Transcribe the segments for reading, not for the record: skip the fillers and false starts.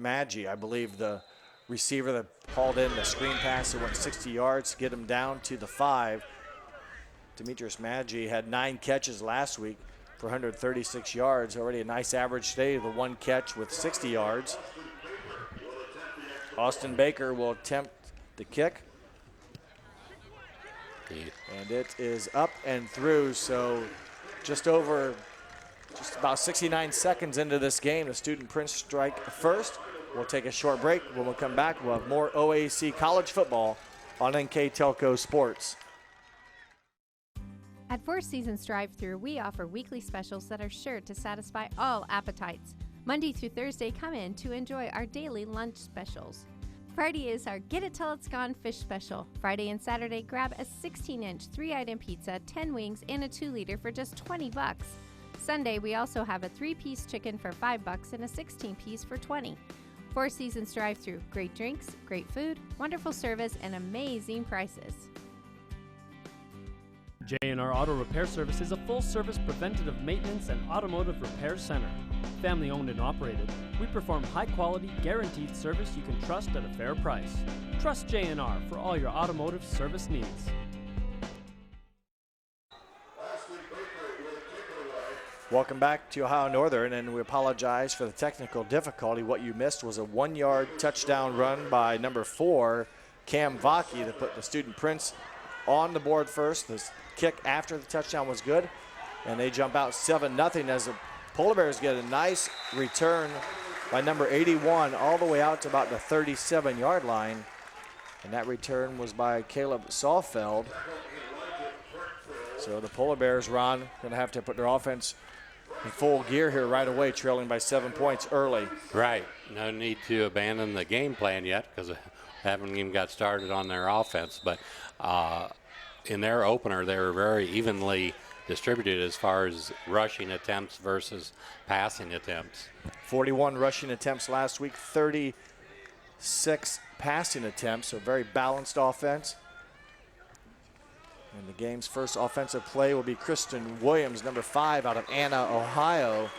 Maggi, I believe the receiver that hauled in the screen pass that went 60 yards to get him down to the 5. Demetrius Maggi had 9 catches last week for 136 yards. Already a nice average today, the 1 catch with 60 yards. Austin Baker will attempt the kick. And it is up and through, so just about 69 seconds into this game, the Student Prince strike first. We'll take a short break. When we come back, we'll have more OAC college football on NKTelco Sports. At Four Seasons Drive-Thru, we offer weekly specials that are sure to satisfy all appetites. Monday through Thursday, come in to enjoy our daily lunch specials. Friday is our Get It Till It's Gone fish special. Friday and Saturday, grab a 16-inch 3-item pizza, 10 wings, and a 2-liter for just $20. Sunday, we also have a 3-piece chicken for $5 and a 16-piece for $20. Four Seasons Drive-Thru, great drinks, great food, wonderful service, and amazing prices. J&R Auto Repair Service is a full-service preventative maintenance and automotive repair center. Family-owned and operated, we perform high-quality, guaranteed service you can trust at a fair price. Trust J&R for all your automotive service needs. Welcome back to Ohio Northern, and we apologize for the technical difficulty. What you missed was a 1-yard touchdown run by number 4, Cam Vaki, that put the Student Prince on the board first. The kick after the touchdown was good, and they jump out 7-0 as the Polar Bears get a nice return by number 81 all the way out to about the 37-yard line. And that return was by Caleb Saalfeld. So the Polar Bears, Ron, going to have to put their offense in full gear here right away, trailing by 7 points early. Right. No need to abandon the game plan yet because haven't even got started on their offense. But in their opener, they were very evenly distributed as far as rushing attempts versus passing attempts. 41 rushing attempts last week, 36 passing attempts, so very balanced offense. And the game's first offensive play will be Kristen Williams, number 5 out of Anna, Ohio.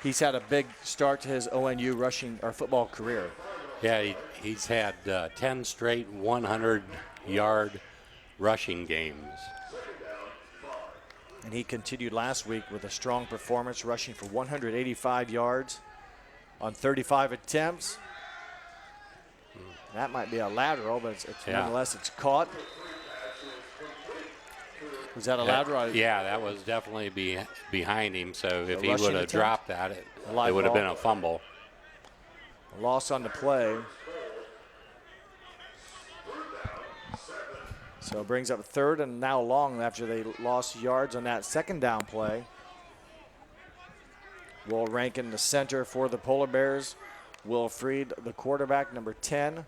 He's had a big start to his ONU rushing or football career. Yeah, he's had 10 straight 100-yard rushing games. And he continued last week with a strong performance, rushing for 185 yards on 35 attempts. That might be a lateral, but nonetheless it's caught. Was that a lateral? Yeah, that was definitely behind him. So if he would have dropped that, it would have been a fumble. A loss on the play. So it brings up 3rd and now long after they lost yards on that second down play. Will rank in the center for the Polar Bears. Will Freed, the quarterback, number 10.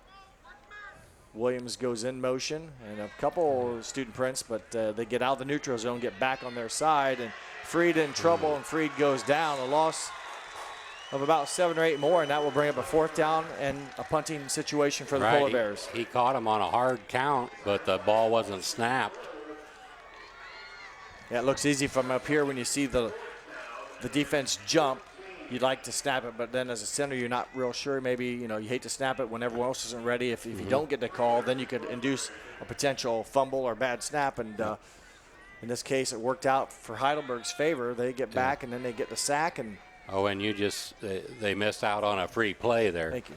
Williams goes in motion, and a couple Student Prince, but they get out of the neutral zone, get back on their side, and Freed in trouble, and Freed goes down. A loss of about 7 or 8 more, and that will bring up a 4th down and a punting situation for the Polar Bears. He caught him on a hard count, but the ball wasn't snapped. Yeah, it looks easy from up here when you see the defense jump. You'd like to snap it, but then as a center, you're not real sure. Maybe, you hate to snap it when everyone else isn't ready. If you don't get the call, then you could induce a potential fumble or bad snap. And in this case, it worked out for Heidelberg's favor. They get back, and then they get the sack. And they missed out on a free play there. Thank you.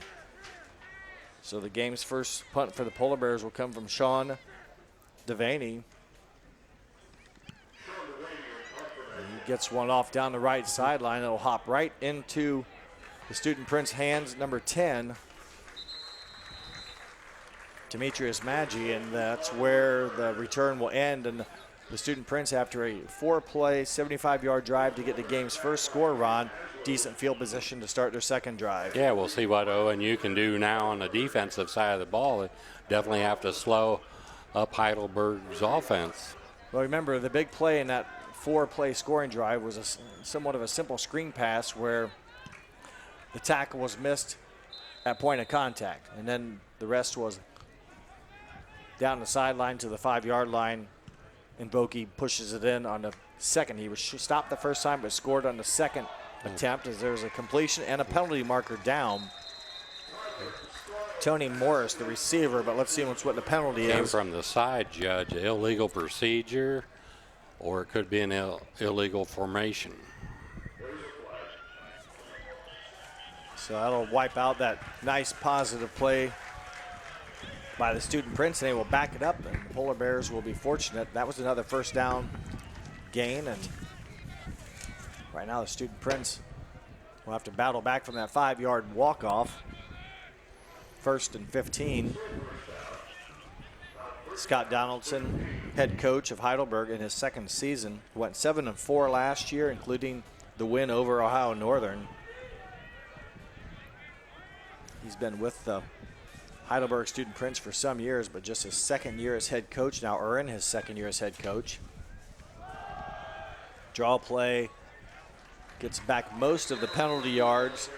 So the game's first punt for the Polar Bears will come from Sean Devaney. He gets one off down the right sideline. It'll hop right into the Student Prince hands, number 10, Demetrius Maggi, and that's where the return will end. And the Student Prince, after a 4-play, 75-yard drive to get the game's first score, Ron, decent field position to start their second drive. Yeah, we'll see what ONU can do now on the defensive side of the ball. They definitely have to slow up Heidelberg's offense. Well, remember, the big play in that 4-play scoring drive was somewhat of a simple screen pass where the tackle was missed at point of contact, and then the rest was down the sideline to the 5-yard line, and Boki pushes it in on the second. He was stopped the first time but scored on the second attempt as there's a completion and a penalty marker down. Tony Morris, the receiver, but let's see what the penalty Came is. from the side, Judge. Illegal procedure, or it could be an illegal formation. So that'll wipe out that nice positive play by the Student Prince, and they will back it up, and the Polar Bears will be fortunate. That was another first down gain, and right now the Student Prince will have to battle back from that 5-yard walk-off. 1st and 15. Scott Donaldson, head coach of Heidelberg in his second season, went 7-4 last year, including the win over Ohio Northern. He's been with the Heidelberg Student Prince for some years, but just his second year as head coach now, or in his second year as head coach. Draw play, gets back most of the penalty yards,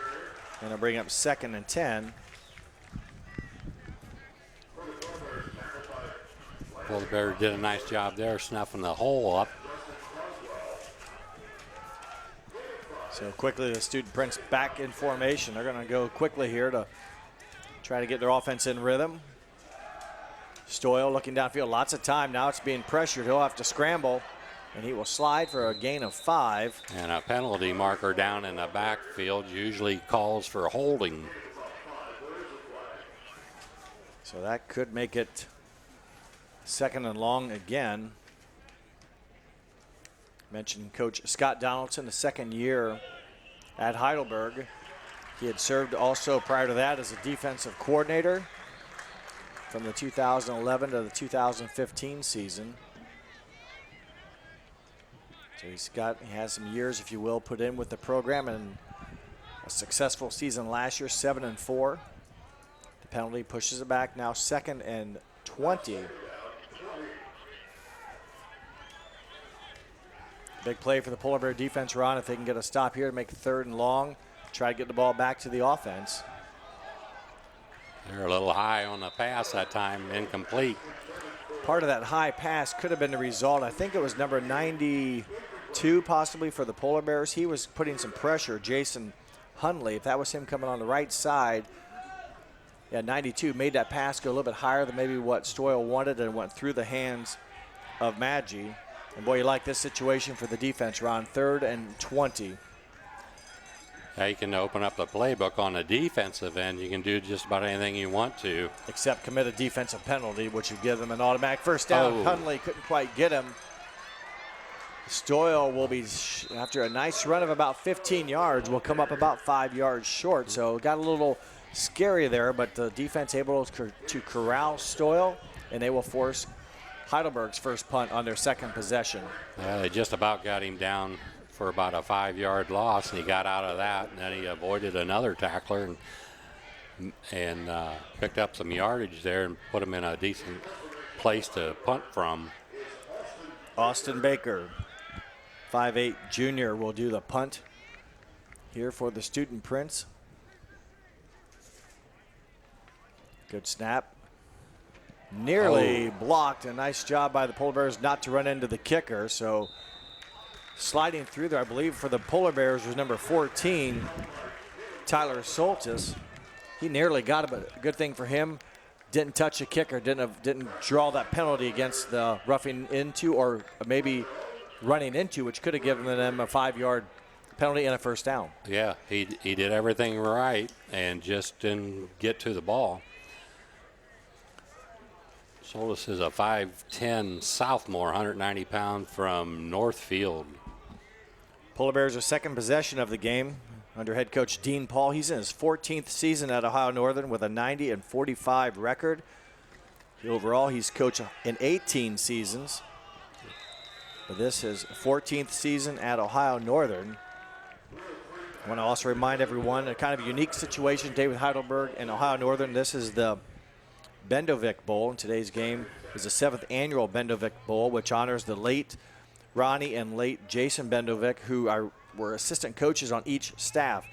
and they'll bring up 2nd and 10. Well, the Bears did a nice job there snuffing the hole up. So quickly the Student Prince back in formation. They're going to go quickly here to try to get their offense in rhythm. Stoyle looking downfield, lots of time. Now it's being pressured. He'll have to scramble, and he will slide for a gain of 5. And a penalty marker down in the backfield usually calls for holding. So that could make it 2nd and long again. Mentioned Coach Scott Donaldson, the second year at Heidelberg. He had served also prior to that as a defensive coordinator from the 2011 to the 2015 season. So he has some years, if you will, put in with the program, and a successful season last year, 7-4. The penalty pushes it back, now 2nd and 20. Big play for the Polar Bear defense, Ron, if they can get a stop here to make 3rd and long, try to get the ball back to the offense. They're a little high on the pass that time, incomplete. Part of that high pass could have been the result. I think it was number 92 possibly for the Polar Bears. He was putting some pressure, Jason Hunley. If that was him coming on the right side, 92 made that pass go a little bit higher than maybe what Stoyle wanted, and went through the hands of Maggi. And boy, you like this situation for the defense, Ron. 3rd and 20. Now you can open up the playbook on the defensive end. You can do just about anything you want to. Except commit a defensive penalty, which would give them an automatic first down. Oh. Hunley couldn't quite get him. Stoyle will be, after a nice run of about 15 yards, will come up about 5 yards short. So it got a little scary there, but the defense able to corral Stoyle, and they will force Heidelberg's first punt on their second possession. They just about got him down for about a 5-yard loss, and he got out of that, and then he avoided another tackler and picked up some yardage there and put him in a decent place to punt from. Austin Baker, 5'8" junior, will do the punt here for the Student Prince. Good snap. Nearly blocked. A nice job by the Polar Bears not to run into the kicker. So sliding through there, I believe, for the Polar Bears was number 14, Tyler Soltis. He nearly got it, but a good thing for him, didn't touch the kicker, didn't draw that penalty against the roughing into, or maybe running into, which could have given them a 5-yard penalty and a first down. Yeah, he did everything right and just didn't get to the ball. Soltis is a 5'10" sophomore, 190 pound from Northfield. Polar Bears are second possession of the game under head coach Dean Paul. He's in his 14th season at Ohio Northern with a 90-45 record. Overall, he's coached in 18 seasons. But this is 14th season at Ohio Northern. I want to also remind everyone a kind of unique situation today with Heidelberg and Ohio Northern. This is the Bendovic Bowl, and today's game is the 7th annual Bendovic Bowl, which honors the late Ronnie and late Jason Bendovic, who were assistant coaches on each staff.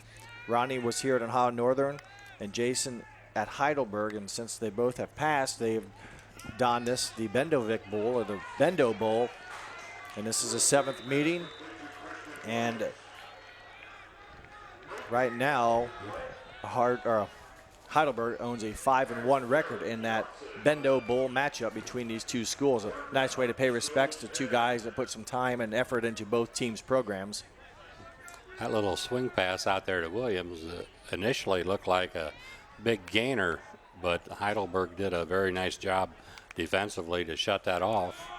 Ronnie was here at Ohio Northern and Jason at Heidelberg, and since they both have passed, they've donned this, the Bendovic Bowl, or the Bendo Bowl, and this is a 7th meeting. And right now, Heidelberg owns a 5-1 record in that Bendovic Bowl matchup between these two schools. A nice way to pay respects to two guys that put some time and effort into both teams' programs. That little swing pass out there to Williams initially looked like a big gainer, but Heidelberg did a very nice job defensively to shut that off.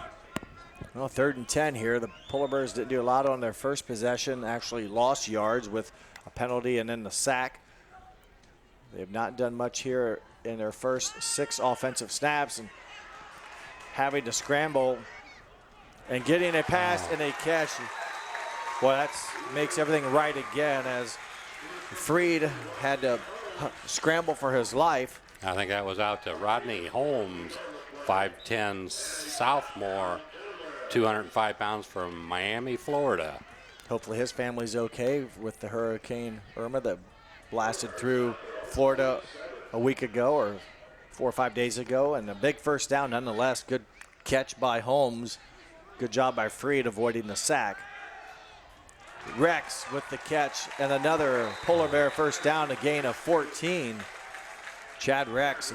Well, 3rd and 10 here. The Polar Bears didn't do a lot on their first possession, actually lost yards with a penalty and then the sack. They've not done much here in their first 6 offensive snaps, and having to scramble and getting a pass and a catch. Well, that makes everything right again, as Freed had to scramble for his life. I think that was out to Rodney Holmes, 5'10", sophomore, 205 pounds from Miami, Florida. Hopefully his family's okay with the Hurricane Irma that blasted through Florida a week ago or 4 or 5 days ago. And a big first down nonetheless. Good catch by Holmes. Good job by Freed avoiding the sack. Rex with the catch and another Polar Bear first down, a gain of 14. Chad Rex,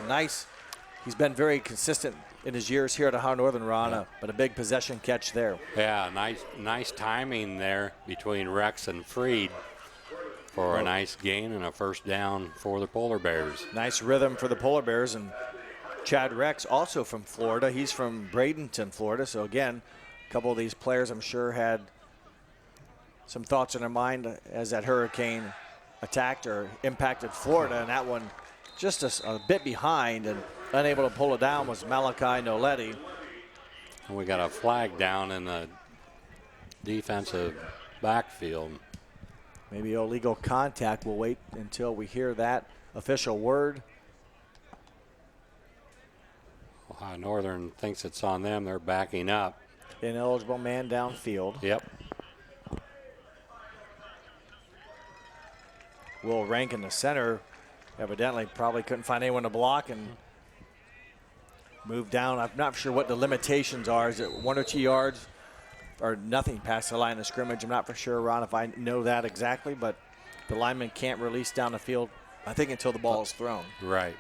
he's been very consistent in his years here at Ohio Northern, Ron, but a big possession catch there. Yeah, nice timing there between Rex and Freed for a nice gain and a first down for the Polar Bears. Nice rhythm for the Polar Bears, and Chad Rex also from Florida. He's from Bradenton, Florida, so again, a couple of these players I'm sure had some thoughts in their mind as that hurricane attacked or impacted Florida, and that one just a bit behind and unable to pull it down was Malachi Noletti. And we got a flag down in the defensive backfield. Maybe illegal contact. We'll wait until we hear that official word. Ohio Northern thinks it's on them. They're backing up. Ineligible man downfield. Yep. Will Rank in the center evidently probably couldn't find anyone to block and move down. I'm not sure what the limitations are. Is it 1 or 2 yards or nothing past the line of scrimmage? I'm not for sure, Ron, if I know that exactly, but the lineman can't release down the field, I think, until the ball is thrown. Right.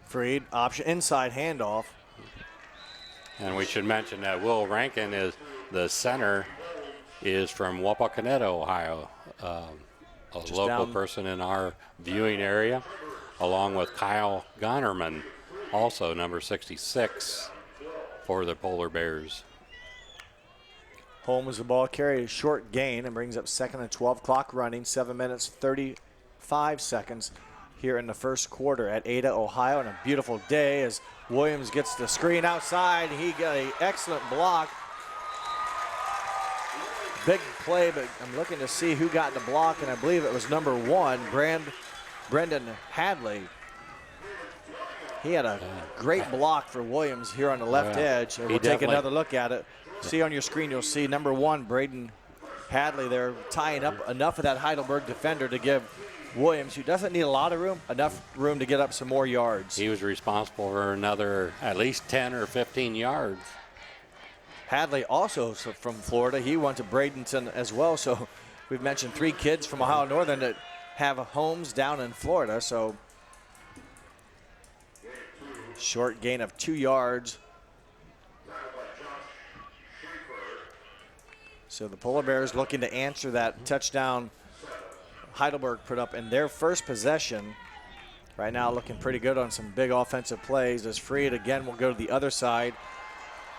Freed, option inside handoff. And we should mention that Will Rankin is the center, is from Wapakoneta, Ohio, a Just local down. person in our viewing area, along with Kyle Gonnerman, also number 66 for the Polar Bears. Holmes, the ball carried a short gain and brings up 2nd and 12. Clock running, 7 minutes, 35 seconds here in the first quarter at Ada, Ohio. And a beautiful day as Williams gets the screen outside. He got an excellent block. Big play, but I'm looking to see who got the block, and I believe it was number 1, Brendan Hadley. He had a great block for Williams here on the left edge. And we'll take another look at it. See on your screen, you'll see number 1, Braden Hadley there, tying up enough of that Heidelberg defender to give Williams, who doesn't need a lot of room, enough room to get up some more yards. He was responsible for another at least 10 or 15 yards. Hadley also from Florida. He went to Bradenton as well. So we've mentioned 3 kids from Ohio Northern that have homes down in Florida. So short gain of 2 yards. So the Polar Bears looking to answer that touchdown Heidelberg put up in their first possession. Right now looking pretty good on some big offensive plays. As Freed again will go to the other side.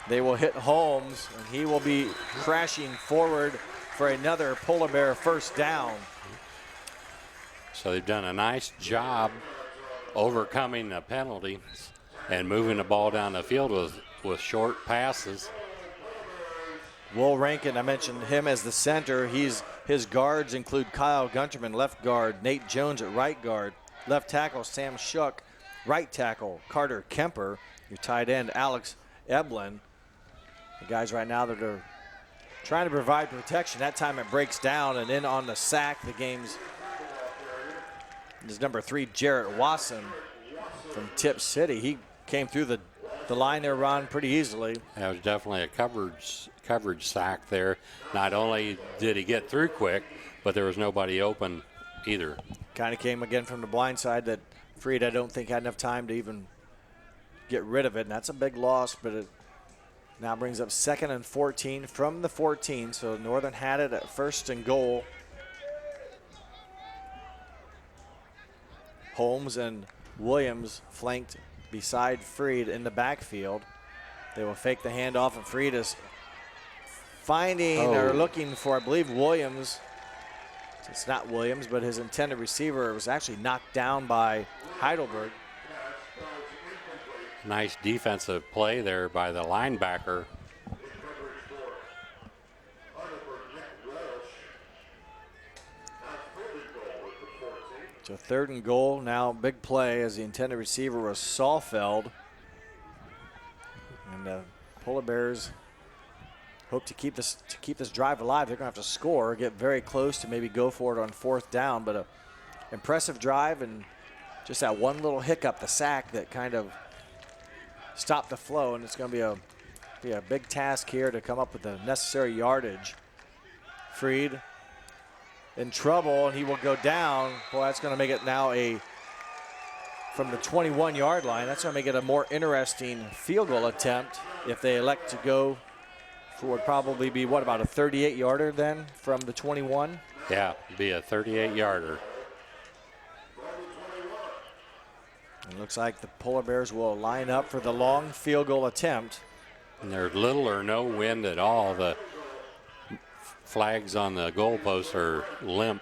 They will hit Holmes, and he will be crashing forward for another Polar Bear first down. So they've done a nice job overcoming the penalty and moving the ball down the field with short passes. Will Rankin, I mentioned him as the center. His guards include Kyle Gunterman, left guard, Nate Jones at right guard, left tackle Sam Shuck, right tackle Carter Kemper, your tight end Alex Eblin. The guys right now that are trying to provide protection. That time it breaks down, and then on the sack, the game's is number 3, Jarrett Wasson from Tip City. He came through the line there, Ron, pretty easily. That was definitely a coverage sack there. Not only did he get through quick, but there was nobody open either. Kind of came again from the blind side that Freed, I don't think, had enough time to even get rid of it, and that's a big loss, but it now brings up 2nd and 14 from the 14, so Northern had it at 1st and goal. Holmes and Williams flanked beside Freed in the backfield. They will fake the handoff, and Freed is finding or looking for, I believe, Williams. It's not Williams, but his intended receiver was actually knocked down by Heidelberg. Nice defensive play there by the linebacker. So 3rd and goal, now big play as the intended receiver was Saalfeld. And the Polar Bears hope to keep this drive alive. They're going to have to score, get very close to maybe go for it on 4th down, but a impressive drive, and just that one little hiccup, the sack, that kind of stopped the flow, and it's going to be a big task here to come up with the necessary yardage. Freed in trouble, and he will go down. Boy, that's going to make it now from the 21-yard line, that's going to make it a more interesting field goal attempt if they elect to go for what would probably be, what, about a 38-yarder then from the 21? Yeah, be a 38-yarder. It looks like the Polar Bears will line up for the long field goal attempt. And there's little or no wind at all. The flags on the goalposts are limp.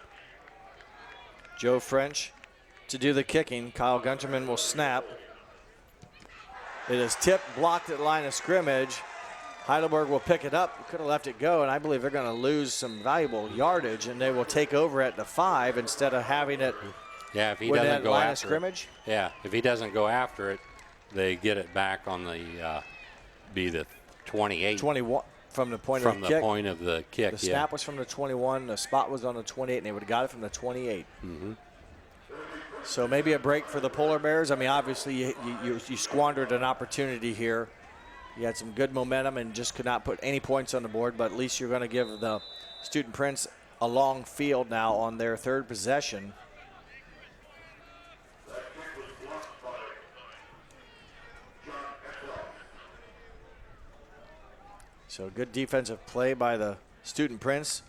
Joe French to do the kicking. Kyle Gunterman will snap. It is tipped, blocked at line of scrimmage. Heidelberg will pick it up. Could have left it go, and I believe they're going to lose some valuable yardage, and they will take over at the 5 instead of having it. Yeah, if he doesn't go line after of scrimmage. Yeah, if he doesn't go after it, they get it back on the be the 28. 21 from the point of the kick. From the point of the kick. The snap was from the 21. The spot was on the 28, and they would have got it from the 28. Mm-hmm. So maybe a break for the Polar Bears. I mean, obviously you squandered an opportunity here. You had some good momentum and just could not put any points on the board, but at least you're going to give the Student Prince a long field now on their 3rd possession. So good defensive play by the Student Prince.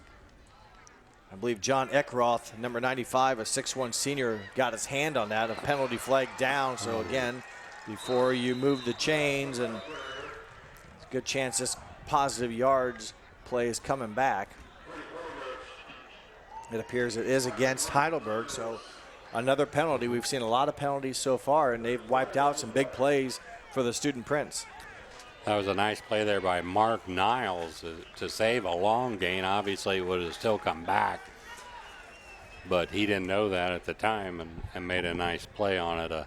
I believe John Eckroth, number 95, a 6'1 senior, got his hand on that. A penalty flag down. So again, before you move the chains, and it's a good chance this positive yards play is coming back. It appears it is against Heidelberg. So another penalty. We've seen a lot of penalties so far, and they've wiped out some big plays for the Student Prince. That was a nice play there by Mark Niles to save a long gain. Obviously, it would have still come back, but he didn't know that at the time and made a nice play on it. A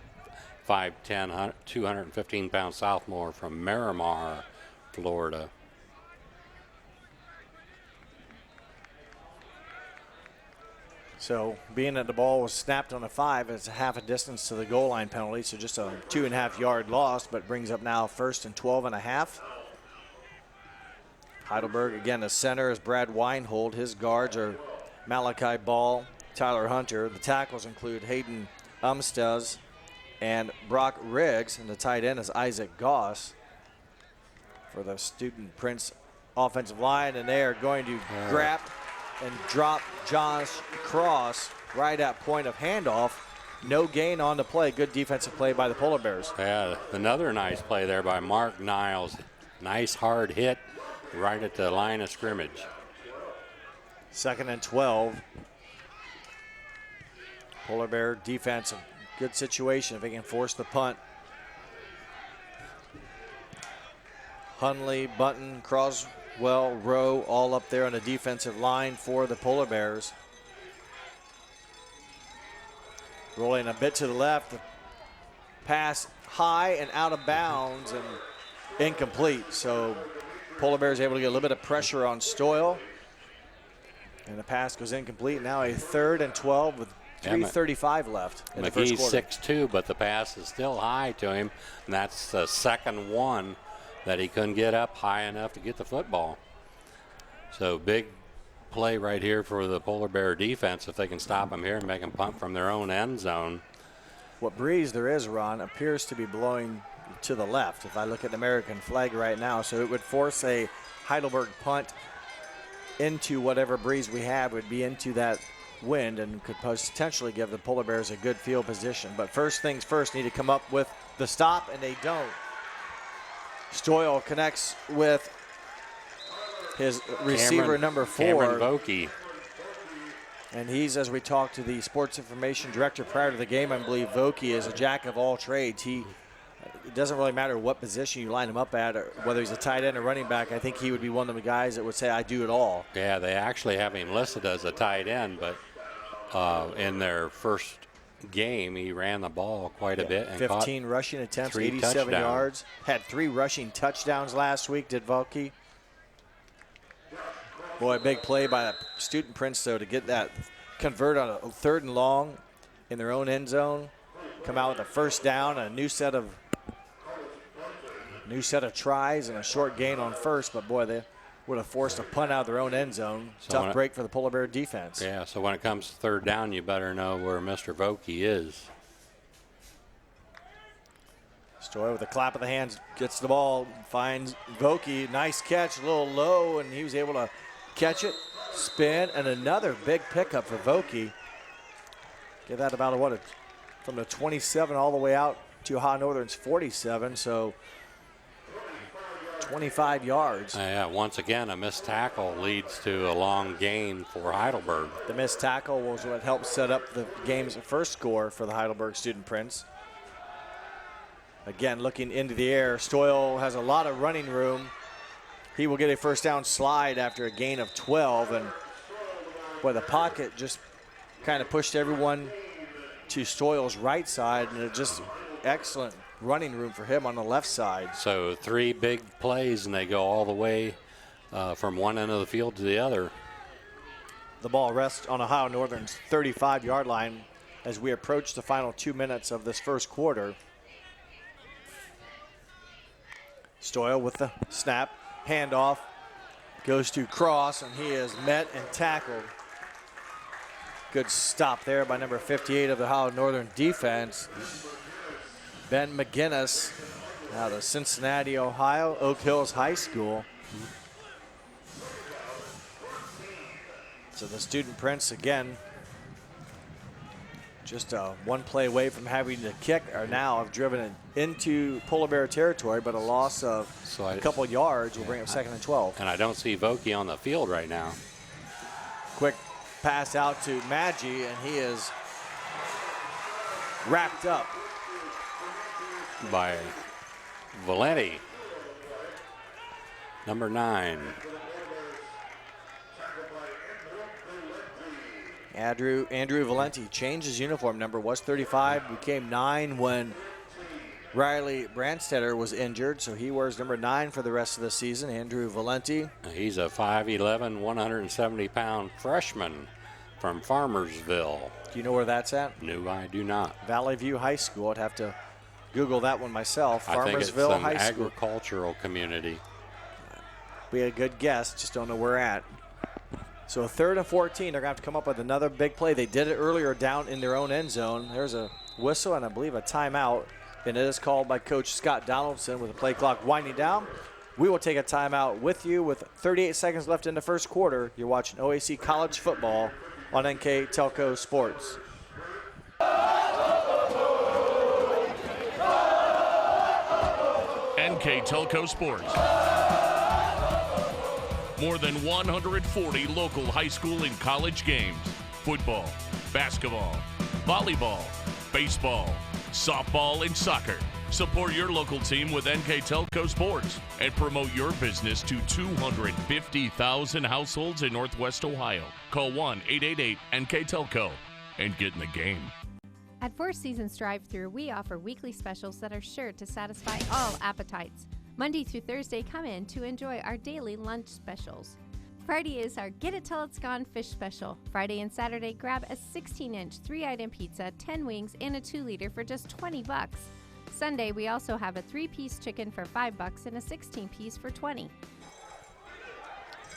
5'10", 215-pound sophomore from Miramar, Florida. So being that the ball was snapped on a 5, it's a half a distance to the goal line penalty, so just a 2.5-yard loss, but brings up now 1st and 12.5. Heidelberg, again, the center is Brad Weinhold. His guards are Malachi Ball, Tyler Hunter. The tackles include Hayden Umstez and Brock Riggs, and the tight end is Isaac Goss for the Student Prince offensive line, and they are going to grab and drop Josh Cross right at point of handoff. No gain on the play. Good defensive play by the Polar Bears. Yeah, another nice play there by Mark Niles. Nice hard hit right at the line of scrimmage. 2nd and 12. Polar Bear defense, a good situation if they can force the punt. Hunley, Button, Croswell, Rowe, all up there on the defensive line for the Polar Bears. Rolling a bit to the left. The pass high and out of bounds and incomplete. So Polar Bears able to get a little bit of pressure on Stoyle. And the pass goes incomplete. Now a 3rd and 12 with 3:35 left in the first McGee's quarter. 6'2", but the pass is still high to him. And that's the second one that he couldn't get up high enough to get the football. So big play right here for the Polar Bear defense if they can stop them here and make them punt from their own end zone. What breeze there is, Ron, appears to be blowing to the left if I look at the American flag right now. So it would force a Heidelberg punt into whatever breeze we have, would be into that wind and could potentially give the Polar Bears a good field position. But first things first, need to come up with the stop, and they don't. Stoyle connects with his receiver number 4. Cameron Vokey. And he's, as we talked to the sports information director prior to the game, I believe Vokey is a jack of all trades. It doesn't really matter what position you line him up at, or whether he's a tight end or running back. I think he would be one of the guys that would say, I do it all. Yeah, they actually have him listed as a tight end, but in their first game, he ran the ball quite a bit. And 15 rushing attempts, 3 87 touchdowns. yards. Had 3 rushing touchdowns last week, did Vokey. Boy, big play by the student Prince, though, to get that convert on a 3rd and long in their own end zone. Come out with a first down, a new set of tries and a short gain on first. But, boy, they would have forced a punt out of their own end zone. Tough break for the Polar Bear defense. Yeah, so when it comes to 3rd down, you better know where Mr. Vokey is. Stoy with a clap of the hands gets the ball, finds Vokey. Nice catch, a little low, and he was able to catch it, spin, and another big pickup for Vokey. Give that about from the 27 all the way out to Ohio Northern's 47, so 25 yards. Yeah, once again, a missed tackle leads to a long gain for Heidelberg. The missed tackle was what helped set up the game's first score for the Heidelberg Student Prince. Again, looking into the air, Stoyle has a lot of running room. He will get a first down slide after a gain of 12, and boy, the pocket just kind of pushed everyone to Stoyle's right side, and it just excellent running room for him on the left side. So 3 big plays, and they go all the way from one end of the field to the other. The ball rests on Ohio Northern's 35-yard line as we approach the final 2 minutes of this first quarter. Stoyle with the snap, handoff, goes to Cross, and he is met and tackled. Good stop there by number 58 of the Ohio Northern defense. Ben McGinnis out of Cincinnati, Ohio, Oak Hills High School. So the Student Prince, again, just one play away from having to kick, or now have driven it into Polar Bear territory, but a loss of a couple yards will bring up 2nd and 12. And I don't see Vokey on the field right now. Quick pass out to Maggi, and he is wrapped up by Valenti, number 9. Andrew Valenti changed his uniform number, was 35, became 9 when Riley Brandstetter was injured, so he wears number 9 for the rest of the season. Andrew Valenti. He's a 5'11", 170-pound freshman from Farmersville. Do you know where that's at? No, I do not. Valley View High School. I'd have to Google that one myself. I think it's Farmersville an High School. agricultural community. We had a good guess, just don't know where at. So 3rd and 14, they're going to have to come up with another big play. They did it earlier down in their own end zone. There's a whistle and I believe a timeout, and it is called by Coach Scott Donaldson with the play clock winding down. We will take a timeout with you with 38 seconds left in the first quarter. You're watching OAC College Football on NKTelco Sports. NKTelco Sports. More than 140 local high school and college games. Football, basketball, volleyball, baseball, softball, and soccer. Support your local team with NKTelco Sports and promote your business to 250,000 households in Northwest Ohio. Call 1-888-NKTelco and get in the game. At Four Seasons Drive-Thru, we offer weekly specials that are sure to satisfy all appetites. Monday through Thursday, come in to enjoy our daily lunch specials. Friday is our Get It Till It's Gone fish special. Friday and Saturday, grab a 16-inch 3-item pizza, 10 wings, and a 2-liter for just $20. Sunday, we also have a 3-piece chicken for $5 and a 16-piece for $20.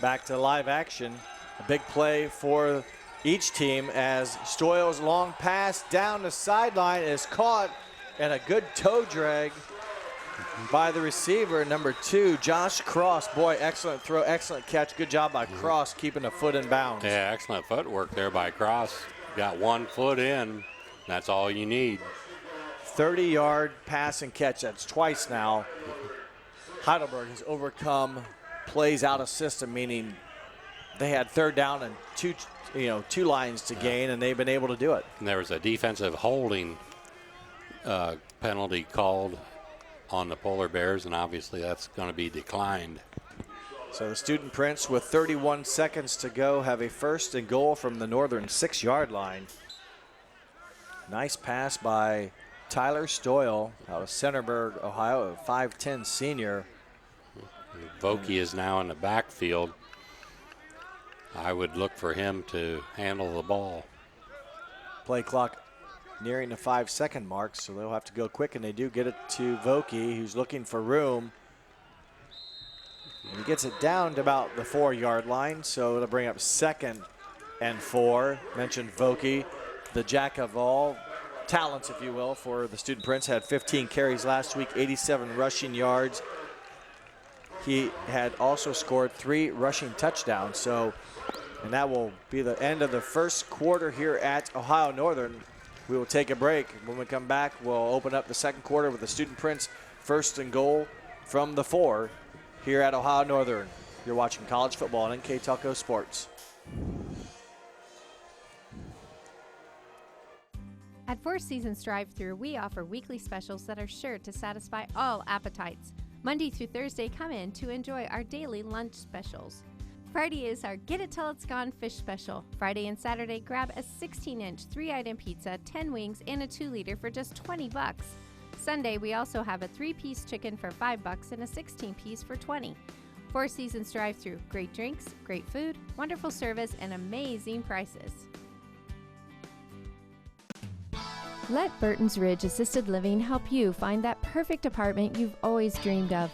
Back to live action. A big play for each team as Stoyle's long pass down the sideline is caught, and a good toe drag by the receiver, number 2, Josh Cross. Boy, excellent throw, excellent catch. Good job by Cross keeping a foot in bounds. Yeah, excellent footwork there by Cross. Got 1 foot in. That's all you need. 30-yard pass and catch. That's twice now. Heidelberg has overcome plays out of system, meaning they had third down and two lines to gain, and they've been able to do it. And there was a defensive holding penalty called on the Polar Bears, and obviously that's going to be declined. So the Student Prince, with 31 seconds to go, have a 1st and goal from the northern 6-yard line. Nice pass by Tyler Stoyle out of Centerburg, Ohio, a 5'10 senior. Vokey is now in the backfield. I would look for him to handle the ball. Play clock nearing the 5-second mark, so they'll have to go quick, and they do get it to Vokey, who's looking for room. And he gets it down to about the 4-yard line, so it'll bring up 2nd and 4. Mentioned Vokey, the jack of all talents, if you will, for the Student Prince. Had 15 carries last week, 87 rushing yards. He had also scored 3 rushing touchdowns. And that will be the end of the first quarter here at Ohio Northern. We will take a break. When we come back, we'll open up the second quarter with the Student Prince 1st and goal from the 4 here at Ohio Northern. You're watching college football on NKTelco Sports. At Four Seasons Drive-Thru, we offer weekly specials that are sure to satisfy all appetites. Monday through Thursday, come in to enjoy our daily lunch specials. Friday is our Get It Till It's Gone fish special. Friday and Saturday, grab a 16-inch 3-item pizza, 10 wings, and a 2-liter for just $20. Sunday, we also have a 3-piece chicken for $5 and a 16-piece for $20. Four Seasons Drive-Thru, great drinks, great food, wonderful service, and amazing prices. Let Burton's Ridge Assisted Living help you find that perfect apartment you've always dreamed of.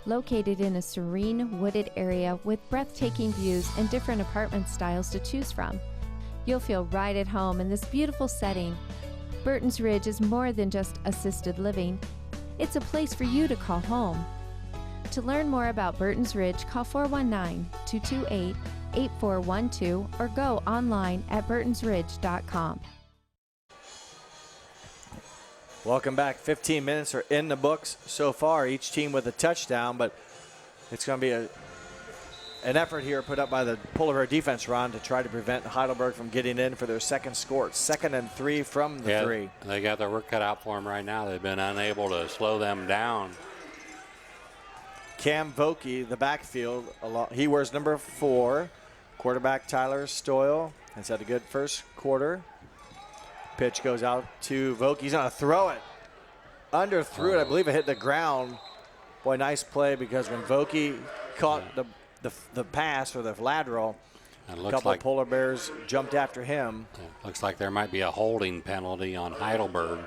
Located in a serene, wooded area with breathtaking views and different apartment styles to choose from, you'll feel right at home in this beautiful setting. Burton's Ridge is more than just assisted living. It's a place for you to call home. To learn more about Burton's Ridge, call 419-228-8412 or go online at burtonsridge.com. Welcome back. 15 minutes are in the books so far, each team with a touchdown, but it's going to be an effort here put up by the Polar Bear defense, Ron, to try to prevent Heidelberg from getting in for their second score. It's 2nd and 3 from the 3. They got their work cut out for them right now. They've been unable to slow them down. Cam Vokey, the backfield, he wears number 4. Quarterback Tyler Stoyle has had a good first quarter. Pitch goes out to Vokey. He's going to throw it. Underthrew it. I believe it hit the ground. Boy, nice play, because when Vokey caught the pass or the lateral, a couple of Polar Bears jumped after him. Looks like there might be a holding penalty on Heidelberg.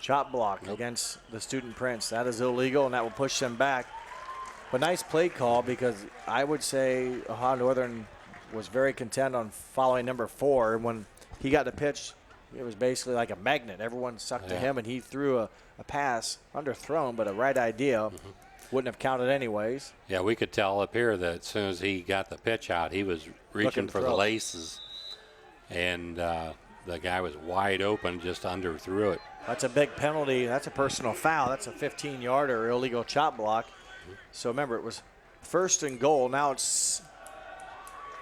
Chop block against the Student Prince. That is illegal, and that will push them back. But nice play call, because I would say Ohio Northern was very content on following number 4. When he got the pitch, it was basically like a magnet. Everyone sucked to him, and he threw a pass, underthrown, but a right idea. Wouldn't have counted anyways. Yeah, we could tell up here that as soon as he got the pitch out, he was reaching for the laces, and the guy was wide open, just underthrew it. That's a big penalty. That's a personal foul. That's a 15-yarder illegal chop block. So remember, it was 1st and goal. Now it's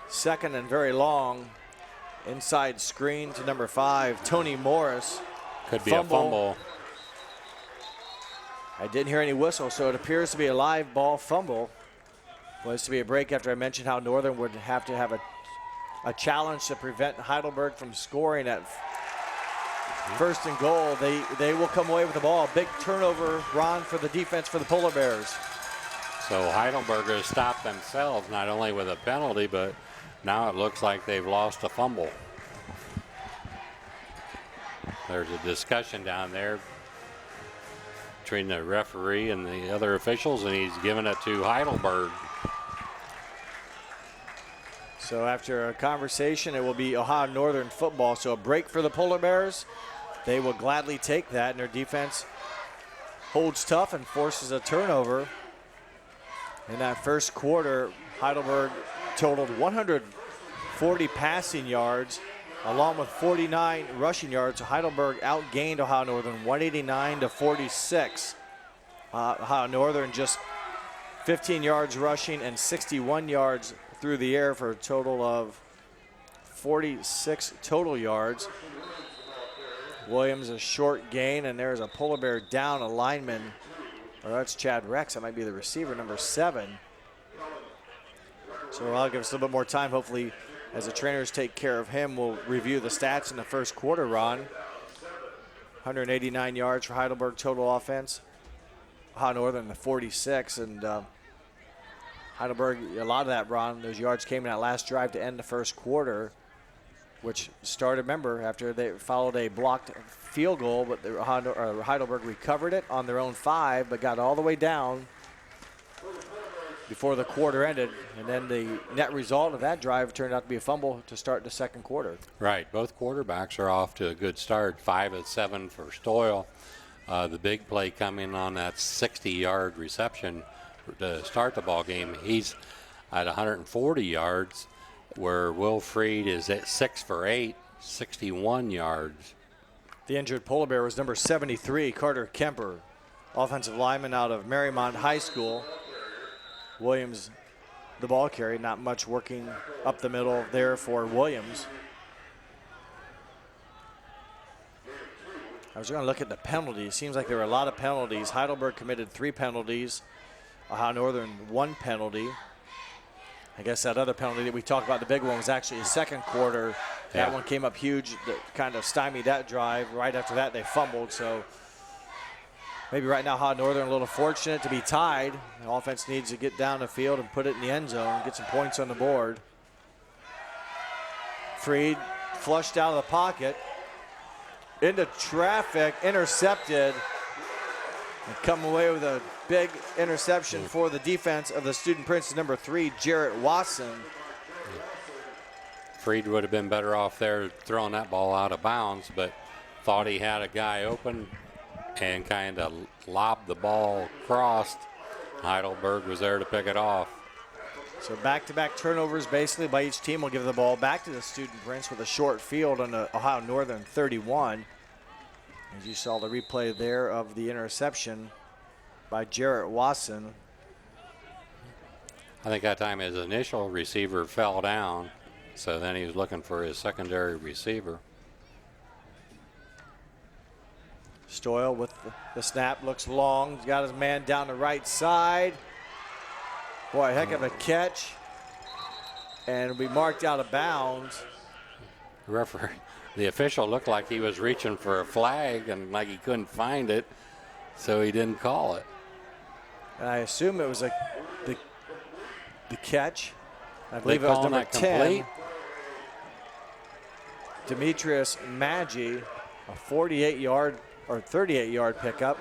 2nd and very long. Inside screen to number 5, Tony Morris. Could be a fumble. I didn't hear any whistle, so it appears to be a live ball fumble. Was to be a break after I mentioned how Northern would have to have a challenge to prevent Heidelberg from scoring at 1st and goal. They will come away with the ball. Big turnover, Ron, for the defense for the Polar Bears. So Heidelberg has stopped themselves, not only with a penalty, but now it looks like they've lost a fumble. There's a discussion down there between the referee and the other officials, and he's giving it to Heidelberg. So after a conversation, it will be Ohio Northern football. So a break for the Polar Bears. They will gladly take that, and their defense holds tough and forces a turnover. In that first quarter, Heidelberg totaled 140 passing yards, along with 49 rushing yards. Heidelberg outgained Ohio Northern 189-46. Ohio Northern just 15 yards rushing and 61 yards through the air for a total of 46 total yards. Williams a short gain, and there's a Polar Bear down, a lineman. Or that's Chad Rex. That might be the receiver, number 7. So I'll give us a little bit more time. Hopefully, as the trainers take care of him, we'll review the stats in the first quarter, Ron. 189 yards for Heidelberg total offense. Ohio Northern the 46, and Heidelberg, a lot of that, Ron, those yards came in that last drive to end the first quarter, which started, remember, after they followed a blocked field goal, but Heidelberg recovered it on their own 5, but got all the way down before the quarter ended. And then the net result of that drive turned out to be a fumble to start the second quarter. Right, both quarterbacks are off to a good start. 5 of 7 for Stoyle. The big play coming on that 60-yard reception to start the ball game. He's at 140 yards, where Will Freed is at 6 for 8, 61 yards. The injured Polar Bear was number 73, Carter Kemper, offensive lineman out of Marymount High School. Williams, the ball carrier, not much working up the middle there for Williams. I was going to look at the penalties. Seems like there were a lot of penalties. Heidelberg committed 3 penalties. Ohio Northern 1 penalty. I guess that other penalty that we talked about, the big one, was actually the second quarter. That one came up huge, that kind of stymied that drive. Right after that, they fumbled. So maybe right now, Ohio Northern a little fortunate to be tied. The offense needs to get down the field and put it in the end zone, get some points on the board. Freed flushed out of the pocket, into traffic, intercepted, and come away with a big interception for the defense of the Student Prince's number 3, Jarrett Watson. Freed would have been better off there throwing that ball out of bounds, but thought he had a guy open and kind of lobbed the ball across. Heidelberg was there to pick it off. So back-to-back turnovers basically by each team will give the ball back to the Student Prince with a short field on the Ohio Northern 31. As you saw the replay there of the interception by Jarrett Watson. I think that time his initial receiver fell down, so then he was looking for his secondary receiver. Stoyle with the snap, looks long. He's got his man down the right side. Boy, heck of a catch. And we marked out of bounds. The official looked like he was reaching for a flag and like he couldn't find it, so he didn't call it. And I assume it was the catch. I believe They it was calling number that 10. complete? Demetrius Maggi, a 48-yard or 38-yard pickup.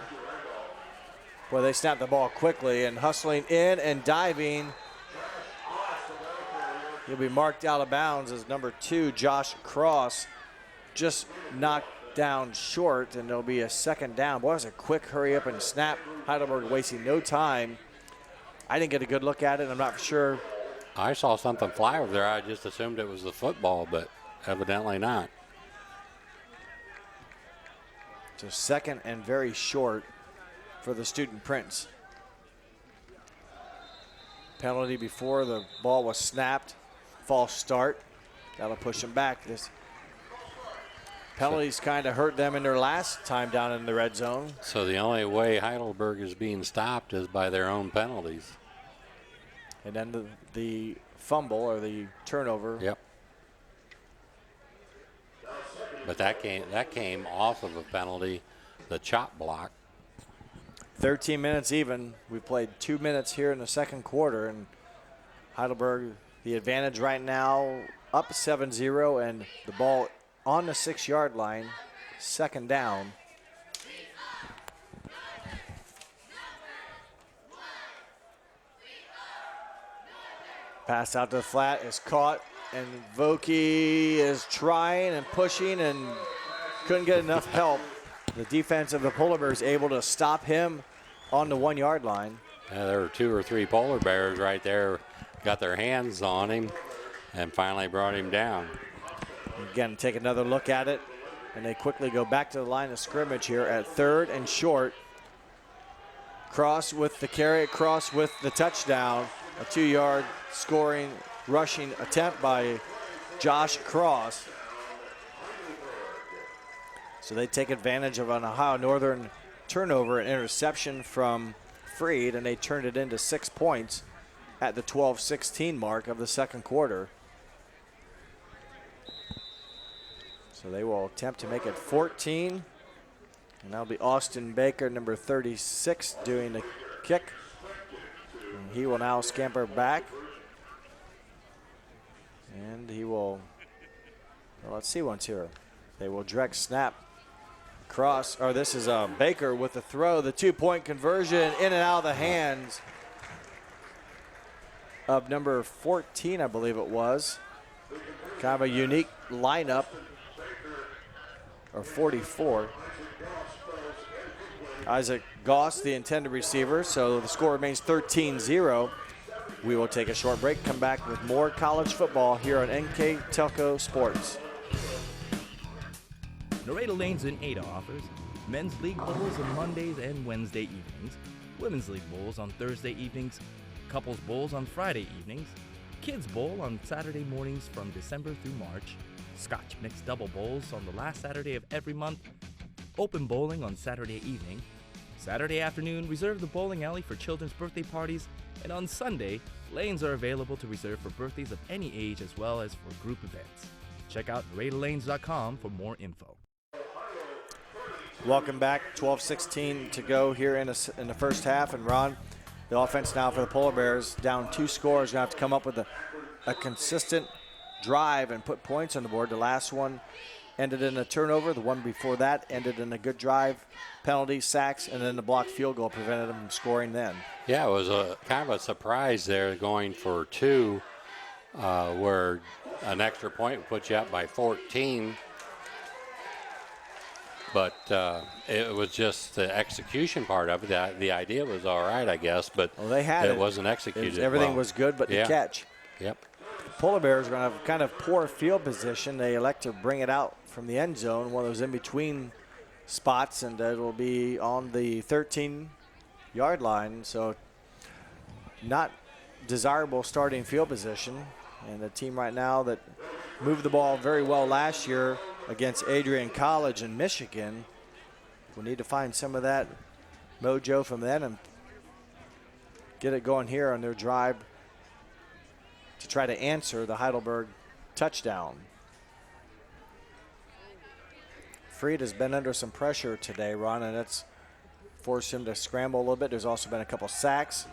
Boy, they snapped the ball quickly and hustling in and diving. He'll be marked out of bounds as number 2, Josh Cross, just knocked down short, and there'll be a second down. Boy, it was a quick hurry up and snap. Heidelberg wasting no time. I didn't get a good look at it. I'm not sure. I saw something fly over there. I just assumed it was the football, but evidently not. So second and very short for the Student Prince. Penalty before the ball was snapped. False start. Got to push them back. This penalties kind of hurt them in their last time down in the red zone. So the only way Heidelberg is being stopped is by their own penalties. And then the fumble or the turnover. Yep. But that came off of a penalty, the chop block. 13 minutes even. We played 2 minutes here in the second quarter, and Heidelberg, the advantage right now, up 7-0, and the ball on the 6-yard line, second down. Pass out to the flat is caught And Vokey is trying and pushing and couldn't get enough help. The defense of the Polar Bears able to stop him on the 1 yard line. Yeah, there were 2 or 3 Polar Bears right there, got their hands on him and finally brought him down. Again, take another look at it, and they quickly go back to the line of scrimmage here at 3rd and short. Cross with the carry, Cross with the touchdown. A 2-yard scoring, rushing attempt by Josh Cross. So they take advantage of an Ohio Northern turnover and interception from Freed, and they turned it into 6 points at the 12-16 mark of the second quarter. So they will attempt to make it 14. And that'll be Austin Baker, number 36, doing the kick. And he will now scamper back. And he will, well, let's see once here. They will direct snap. Cross, or this is Baker with the throw. The 2-point conversion in and out of the hands of number 14, I believe it was. Kind of a unique lineup, or 44. Isaac Goss, the intended receiver, so the score remains 13-0. We will take a short break, come back with more college football here on NKTelco Sports. Laredo Lanes in Ada offers men's league bowls on Mondays and Wednesday evenings, women's league bowls on Thursday evenings, couples bowls on Friday evenings, kids bowl on Saturday mornings from December through March, Scotch mixed double bowls on the last Saturday of every month, open bowling on Saturday evening, Saturday afternoon reserve the bowling alley for children's birthday parties, and on Sunday, lanes are available to reserve for birthdays of any age as well as for group events. Check out LaredoLanes.com for more info. Welcome back. 12-16 to go here in the first half. And Ron, the offense now for the Polar Bears, down 2 scores. Going to have to come up with a consistent drive and put points on the board. The last one ended in a turnover. The one before that ended in a good drive, penalty, sacks, and then the blocked field goal prevented them from scoring then. Yeah, it was a kind of a surprise there going for 2, where an extra point would put you up by 14. But it was just the execution part of it. The idea was all right, I guess, but well, they had it wasn't executed. Everything was good but the catch. Yep. The Polar Bears are going to have kind of poor field position. They elect to bring it out from the end zone, one of those in-between spots, and it will be on the 13-yard line. So not desirable starting field position. And the team right now that moved the ball very well last year against Adrian College in Michigan. We need to find some of that mojo from them and get it going here on their drive to try to answer the Heidelberg touchdown. Freed has been under some pressure today, Ron, and that's forced him to scramble a little bit. There's also been a couple sacks.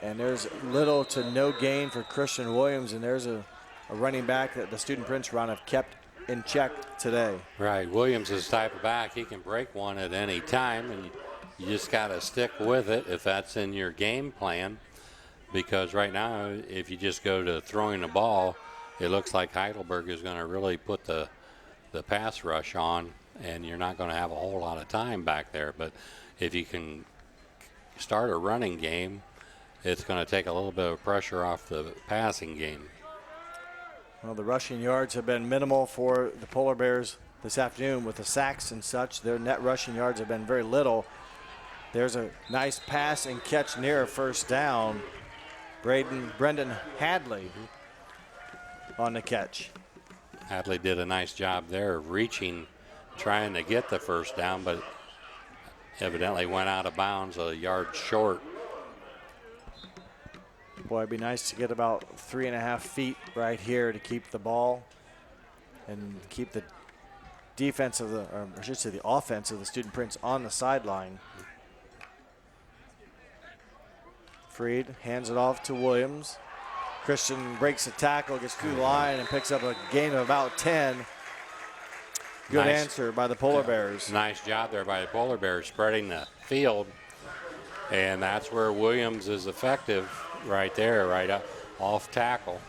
And there's little to no gain for Christian Williams, and there's a running back that the Student Prince run have kept in check today. Right, Williams is the type of back, he can break one at any time, and you just got to stick with it if that's in your game plan, because right now, if you just go to throwing the ball, it looks like Heidelberg is going to really put the pass rush on, and you're not going to have a whole lot of time back there. But if you can start a running game, it's going to take a little bit of pressure off the passing game. Well, the rushing yards have been minimal for the Polar Bears this afternoon with the sacks and such. Their net rushing yards have been very little. There's a nice pass and catch near a first down. Brendan Hadley on the catch. Hadley did a nice job there of reaching, trying to get the first down, but evidently went out of bounds a yard short. Boy, it'd be nice to get about 3.5 feet right here to keep the ball and keep the defense of or I should say the offense of the Student Prince on the sideline. Freed hands it off to Williams. Christian breaks a tackle, gets through the line, and picks up a gain of about 10. Good answer by the Polar Bears. Nice job there by the Polar Bears spreading the field, and that's where Williams is effective right there, right up off tackle.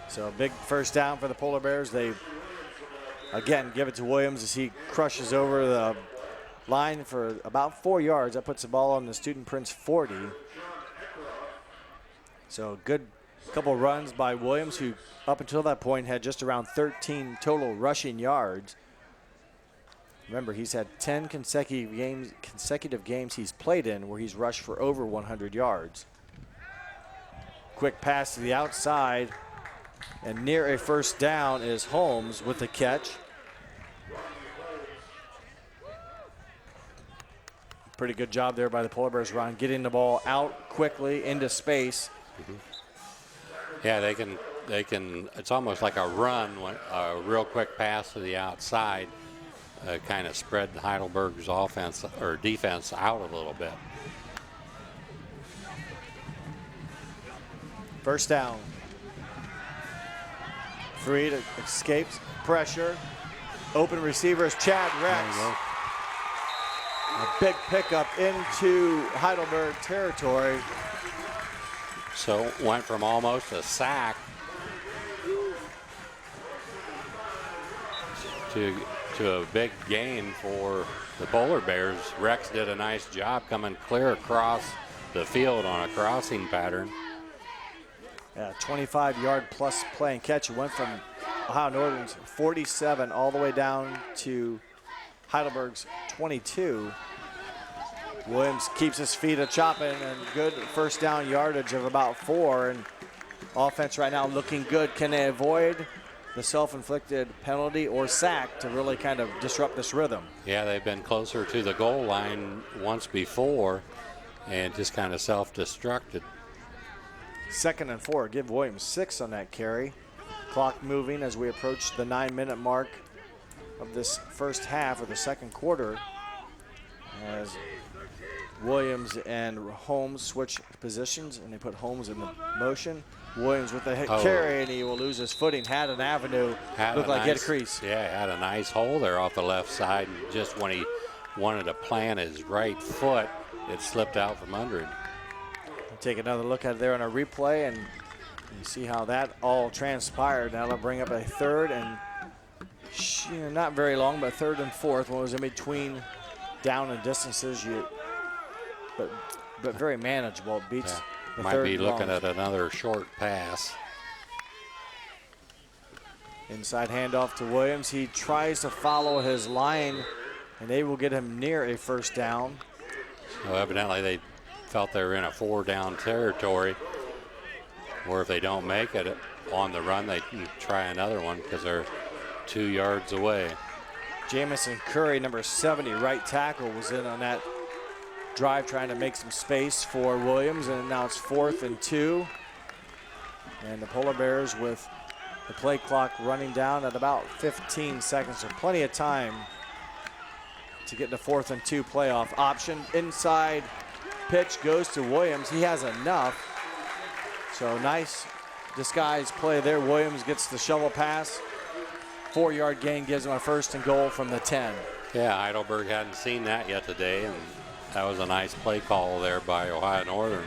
So a big first down for the Polar Bears. They, again, give it to Williams as he crushes over the line for about 4 yards. That puts the ball on the Student Prince 40. So good couple runs by Williams, who up until that point had just around 13 total rushing yards. Remember, he's had 10 consecutive games he's played in where he's rushed for over 100 yards. Quick pass to the outside, and near a first down is Holmes with the catch. Pretty good job there by the Polar Bears, Ron, getting the ball out quickly into space. Yeah, they can. It's almost like a run, a real quick pass to the outside, kind of spread Heidelberg's offense or defense out a little bit. First down. Freed escapes pressure. Open receivers, Chad Rex. A big pickup into Heidelberg territory. So went from almost a sack to a big gain for the Polar Bears. Rex did a nice job coming clear across the field on a crossing pattern. Yeah, 25-yard plus play and catch. It went from Ohio Northern's 47 all the way down to Heidelberg's 22. Williams keeps his feet a-chopping, and good first down yardage of about 4. And offense right now looking good. Can they avoid the self-inflicted penalty or sack to really kind of disrupt this rhythm? Yeah, they've been closer to the goal line once before and just kind of self-destructed. 2nd and 4. Give Williams 6 on that carry. Clock moving as we approach the 9-minute mark of this first half of the second quarter, as Williams and Holmes switch positions, and they put Holmes in the motion. Williams with the carry, and he will lose his footing. Had an avenue, looked like he had a crease. Yeah, had a nice hole there off the left side, and just when he wanted to plant his right foot, it slipped out from under him. Take another look at it there on a replay, and you see how that all transpired. Now they'll bring up a 3rd and not very long, but 3rd and 4th. One was in between down and distances, but very manageable. It beats the might 3rd be and looking longs. at another short pass. Inside handoff to Williams. He tries to follow his line, and they will get him near a first down. So evidently they felt they were in a 4-down territory, or if they don't make it on the run, they can try another one because they're 2 yards away. Jamison Curry, number 70, right tackle, was in on that drive trying to make some space for Williams, and now it's 4th and 2. And the Polar Bears with the play clock running down at about 15 seconds, so plenty of time to get the 4th and 2 playoff option. Inside pitch goes to Williams. He has enough. So nice disguise play there. Williams gets the shovel pass. 4-yard gain gives him a 1st and goal from the 10. Yeah, Heidelberg hadn't seen that yet today, and that was a nice play call there by Ohio Northern.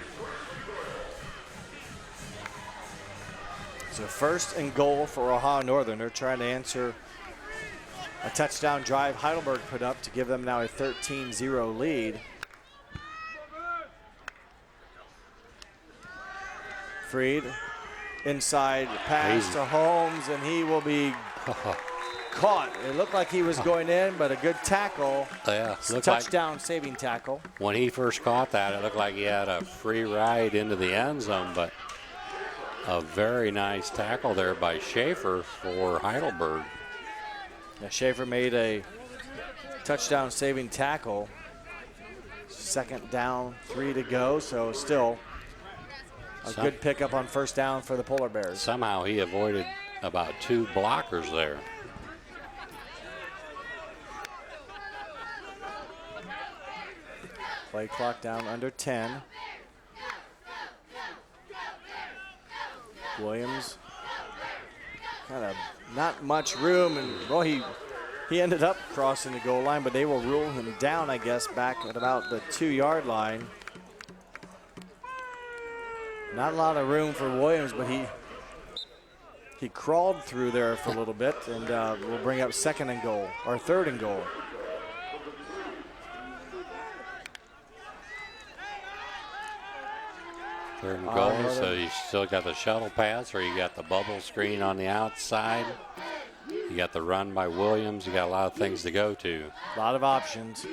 So 1st and goal for Ohio Northern. They're trying to answer a touchdown drive Heidelberg put up to give them now a 13-0 lead. Freed, inside pass to Holmes, and he will be caught. It looked like he was going in, but a good tackle. Yeah, touchdown saving tackle. When he first caught that, it looked like he had a free ride into the end zone, but a very nice tackle there by Schaefer for Heidelberg. Yeah, Schaefer made a touchdown saving tackle. 2nd down, 3 to go, so still a good pickup on 1st down for the Polar Bears. Somehow he avoided about 2 blockers there. Play clock down under 10. Williams, kind of not much room, and well, he ended up crossing the goal line, but they will rule him down, I guess, back at about the 2-yard line. Not a lot of room for Williams, but He crawled through there for a little bit, and we'll bring up third and goal. Third and goal, so you still got the shuttle pass, or you got the bubble screen on the outside. You got the run by Williams. You got a lot of things to go to. A lot of options.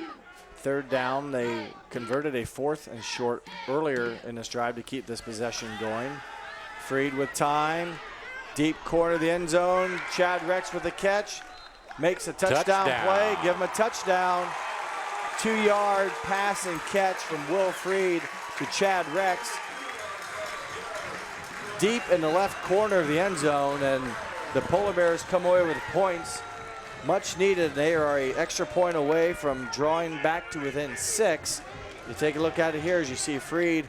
Third down, they converted a 4th and short earlier in this drive to keep this possession going. Freed with time. Deep corner of the end zone. Chad Rex with the catch. Makes a touchdown play. Give him a touchdown. 2-yard pass and catch from Will Freed to Chad Rex. Deep in the left corner of the end zone, and the Polar Bears come away with points. Much needed. They are an extra point away from drawing back to within 6. You take a look at it here as you see Freed,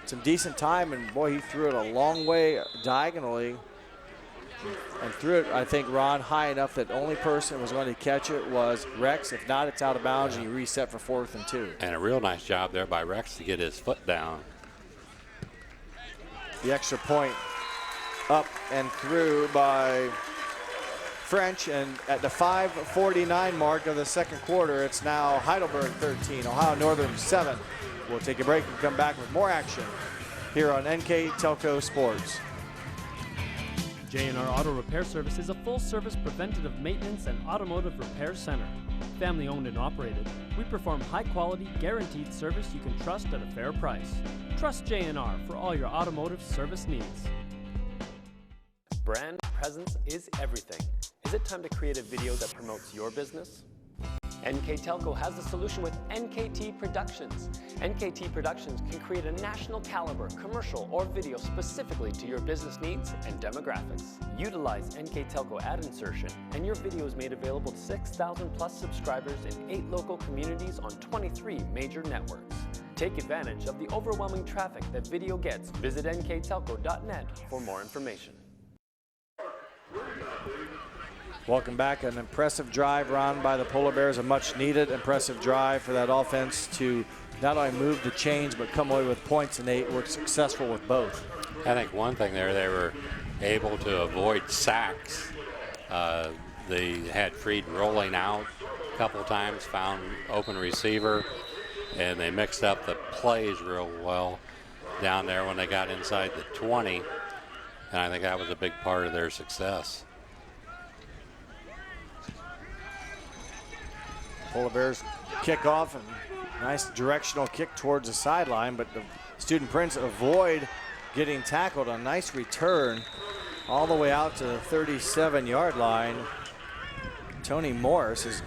some decent time, and boy, he threw it a long way diagonally and threw it, I think, Ron, high enough that the only person that was going to catch it was Rex. If not, it's out of bounds, and you reset for 4th and 2. And a real nice job there by Rex to get his foot down. The extra point up and through by French, and at the 5:49 mark of the second quarter, it's now Heidelberg 13, Ohio Northern 7. We'll take a break and come back with more action here on NKTelco Sports. J&R Auto Repair Service is a full-service preventative maintenance and automotive repair center. Family owned and operated, we perform high-quality, guaranteed service you can trust at a fair price. Trust J&R for all your automotive service needs. Brand presence is everything. Is it time to create a video that promotes your business? NKTelco has the solution with NKT Productions. NKT Productions can create a national caliber commercial or video specifically to your business needs and demographics. Utilize NKTelco ad insertion and your video is made available to 6,000 plus subscribers in 8 local communities on 23 major networks. Take advantage of the overwhelming traffic that video gets. Visit nktelco.net for more information. Welcome back. An impressive drive run by the Polar Bears, a much needed impressive drive for that offense to not only move the chains but come away with points, and they were successful with both. I think one thing there, they were able to avoid sacks. They had Freed rolling out a couple times, found open receiver, and they mixed up the plays real well down there when they got inside the 20, and I think that was a big part of their success. Polar Bears kick off, and nice directional kick towards the sideline, but the Student Prince avoid getting tackled. A nice return all the way out to the 37-yard line. Tony Morris is,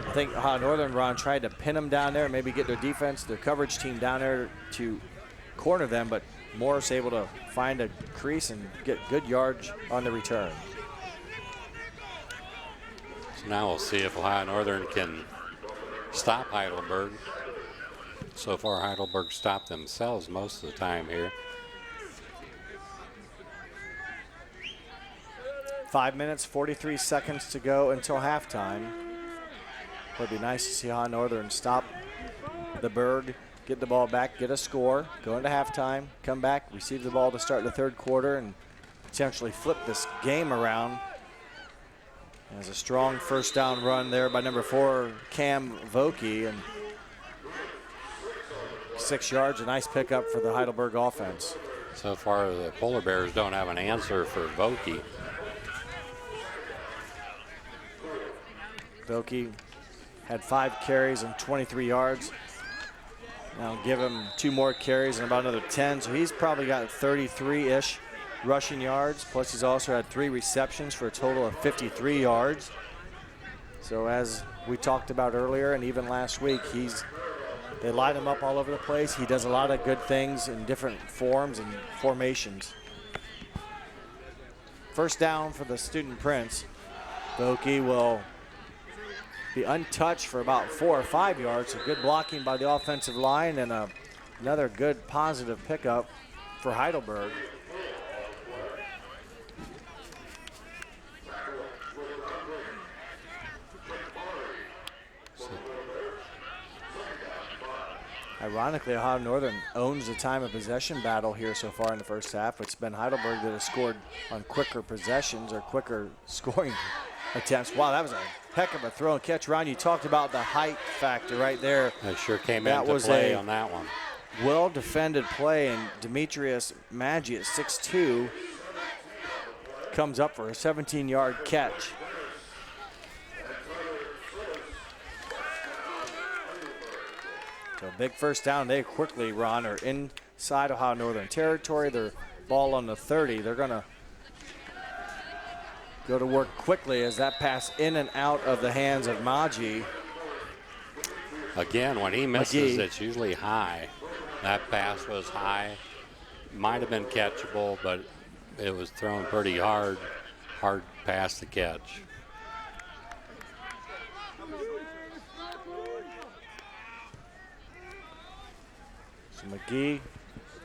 I think how Northern Ron tried to pin him down there, maybe get their defense, their coverage team down there to corner them, but Morris able to find a crease and get good yards on the return. So now we'll see if Ohio Northern can stop Heidelberg. So far, Heidelberg stopped themselves most of the time here. 5 minutes, 43 seconds to go until halftime. It'd be nice to see Ohio Northern stop the Berg, get the ball back, get a score, go into halftime, come back, receive the ball to start the third quarter, and potentially flip this game around. There's a strong first down run there by number 4, Cam Vokey, and 6 yards, a nice pickup for the Heidelberg offense. So far, the Polar Bears don't have an answer for Vokey. Vokey had 5 carries and 23 yards. Now give him 2 more carries and about another 10, so he's probably got 33-ish rushing yards, plus he's also had 3 receptions for a total of 53 yards. So as we talked about earlier and even last week, they line him up all over the place. He does a lot of good things in different forms and formations. First down for the Student Prince. Vokey will be untouched for about 4 or 5 yards. So good blocking by the offensive line, and another good positive pickup for Heidelberg. Ironically, Ohio Northern owns the time of possession battle here so far in the first half. It's been Heidelberg that has scored on quicker possessions or quicker scoring attempts. Wow, that was a heck of a throw and catch. Ron, you talked about the height factor right there. That sure came into play on that one. Well-defended play, and Demetrius Maggi at 6'2" comes up for a 17-yard catch. So big first down. They quickly, Ron, are inside Ohio Northern territory. Their ball on the 30. They're going to go to work quickly as that pass in and out of the hands of Maggi. Again, when he misses, it's usually high. That pass was high. Might have been catchable, but it was thrown pretty hard. Hard pass to catch. So McGee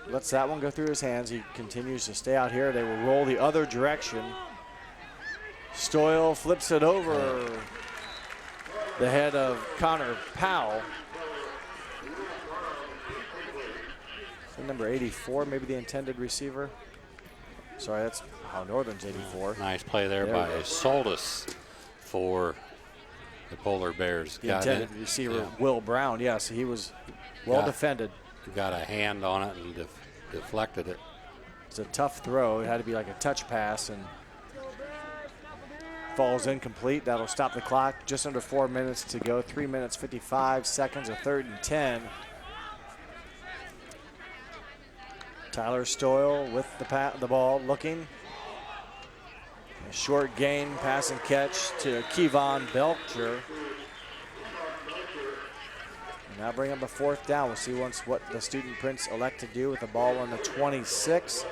lets that one go through his hands. He continues to stay out here. They will roll the other direction. Stoyle flips it over the head of Connor Powell. So number 84, maybe the intended receiver. Sorry, that's Ohio Northern's 84. Nice play there by Soldis for the Polar Bears. The intended receiver, Will Brown. Yes, he was well defended. Got a hand on it and deflected it. It's a tough throw. It had to be like a touch pass and falls incomplete. That'll stop the clock. Just under 4 minutes to go. 3 minutes, 55 seconds, a 3rd and 10. Tyler Stoyle with the ball, looking. A short gain, pass and catch to Kevon Belcher. Now bring up a 4th down. We'll see what the Student Prince elect to do with the ball on the 26.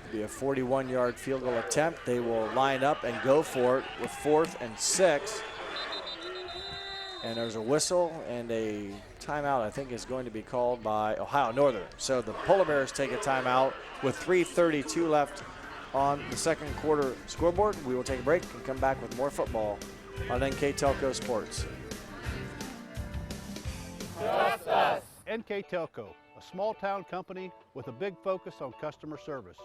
It'll be a 41-yard field goal attempt. They will line up and go for it with 4th and 6. And there's a whistle and a timeout, I think, is going to be called by Ohio Northern. So the Polar Bears take a timeout with 3:32 left on the second quarter scoreboard. We will take a break and come back with more football on NKTelco Sports. Trust us. NKTelco, a small-town company with a big focus on customer service.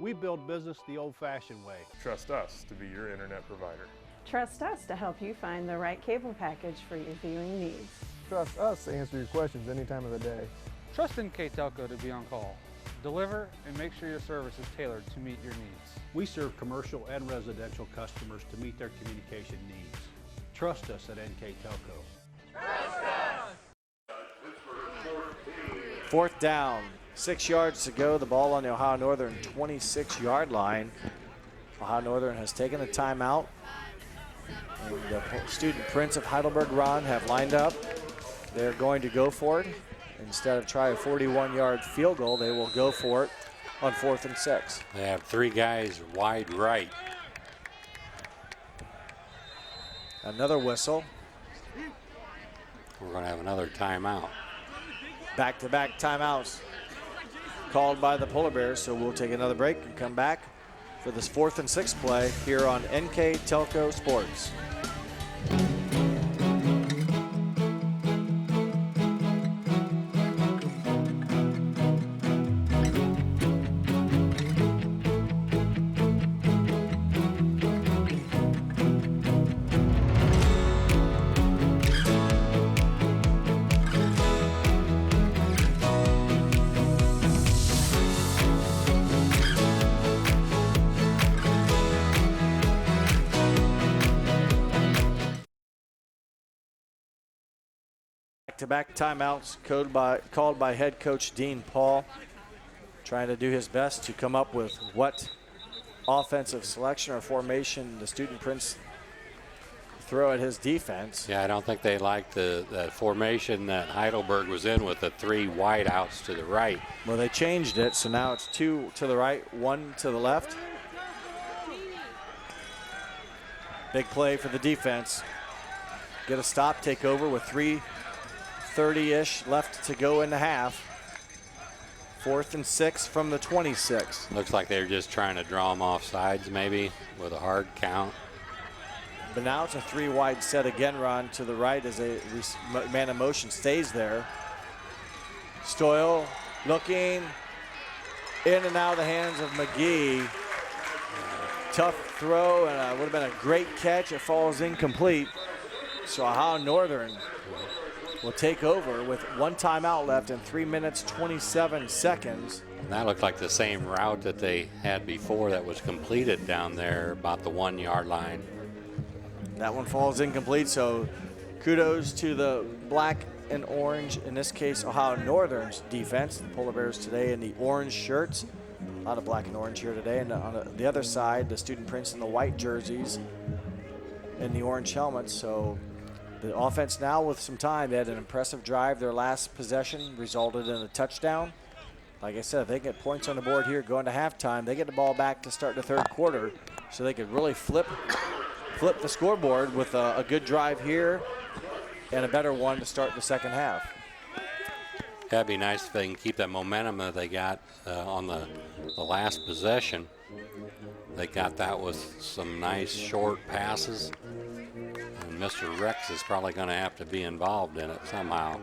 We build business the old-fashioned way. Trust us to be your internet provider. Trust us to help you find the right cable package for your viewing needs. Trust us to answer your questions any time of the day. Trust NKTelco to be on call. Deliver and make sure your service is tailored to meet your needs. We serve commercial and residential customers to meet their communication needs. Trust us at NKTelco. Trust us! 4th down, 6 yards to go. The ball on the Ohio Northern 26-yard line. Ohio Northern has taken a timeout. And the Student Prince of Heidelberg, Ron, have lined up. They're going to go for it. Instead of try a 41-yard field goal, they will go for it on 4th and 6. They have 3 guys wide right. Another whistle. We're going to have another timeout. Back-to-back timeouts called by the Polar Bears, so we'll take another break and come back for this 4th and 6 play here on NKTelco Sports. Back-to-back timeouts called by head coach Dean Paul, trying to do his best to come up with what offensive selection or formation the Student Prince throw at his defense. Yeah, I don't think they liked the formation that Heidelberg was in with the 3 wideouts to the right. Well, they changed it, so now it's 2 to the right, 1 to the left. Big play for the defense. Get a stop, take over with 3:30-ish left to go in the half. 4th and 6 from the 26. Looks like they're just trying to draw them off sides maybe with a hard count. But now it's a 3-wide set again, Ron, to the right as a man in motion stays there. Stoyle looking in and out of the hands of McGee. Tough throw, and would have been a great catch. It falls incomplete. So Ohio Northern will take over with 1 timeout left and 3 minutes, 27 seconds. That looked like the same route that they had before that was completed down there about the 1 yard line. That one falls incomplete, so kudos to the black and orange, in this case Ohio Northern's defense. The Polar Bears today in the orange shirts. A lot of black and orange here today. And on the other side, the Student Prince in the white jerseys and the orange helmets. So the offense now with some time, they had an impressive drive. Their last possession resulted in a touchdown. Like I said, if they get points on the board here going to halftime, they get the ball back to start the third quarter, so they could really flip the scoreboard with a good drive here and a better one to start the second half. That'd be nice if they can keep that momentum that they got on the last possession. They got that with some nice short passes. And Mr. Rex is probably going to have to be involved in it somehow.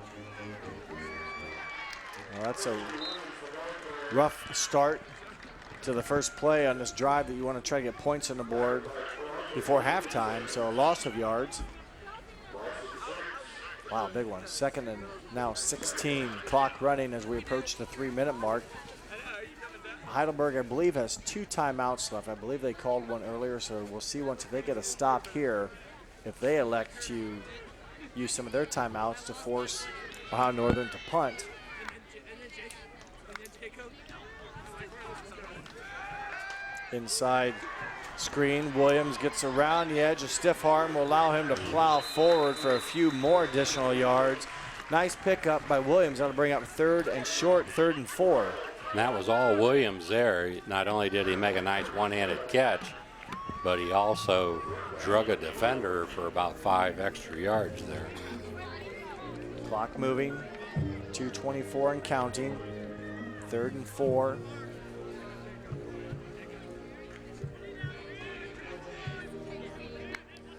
Well, that's a rough start to the first play on this drive that you want to try to get points on the board before halftime, so a loss of yards. Wow, big one. Second and now 16. Clock running as we approach the 3-minute mark. Heidelberg, I believe, has 2 timeouts left. I believe they called one earlier, so we'll see once if they get a stop here, if they elect to use some of their timeouts to force Ohio Northern to punt. Inside screen, Williams gets around the edge. A stiff arm will allow him to plow forward for a few more additional yards. Nice pickup by Williams. That'll bring up 3rd and short, 3rd and 4. And that was all Williams there. Not only did he make a nice one-handed catch, but he also drug a defender for about 5 extra yards there. Clock moving, 2:24 and counting, 3rd and 4.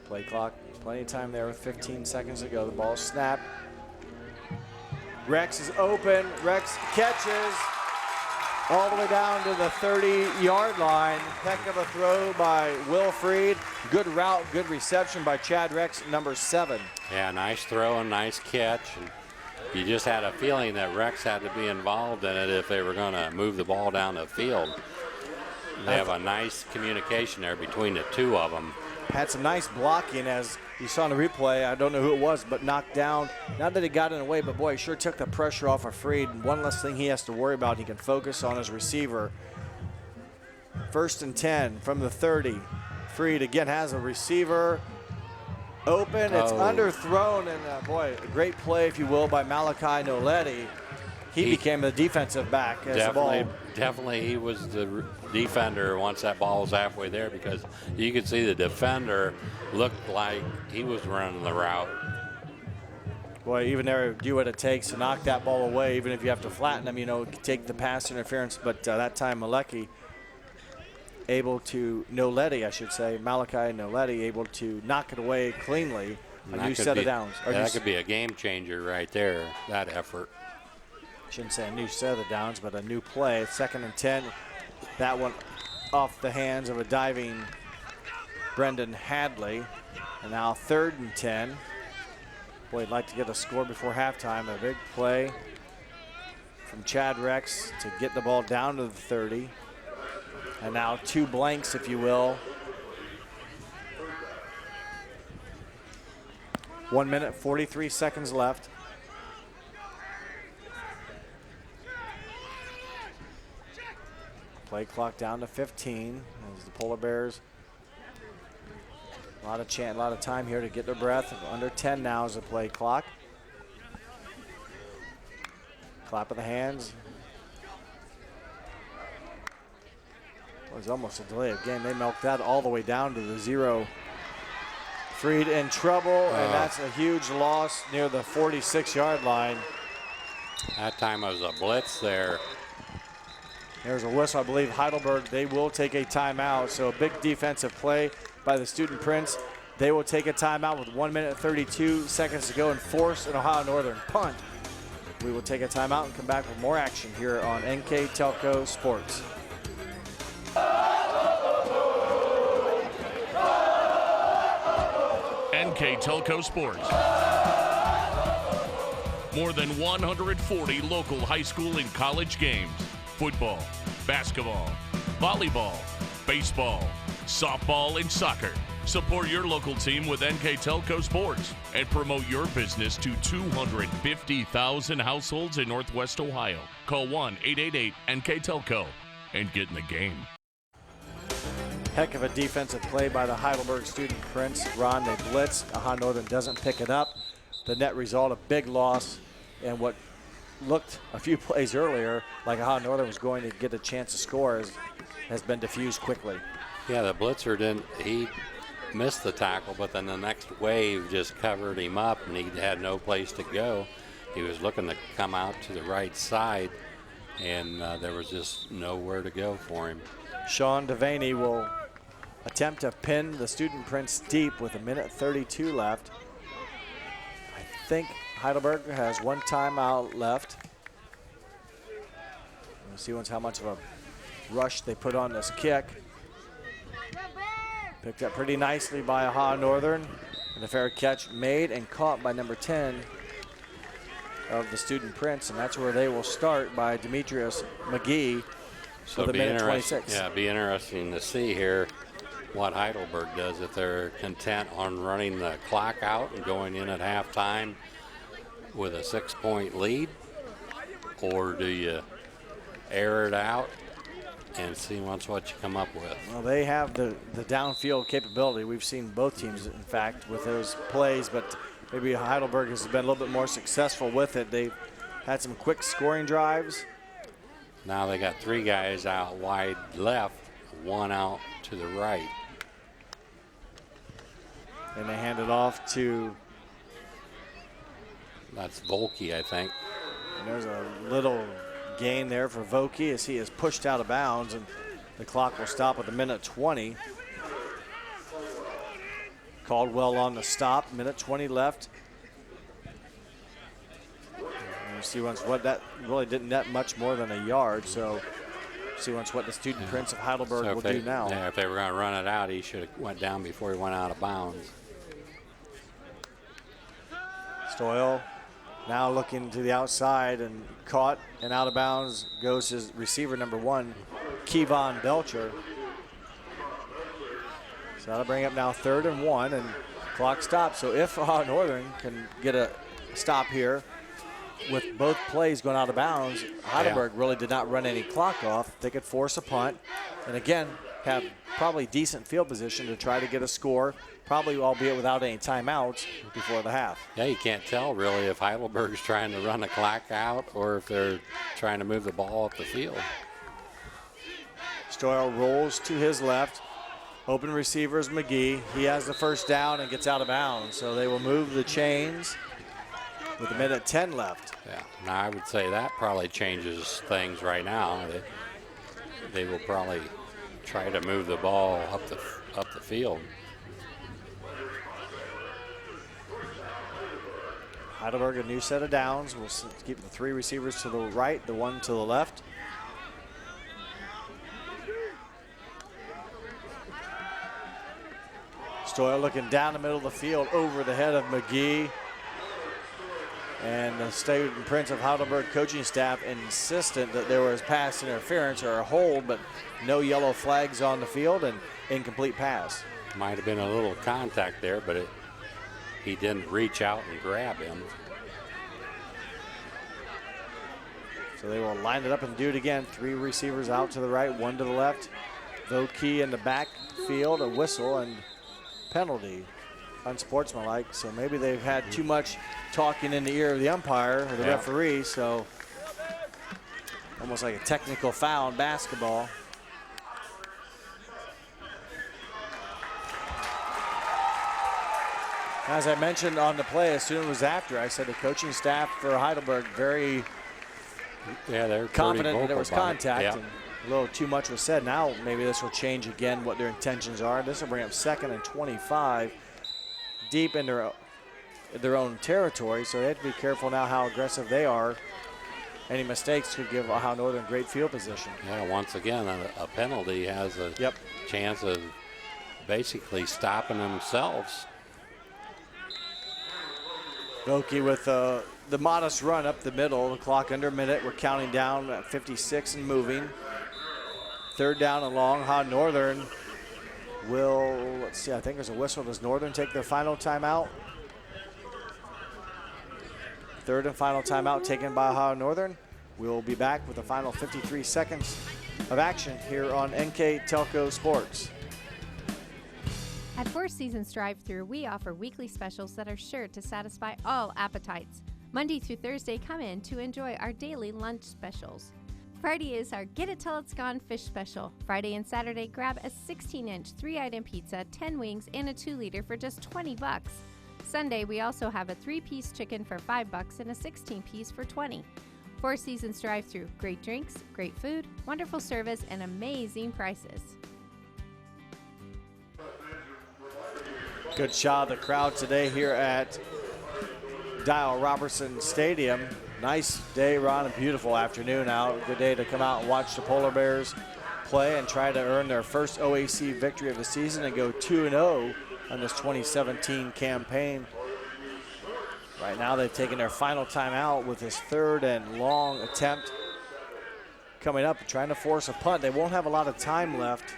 Play clock, plenty of time there with 15 seconds to go. The ball snapped. Rex is open. Rex catches all the way down to the 30-yard line. Heck of a throw by Will Freed. Good route, good reception by Chad Rex, number 7. Yeah, nice throw and nice catch. And you just had a feeling that Rex had to be involved in it if they were going to move the ball down the field. They have a nice communication there between the two of them. Had some nice blocking, as you saw in the replay. I don't know who it was, but knocked down. Not that he got in the way, but boy, he sure took the pressure off of Freed. One less thing he has to worry about. He can focus on his receiver. 1st and 10 from the 30. Freed again has a receiver open. It's underthrown, and boy, a great play, if you will, by Malachi Noletti. He became the defensive back as the ball. Definitely he was the defender once that ball was halfway there, because you could see the defender looked like he was running the route. Boy, even there, do what it takes to knock that ball away, even if you have to flatten them, take the pass interference. But that time, Malachi Noletti, Malachi Noletti able to knock it away cleanly. A new set of downs. That could be a game changer right there, that effort. Shouldn't say a new set of downs, but a new play. 2nd and 10. That one off the hands of a diving Brendan Hadley. And now 3rd and 10. Boy, I'd like to get a score before halftime. A big play from Chad Rex to get the ball down to the 30. And now 2 blanks, if you will. 1 minute, 43 seconds left. Play clock down to 15 as the Polar Bears. A lot of time here to get their breath. Under 10 now is the play clock. Clap of the hands. It was almost a delay of game. They milked that all the way down to the 0. Freed in trouble, and that's a huge loss near the 46-yard line. That time it was a blitz there. There's a whistle. I believe Heidelberg, they will take a timeout. So a big defensive play by the Student Prince. They will take a timeout with 1 minute 32 seconds to go and force an Ohio Northern punt. We will take a timeout and come back with more action here on NKTelco Sports. NKTelco Sports. More than 140 local high school and college games. Football, basketball, volleyball, baseball, softball, and soccer. Support your local team with NKTelco Sports and promote your business to 250,000 households in Northwest Ohio. Call 1-888-NKTelco and get in the game. Heck of a defensive play by the Heidelberg student Prince. Ron, they blitz. Ohio Northern doesn't pick it up. The net result, a big loss, and what looked a few plays earlier like Ohio Northern was going to get a chance to score has been diffused quickly. Yeah, the blitzer he missed the tackle, but then the next wave just covered him up, and he had no place to go. He was looking to come out to the right side, and there was just nowhere to go for him. Sean Devaney will attempt to pin the student Prince deep with 1:32 left. I think Heidelberg has one timeout left. We'll see how much of a rush they put on this kick. Picked up pretty nicely by Ohio Northern, and a fair catch made and caught by number 10 of the student Prince, and that's where they will start by Demetrius McGee. So with 1:26. Yeah, be interesting to see here what Heidelberg does, if they're content on running the clock out and going in at halftime with a 6-point lead, or do you air it out and see what you come up with. Well, they have the downfield capability. We've seen both teams, in fact, with those plays, but maybe Heidelberg has been a little bit more successful with it. They've had some quick scoring drives. Now they got 3 guys out wide left, 1 out to the right. And they hand it off to... That's Volke, I think. And there's a little gain there for Volke as he is pushed out of bounds, and the clock will stop at 1:20. Caldwell on the stop, 1:20 left. And see once what that really didn't net much more than a yard, so see once what the student Prince of Heidelberg will do now. Yeah, if they were going to run it out, he should have went down before he went out of bounds. Stoyle now looking to the outside and caught, and out of bounds goes his receiver number 1, Kevon Belcher. So that'll bring up now 3rd and 1, and clock stops. So if Ohio Northern can get a stop here with both plays going out of bounds, Heidelberg really did not run any clock off. They could force a punt, and again, have probably decent field position to try to get a score, probably albeit without any timeouts before the half. Yeah, you can't tell really if Heidelberg's trying to run the clock out or if they're trying to move the ball up the field. Stoyle rolls to his left. Open receivers McGee. He has the first down and gets out of bounds. So they will move the chains with 1:10 left. Yeah, now I would say that probably changes things right now. They will probably try to move the ball up the field. Heidelberg, a new set of downs. We'll keep the 3 receivers to the right, the 1 to the left. Stoyle looking down the middle of the field over the head of McGee. And the student Prince of Heidelberg coaching staff insistent that there was pass interference or a hold, but no yellow flags on the field and incomplete pass. Might have been a little contact there, but he didn't reach out and grab him. So they will line it up and do it again. 3 receivers out to the right, 1 to the left. Vokey in the backfield, a whistle and penalty. Unsportsmanlike, so maybe they've had too much talking in the ear of the umpire or the referee, so almost like a technical foul in basketball. As I mentioned on the play, as soon as it was after, I said the coaching staff for Heidelberg very they're confident that there was contact. Yeah. And a little too much was said. Now maybe this will change again what their intentions are. This will bring up 2nd and 25. Deep into their own territory, so they have to be careful now how aggressive they are. Any mistakes could give Ohio Northern great field position. Yeah, once again, a penalty has a chance of basically stopping themselves. Vokey with the modest run up the middle, the clock under a minute. We're counting down at 56 and moving. Third down and long. Ohio Northern will, let's see, I think there's a whistle. Does Northern take their final timeout? Third and final timeout taken by Ohio Northern. We'll be back with the final 53 seconds of action here on NKTelco Sports. At Four Seasons Drive-Thru, we offer weekly specials that are sure to satisfy all appetites. Monday through Thursday, come in to enjoy our daily lunch specials. Friday is our Get It Till It's Gone fish special. Friday and Saturday, grab a 16-inch 3-item pizza, 10 wings, and a 2-liter for just $20. Sunday, we also have a 3-piece chicken for $5 and a 16-piece for $20. Four Seasons Drive-Thru, great drinks, great food, wonderful service, and amazing prices. Good shot of the crowd today here at Dial Robertson Stadium. Nice day, Ron, a beautiful afternoon out. Good day to come out and watch the Polar Bears play and try to earn their first OAC victory of the season and go 2-0 on this 2017 campaign. Right now they've taken their final timeout with this third and long attempt coming up, trying to force a punt. They won't have a lot of time left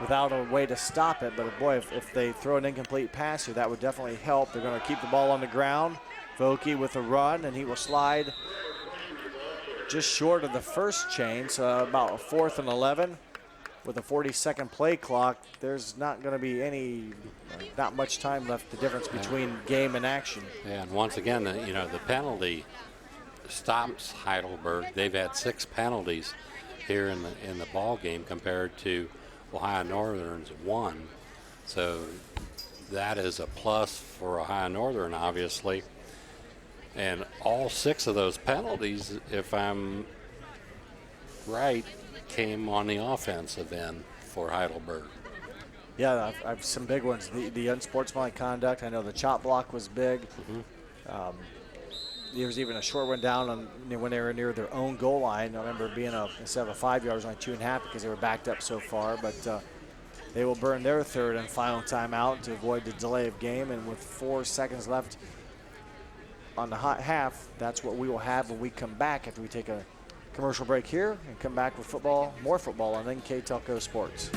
without a way to stop it, but boy, if they throw an incomplete pass here, that would definitely help. They're going to keep the ball on the ground. Vokey with a run, and he will slide just short of the first chain, so about a 4th and 11. With a 40-second play clock, there's not going to be not much time left, the difference between game and action. Yeah, and once again, the penalty stops Heidelberg. They've had 6 penalties here in the ball game compared to Ohio Northern's 1. So that is a plus for Ohio Northern, obviously. And all 6 of those penalties, if I'm right, came on the offensive end for Heidelberg. Yeah, I've some big ones. The unsportsmanlike conduct. I know the chop block was big. There was even a short one down on when they were near their own goal line. I remember being instead of a 5-yard, it was only 2.5 because they were backed up so far. But they will burn their third and final timeout to avoid the delay of game. And with 4 seconds left on the hot half, that's what we will have when we come back after we take a commercial break here and come back with football, more football on NKTelco Sports.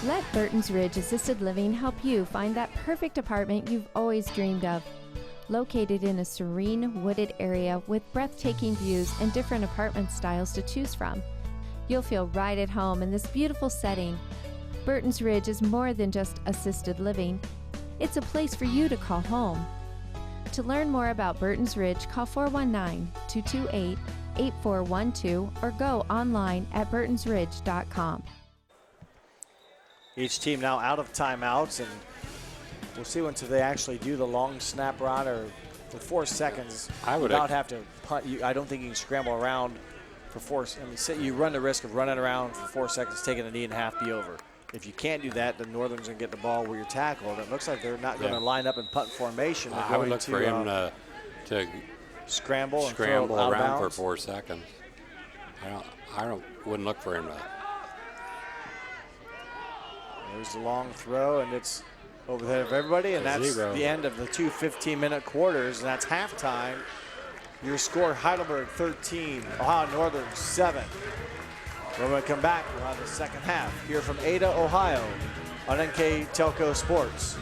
Let Burton's Ridge Assisted Living help you find that perfect apartment you've always dreamed of. Located in a serene, wooded area with breathtaking views and different apartment styles to choose from, you'll feel right at home in this beautiful setting. Burton's Ridge is more than just assisted living. It's a place for you to call home. To learn more about Burton's Ridge, call 419-228-8412 or go online at burtonsridge.com. Each team now out of timeouts, and we'll see once they actually do the long snap run or for 4 seconds. I would not have to punt. I don't think you can scramble around for 4. I mean, you run the risk of running around for 4 seconds, taking a knee and half be over. If you can't do that, the Northern's going to get the ball where you're tackled. It looks like they're not going to line up in punt formation. I would look for him to scramble and scramble throw around for 4 seconds. Wouldn't look for him to. There's the long throw, and it's over the head of everybody, and that's the end of the 2 15-minute quarters, and that's halftime. Your score, Heidelberg 13, Ohio Northern 7. When we come back, we'll have the second half here from Ada, Ohio on NKTelco Sports.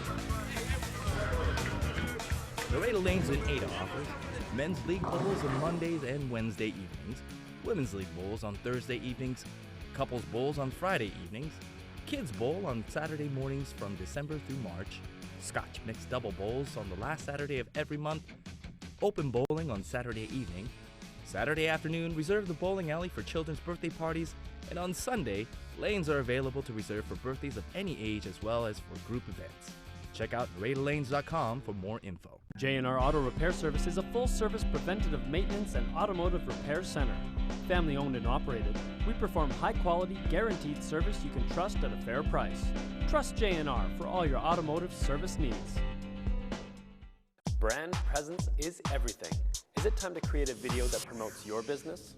Loretta Lanes in Ada offers men's league bowls on Mondays and Wednesday evenings, women's league bowls on Thursday evenings, couples bowls on Friday evenings, kids bowl on Saturday mornings from December through March, Scotch mixed double bowls on the last Saturday of every month, open bowling on Saturday evening, Saturday afternoon, reserve the bowling alley for children's birthday parties, and on Sunday, lanes are available to reserve for birthdays of any age as well as for group events. Check out LorettaLanes.com for more info. J&R Auto Repair Service is a full-service preventative maintenance and automotive repair center. Family owned and operated, we perform high-quality, guaranteed service you can trust at a fair price. Trust J&R for all your automotive service needs. Brand presence is everything. Is it time to create a video that promotes your business?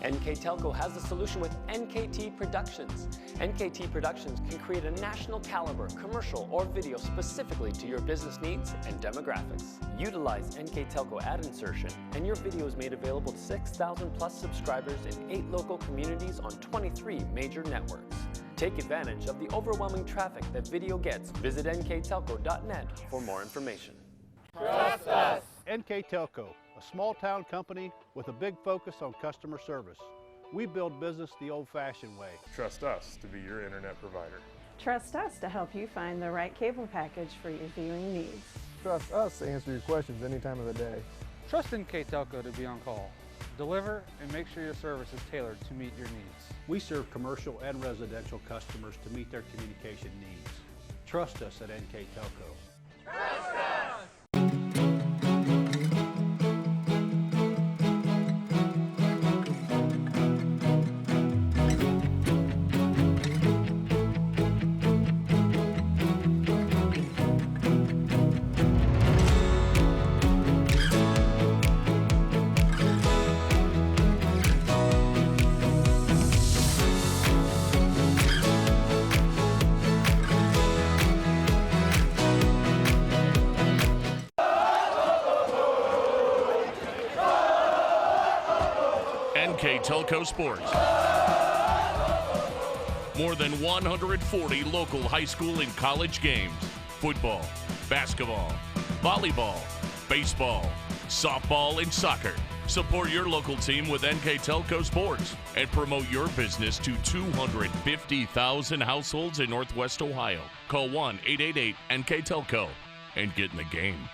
NKTelco has the solution with NKT Productions. NKT Productions can create a national caliber commercial or video specifically to your business needs and demographics. Utilize NKTelco ad insertion and your video is made available to 6,000 plus subscribers in 8 local communities on 23 major networks. Take advantage of the overwhelming traffic that video gets. Visit nktelco.net for more information. Trust us! NKTelco, a small town company with a big focus on customer service. We build business the old-fashioned way. Trust us to be your internet provider. Trust us to help you find the right cable package for your viewing needs. Trust us to answer your questions any time of the day. Trust NKTelco to be on call. Deliver and make sure your service is tailored to meet your needs. We serve commercial and residential customers to meet their communication needs. Trust us at NKTelco. NKTelco Sports. More than 140 local high school and college games. Football, basketball, volleyball, baseball, softball, and soccer. Support your local team with NKTelco Sports and promote your business to 250,000 households in Northwest Ohio. Call 1-888-NKTelco and get in the game.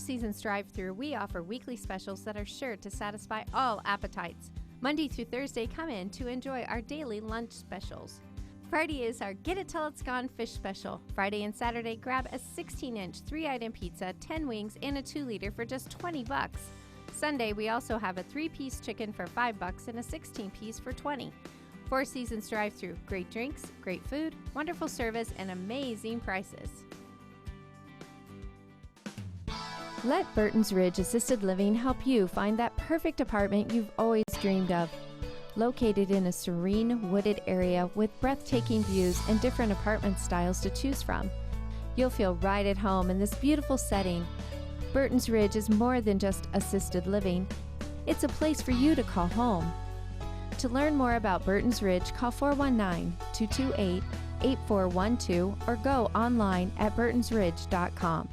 Seasons drive-thru, we offer weekly specials that are sure to satisfy all appetites. Monday through Thursday, come in to enjoy our daily lunch specials. Friday is our Get It Till It's Gone fish special. Friday and Saturday, grab a 16-inch 3-item pizza, 10 wings, and a 2-liter for just $20. Sunday, we also have a 3-piece chicken for $5 and a 16-piece for $20. Four Seasons drive-thru, great drinks, great food, wonderful service, and amazing prices. Let Burton's Ridge Assisted Living help you find that perfect apartment you've always dreamed of. Located in a serene, wooded area with breathtaking views and different apartment styles to choose from, you'll feel right at home in this beautiful setting. Burton's Ridge is more than just assisted living. It's a place for you to call home. To learn more about Burton's Ridge, call 419-228-8412 or go online at burtonsridge.com.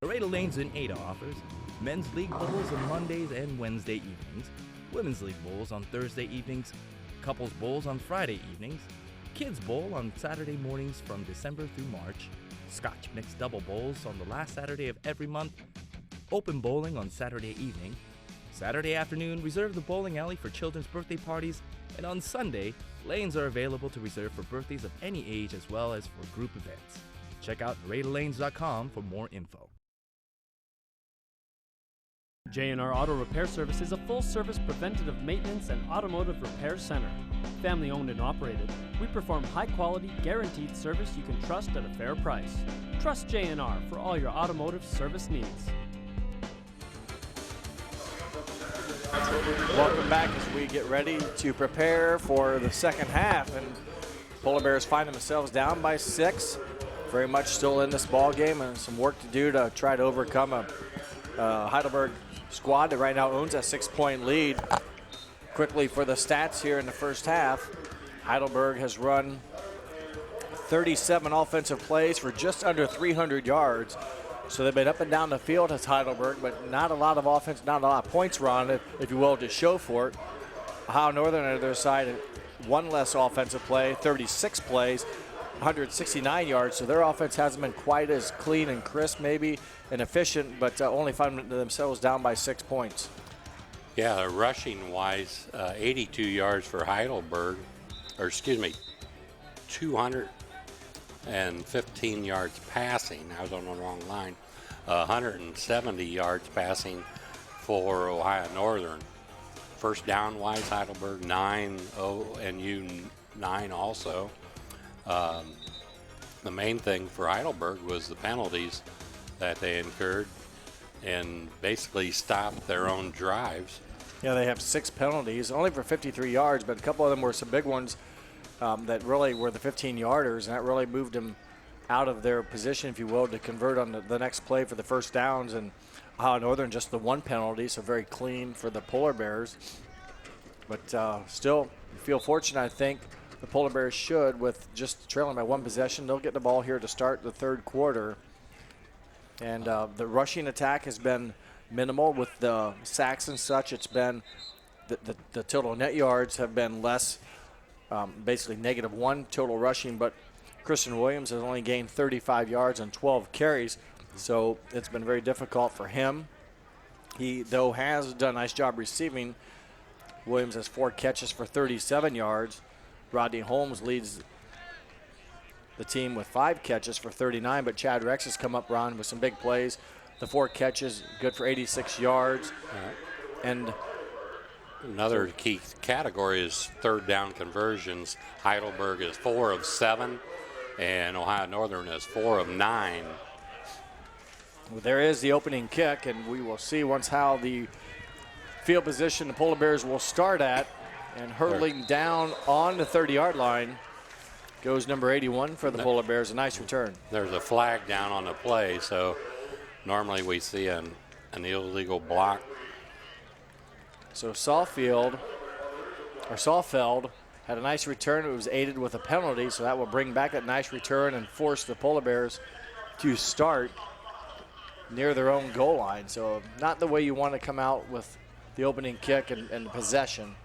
Nareda Lanes in Ada offers men's league bowls on Mondays and Wednesday evenings, women's league bowls on Thursday evenings, couples bowls on Friday evenings, kids bowl on Saturday mornings from December through March, Scotch mixed double bowls on the last Saturday of every month, open bowling on Saturday evening, Saturday afternoon reserve the bowling alley for children's birthday parties, and on Sunday, lanes are available to reserve for birthdays of any age as well as for group events. Check out NaredaLanes.com for more info. J&R Auto Repair Service is a full-service preventative maintenance and automotive repair center. Family owned and operated, we perform high-quality, guaranteed service you can trust at a fair price. Trust J&R for all your automotive service needs. Welcome back as we get ready to prepare for the second half. And Polar Bears find themselves down by 6. Very much still in this ball game and some work to do to try to overcome a Heidelberg squad that right now owns a 6-point lead. Quickly for the stats here in the first half, Heidelberg has run 37 offensive plays for just under 300 yards. So they've been up and down the field as Heidelberg, but not a lot of offense, not a lot of points were on it, if you will, to show for it. Ohio Northern on their side, one less offensive play, 36 plays, 169 yards, so their offense hasn't been quite as clean and crisp maybe and efficient, but only find themselves down by 6 points. Yeah, rushing-wise, 82 yards for Heidelberg, 215 yards passing. I was on the wrong line. 170 yards passing for Ohio Northern. First down-wise, Heidelberg 9, NU 9 also. The main thing for Heidelberg was the penalties that they incurred and basically stopped their own drives. Yeah, they have 6 penalties, only for 53 yards, but a couple of them were some big ones that really were the 15-yarders, and that really moved them out of their position, if you will, to convert on the next play for the first downs. And Ohio Northern just the 1 penalty, so very clean for the Polar Bears. But still, you feel fortunate, I think. The Polar Bears should, with just trailing by 1 possession. They'll get the ball here to start the third quarter. And the rushing attack has been minimal with the sacks and such. It's been the total net yards have been less, basically -1 total rushing, but Christian Williams has only gained 35 yards on 12 carries, so it's been very difficult for him. He, though, has done a nice job receiving. Williams has 4 catches for 37 yards. Rodney Holmes leads the team with 5 catches for 39, but Chad Rex has come up, Ron, with some big plays. The 4 catches, good for 86 yards. And another key category is third down conversions. Heidelberg is 4 of 7, and Ohio Northern is 4 of 9. Well, there is the opening kick, and we will see once how the field position the Polar Bears will start at. And hurtling down on the 30-yard line goes number 81 for the Polar Bears. A nice return. There's a flag down on the play, so normally we see an illegal block. So Saalfeld had a nice return. It was aided with a penalty, so that will bring back that nice return and force the Polar Bears to start near their own goal line. So not the way you want to come out with the opening kick and possession.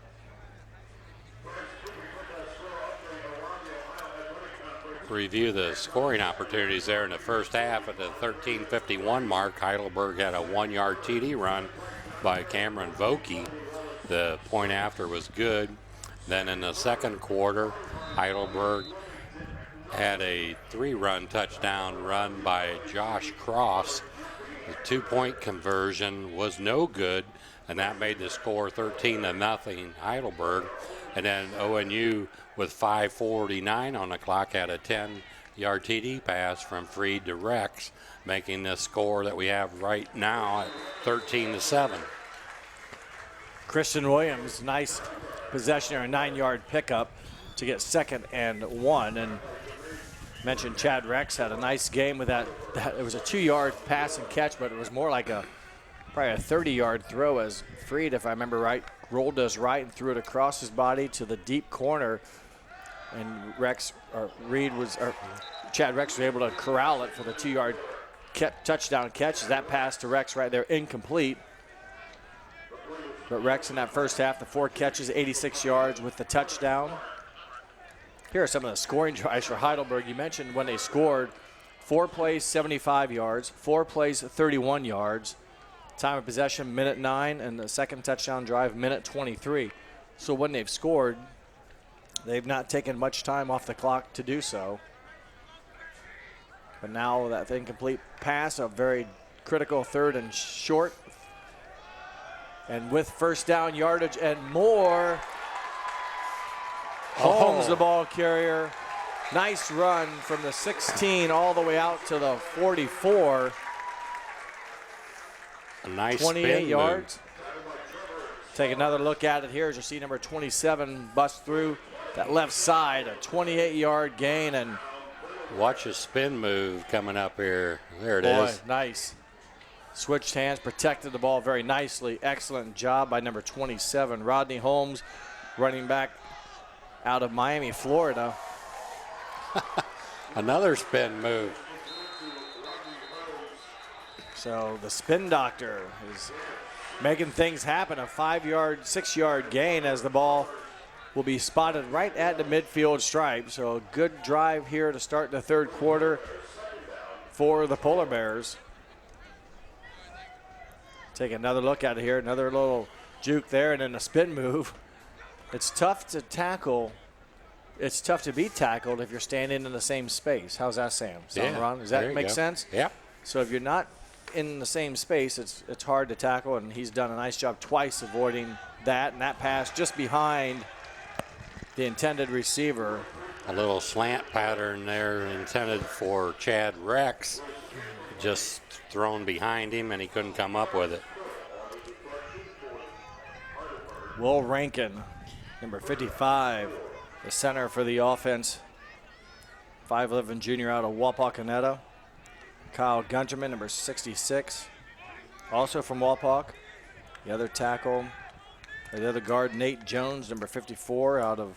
review the scoring opportunities there in the first half. At the 13:51 mark, Heidelberg had a 1-yard TD run by Cameron Vokey. The point after was good. Then in the second quarter, Heidelberg had a 3-run touchdown run by Josh Cross. The 2-point conversion was no good, and that made the score 13-0 Heidelberg. And then ONU with 5:49 on the clock had a 10-yard TD pass from Freed to Rex, making the score that we have right now at 13-7. Christian Williams, nice possession or a 9-yard pickup to get 2nd and 1. And mentioned Chad Rex had a nice game with that. It was a 2-yard pass and catch, but it was more like probably a 30-yard throw as Freed, if I remember right, rolled us right and threw it across his body to the deep corner. And Chad Rex was able to corral it for the 2-yard touchdown catch. That pass to Rex right there, incomplete. But Rex in that first half, the 4 catches, 86 yards with the touchdown. Here are some of the scoring drives for Heidelberg. You mentioned when they scored, 4 plays, 75 yards, 4 plays, 31 yards. Time of possession, minute 9, and the second touchdown drive, minute 23. So when they've scored, they've not taken much time off the clock to do so. But now that incomplete pass, a very critical 3rd and short. And with first down yardage and more, Holmes the ball carrier. Nice run from the 16 all the way out to the 44. A nice 28 spin yards. move. Take another look at it here as you see number 27 bust through that left side, a 28-yard gain. And watch a spin move coming up here. There it is. Nice. Switched hands, protected the ball very nicely. Excellent job by number 27, Rodney Holmes, running back out of Miami, Florida. Another spin move. So the spin doctor is making things happen. A 5-yard, 6-yard gain as the ball will be spotted right at the midfield stripe. So a good drive here to start the 3rd quarter for the Polar Bears. Take another look at it here. Another little juke there and then a spin move. It's tough to tackle. It's tough to be tackled if you're standing in the same space. How's that, Sam? Ron? Does that make sense? Yeah. So if you're not in the same space, it's hard to tackle, and he's done a nice job twice avoiding that. And that pass just behind the intended receiver. A little slant pattern there intended for Chad Rex. Just thrown behind him, and he couldn't come up with it. Will Rankin, number 55, the center for the offense. 5'11" junior out of Wapakoneta. Kyle Gunterman, number 66, also from Wapak. The other tackle, the other guard, Nate Jones, number 54, out of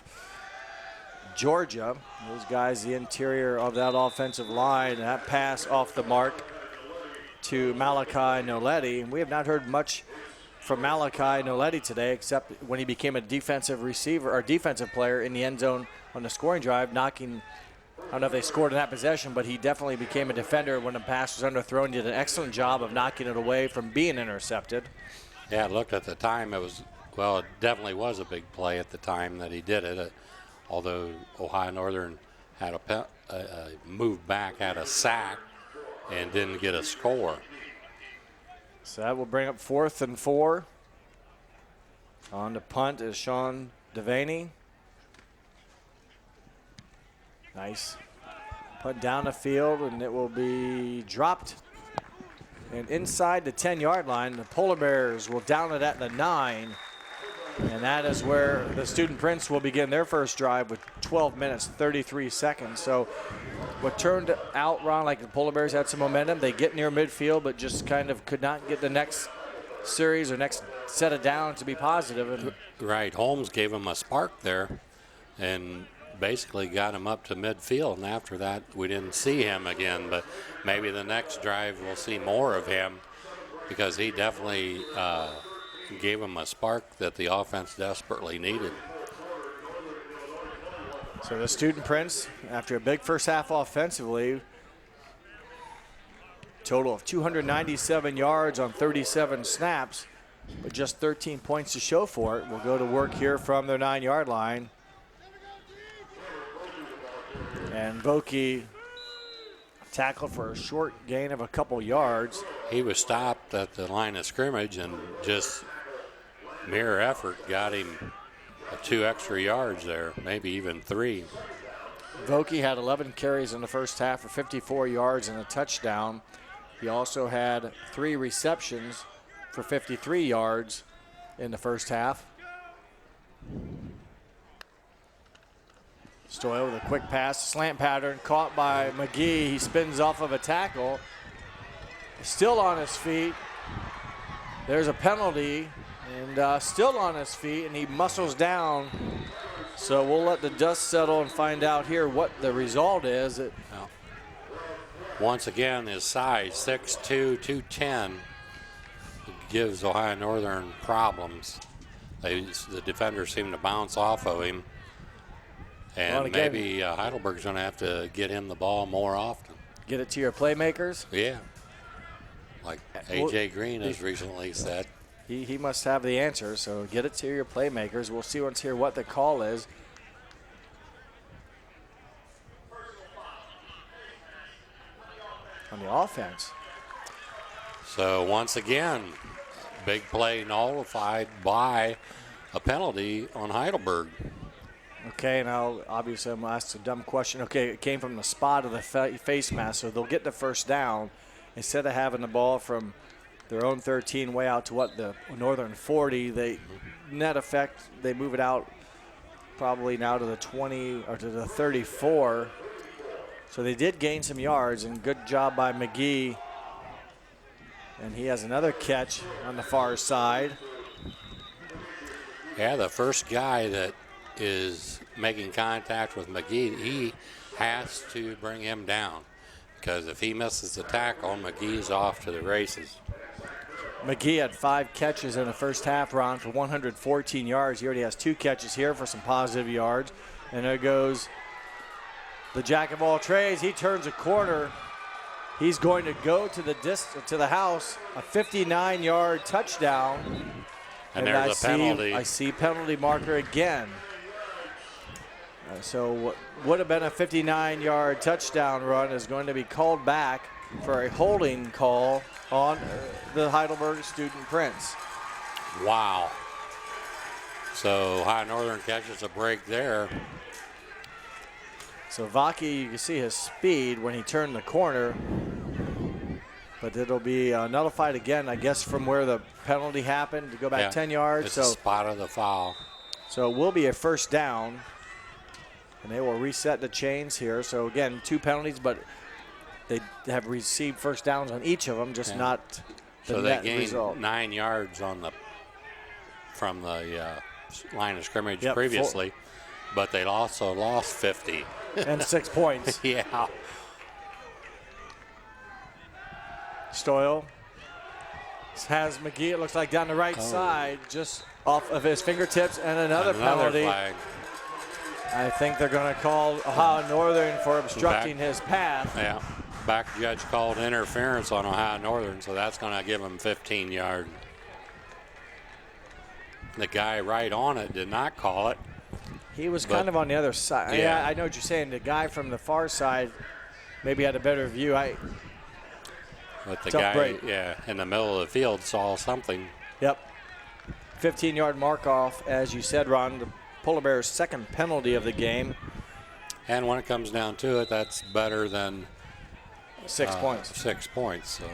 Georgia. Those guys, the interior of that offensive line. And that pass off the mark to Malachi Noletti. And we have not heard much from Malachi Noletti today, except when he became a defensive receiver or defensive player in the end zone on the scoring drive, knocking. I don't know if they scored in that possession, but he definitely became a defender when the pass was underthrown. He did an excellent job of knocking it away from being intercepted. Yeah, it looked at the time it definitely was a big play at the time that he did it. Although Ohio Northern had a move back, had a sack, and didn't get a score. So that will bring up 4th and 4. On the punt is Sean Devaney. Nice punt down the field, and it will be dropped. And inside the 10-yard line, the Polar Bears will down it at the 9. And that is where the Student Prince will begin their first drive with 12 minutes, 33 seconds. So what turned out, Ron, like the Polar Bears had some momentum. They get near midfield, but just kind of could not get the next series or next set of downs to be positive. And right, Holmes gave him a spark there and basically got him up to midfield. And after that, we didn't see him again. But maybe the next drive we'll see more of him because he definitely gave him a spark that the offense desperately needed. So the Student Prince, after a big first half offensively, total of 297 yards on 37 snaps, but just 13 points to show for it. We'll go to work here from their 9-yard line. And Vokey tackled for a short gain of a couple yards. He was stopped at the line of scrimmage and just mere effort got him 2 extra yards there, maybe even 3. Vokey had 11 carries in the first half for 54 yards and a touchdown. He also had 3 receptions for 53 yards in the first half. Stoyle with a quick pass, slant pattern, caught by McGee. He spins off of a tackle. Still on his feet. There's a penalty, and still on his feet, and he muscles down. So we'll let the dust settle and find out here what the result is. Once again, his size, 6'2", 210, gives Ohio Northern problems. The defenders seem to bounce off of him. And maybe Heidelberg's going to have to get him the ball more often. Get it to your playmakers? Yeah. Like A.J. Green has recently said. He must have the answer, so get it to your playmakers. We'll see once here what the call is. On the offense. So once again, big play nullified by a penalty on Heidelberg. Okay, now obviously I'm going to ask a dumb question. Okay, it came from the spot of the face mask, so they'll get the first down. Instead of having the ball from their own 13 way out to what the Northern 40, they net effect, they move it out probably now to the 20 or to the 34. So they did gain some yards, and good job by McGee. And he has another catch on the far side. Yeah, the first guy that is making contact with McGee, he has to bring him down, because if he misses the tackle, McGee's off to the races. McGee had 5 catches in the first half, Ron, for 114 yards. He already has 2 catches here for some positive yards. And there goes the jack of all trades. He turns a corner. He's going to go to the house, a 59-yard touchdown. And there's a penalty. I see penalty marker again. So what would have been a 59-yard touchdown run is going to be called back for a holding call on the Heidelberg Student Prince. Wow. So Ohio Northern catches a break there. So Vaki, you can see his speed when he turned the corner. But it'll be nullified again, I guess, from where the penalty happened to go back 10 yards. It's the spot of the foul. So it will be a first down. And they will reset the chains here. So, again, 2 penalties, but they have received first downs on each of them, just not the net result. So they gained 9 yards from the line of scrimmage previously, but they also lost 50. And 6 points. Yeah. Stoyle has McGee, it looks like, down the right side, just off of his fingertips, and another penalty. Flag. I think they're going to call Ohio Northern for obstructing his path. Yeah. Back judge called interference on Ohio Northern, so that's going to give him 15 yards. The guy right on it did not call it. He was kind of on the other side. Yeah, I know what you're saying. The guy from the far side maybe had a better view. But the guy, in the middle of the field saw something. Yep. 15-yard mark off, as you said, Ron. The Polar Bears' second penalty of the game. And when it comes down to it, that's better than 6 points. 6 points. So.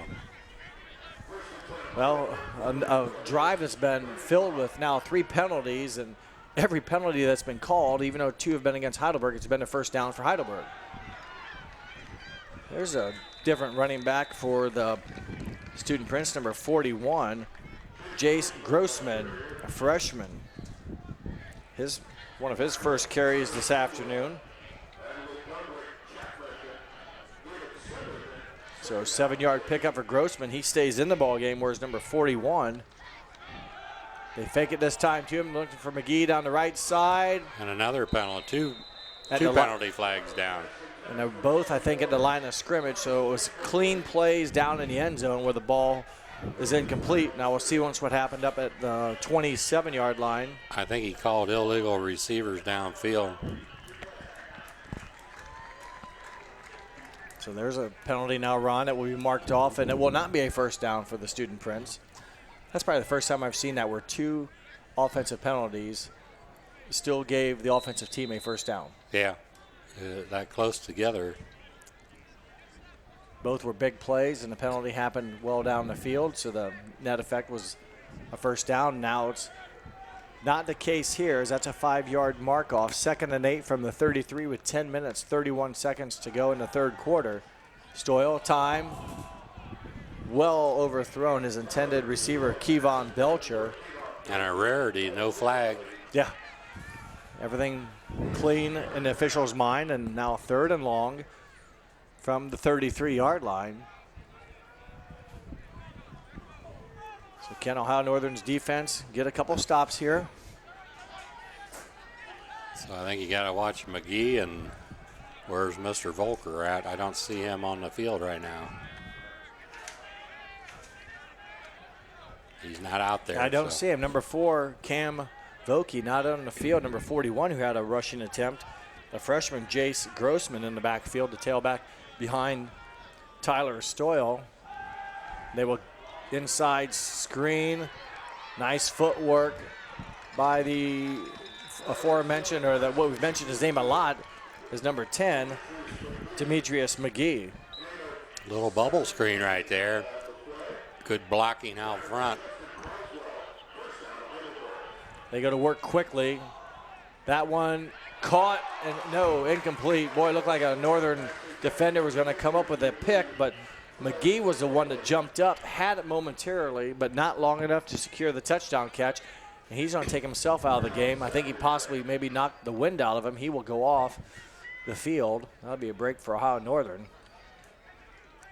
Well, a drive that's been filled with now 3 penalties, and every penalty that's been called, even though 2 have been against Heidelberg, it's been a first down for Heidelberg. There's a different running back for the Student Prince, number 41, Jace Grossman, a freshman. One of his first carries this afternoon. So 7-yard pickup for Grossman. He stays in the ball game, whereas number 41. They fake it this time to him, looking for McGee down the right side. And another penalty, Two penalty flags down. And they're both, I think, at the line of scrimmage, so it was clean plays down in the end zone where the ball is incomplete. Now we'll see once what happened up at the 27-yard line. I think he called illegal receivers downfield. So there's a penalty now, Ron, that will be marked off, and it will not be a first down for the Student Prince. That's probably the first time I've seen that where two offensive penalties still gave the offensive team a first down. Yeah, that close together. Both were big plays, and the penalty happened well down the field, so the net effect was a first down. Now it's not the case here, as that's a 5-yard mark off. 2nd and 8 from the 33 with 10 minutes, 31 seconds to go in the third quarter. Stoyle, time, well overthrown his intended receiver, Kevon Belcher. And a rarity, no flag. Yeah. Everything clean in the official's mind, and now 3rd and long from the 33-yard line. So can Ohio Northern's defense get a couple stops here? So I think you got to watch McGee, and where's Mr. Volker at? I don't see him on the field right now. He's not out there. I don't see him. Number 4, Cam Vokey, not on the field. Number 41, who had a rushing attempt. The freshman, Jace Grossman, in the backfield, the tailback behind Tyler Stoyle. They will inside screen. Nice footwork by the aforementioned, or what we've mentioned his name a lot, is number 10, Demetrius McGee. Little bubble screen right there. Good blocking out front. They go to work quickly. That one caught, and no, incomplete. Boy, it looked like a Northern defender was going to come up with a pick, but McGee was the one that jumped up, had it momentarily, but not long enough to secure the touchdown catch. And he's going to take himself out of the game. I think he possibly maybe knocked the wind out of him. He will go off the field. That'll be a break for Ohio Northern.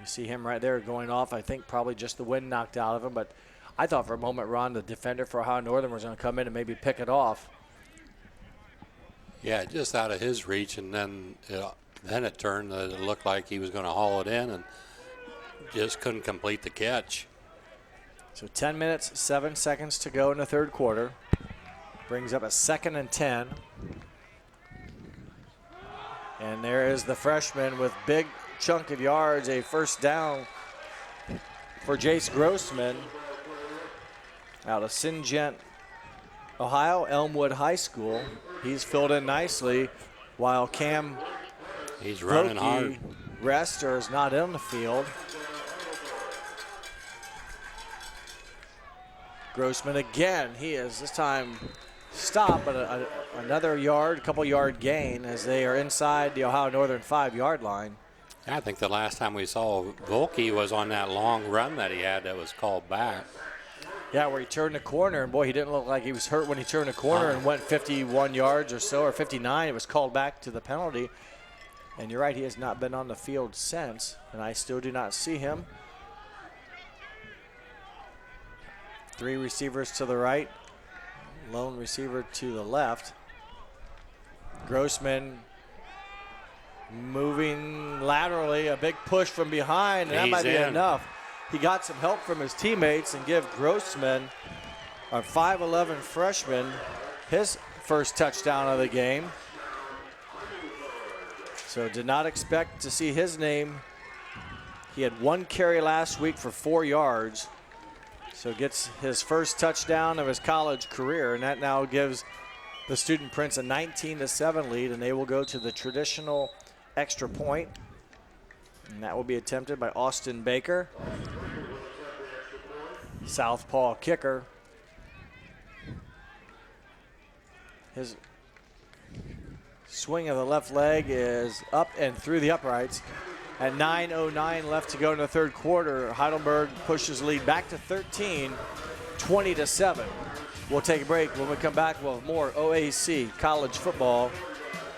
You see him right there going off. I think probably just the wind knocked out of him, but I thought for a moment, Ron, the defender for Ohio Northern was going to come in and maybe pick it off. Yeah, just out of his reach, and then it turned. It looked like he was going to haul it in, and just couldn't complete the catch. So 10 minutes, 7 seconds to go in the third quarter. Brings up a 2nd and 10. And there is the freshman with big chunk of yards, a first down for Jace Grossman out of Syngent, Ohio, Elmwood High School. He's filled in nicely while Cam He's running hard. Rests or is not in the field. Grossman again. He is this time stopped, but another yard, couple yard gain as they are inside the Ohio Northern 5-yard line. I think the last time we saw Volke was on that long run that he had that was called back. Yeah, where he turned the corner, and boy, he didn't look like he was hurt when he turned the corner and went 51 yards or so, or 59. It was called back to the penalty. And you're right, he has not been on the field since, and I still do not see him. 3 receivers to the right, lone receiver to the left. Grossman moving laterally, a big push from behind, and that might be enough. He got some help from his teammates and give Grossman, our 5'11 freshman, his first touchdown of the game. So did not expect to see his name. He had 1 carry last week for 4 yards. So gets his first touchdown of his college career, and that now gives the Student Prince a 19-7 lead, and they will go to the traditional extra point. And that will be attempted by Austin Baker, southpaw kicker. His swing of the left leg is up and through the uprights. At 9:09 left to go in the third quarter, Heidelberg pushes lead back to 13, 20-7. We'll take a break. When we come back, we'll have more OAC college football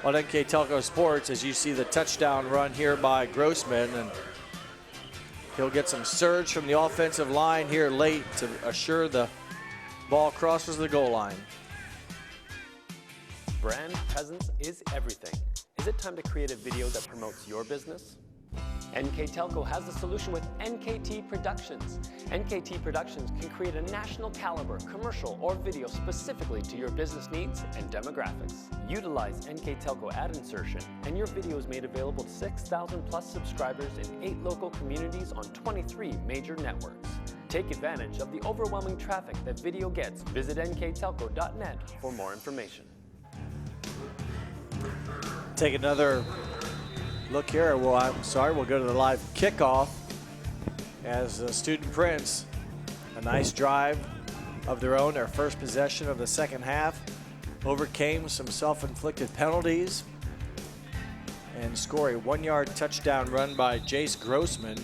on NKTelco Sports as you see the touchdown run here by Grossman. And he'll get some surge from the offensive line here late to assure the ball crosses the goal line. Brand presence is everything. Is it time to create a video that promotes your business? NKTelco has the solution with NKT Productions. NKT Productions can create a national caliber commercial or video specifically to your business needs and demographics. Utilize NKTelco ad insertion and your video is made available to 6,000 plus subscribers in 8 local communities on 23 major networks. Take advantage of the overwhelming traffic that video gets. Visit nktelco.net for more information. Take another look here. Well, we'll go to the live kickoff as the Student Prince, a nice drive of their own, their first possession of the second half, overcame some self-inflicted penalties and score a 1-yard touchdown run by Jace Grossman.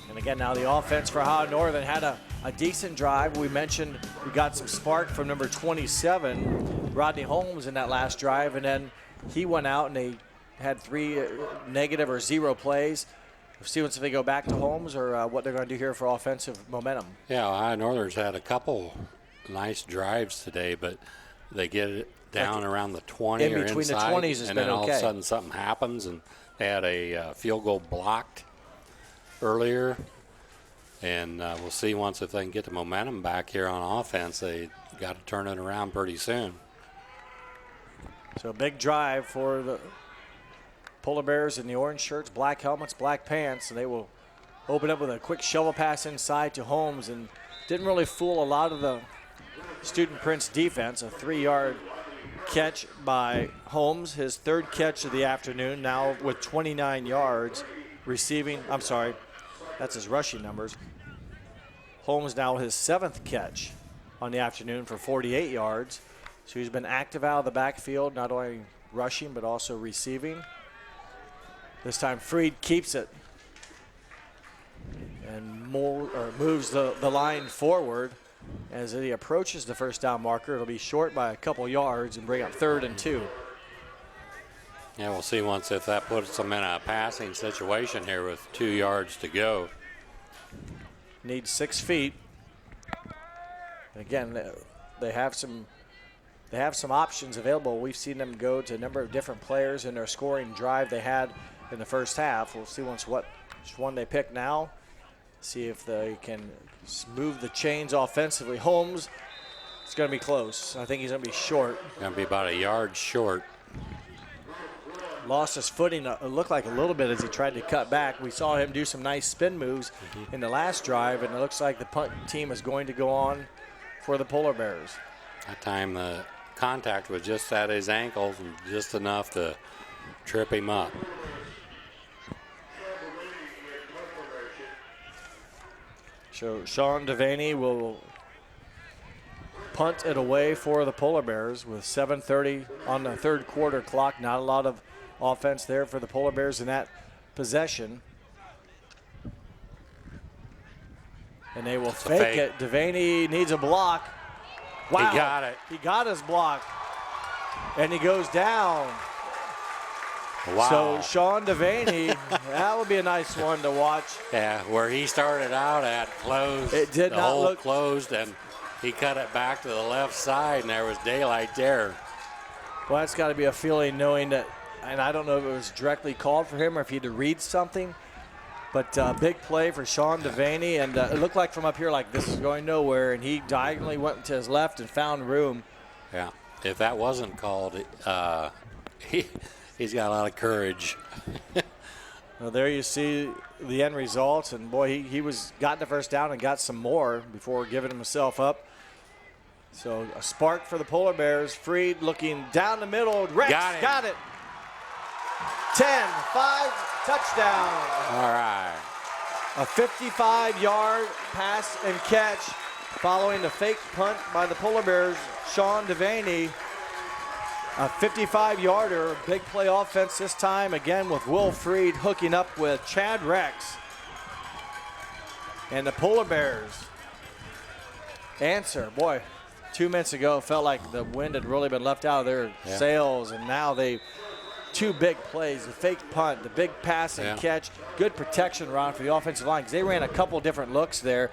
And again, now the offense for Ohio Northern had a decent drive. We mentioned we got some spark from number 27, Rodney Holmes, in that last drive, and then he went out and they had 3 negative or 0 plays. We'll see if they go back to Holmes or what they're going to do here for offensive momentum. Yeah, Ohio Northern's had a couple nice drives today, but they get it down around the 20 in or between inside, the 20s has and been then all okay. of a sudden something happens, and they had a field goal blocked earlier. And we'll see once if they can get the momentum back here on offense. They got to turn it around pretty soon. So a big drive for the Polar Bears in the orange shirts, black helmets, black pants, and they will open up with a quick shovel pass inside to Holmes, and didn't really fool a lot of the Student Prince defense. A 3-yard catch by Holmes, his 3rd catch of the afternoon, now with 29 yards receiving. I'm sorry, that's his rushing numbers. Holmes now his 7th catch on the afternoon for 48 yards. So he's been active out of the backfield, not only rushing but also receiving. This time Freed keeps it and moves the line forward. As he approaches the first down marker, it'll be short by a couple yards and bring up 3rd and 2. Yeah, we'll see once if that puts them in a passing situation here with 2 yards to go. Needs 6 feet. Again, they have some options available. We've seen them go to a number of different players in their scoring drive they had in the first half. We'll see which one they pick now. See if they can move the chains offensively. Holmes, it's going to be close. I think he's going to be short. Going to be about a yard short. Lost his footing, it looked like a little bit as he tried to cut back. We saw him do some nice spin moves in the last drive, and it looks like the punt team is going to go on for the Polar Bears. That time the contact was just at his ankles and just enough to trip him up. So Sean Devaney will punt it away for the Polar Bears with 7:30 on the 3rd quarter clock. Not a lot of offense there for the Polar Bears in that possession. And they will fake it. Devaney needs a block. Wow. He got it. He got his block. And he goes down. Wow. So Sean Devaney, that would be a nice one to watch. Yeah, where he started out at closed. It did the not hole look closed, and he cut it back to the left side, and there was daylight there. Well, that's got to be a feeling knowing that, and I don't know if it was directly called for him or if he had to read something, but big play for Sean Devaney, and it looked like from up here like this is going nowhere, and he diagonally went to his left and found room. Yeah, if that wasn't called, he's got a lot of courage. Well, there you see the end result, and boy, he got the first down and got some more before giving himself up. So a spark for the Polar Bears. Freed looking down the middle. Rex got it. 10-5 touchdown. All right. A 55-yard pass and catch following the fake punt by the Polar Bears. Sean Devaney. A 55-yarder, big play offense this time, again with Will Freed hooking up with Chad Rex. And the Polar Bears answer. Boy, 2 minutes ago, felt like the wind had really been left out of their sails, and now they, 2 big plays, the fake punt, the big pass and catch, good protection, Ron, for the offensive line, because they ran a couple different looks there,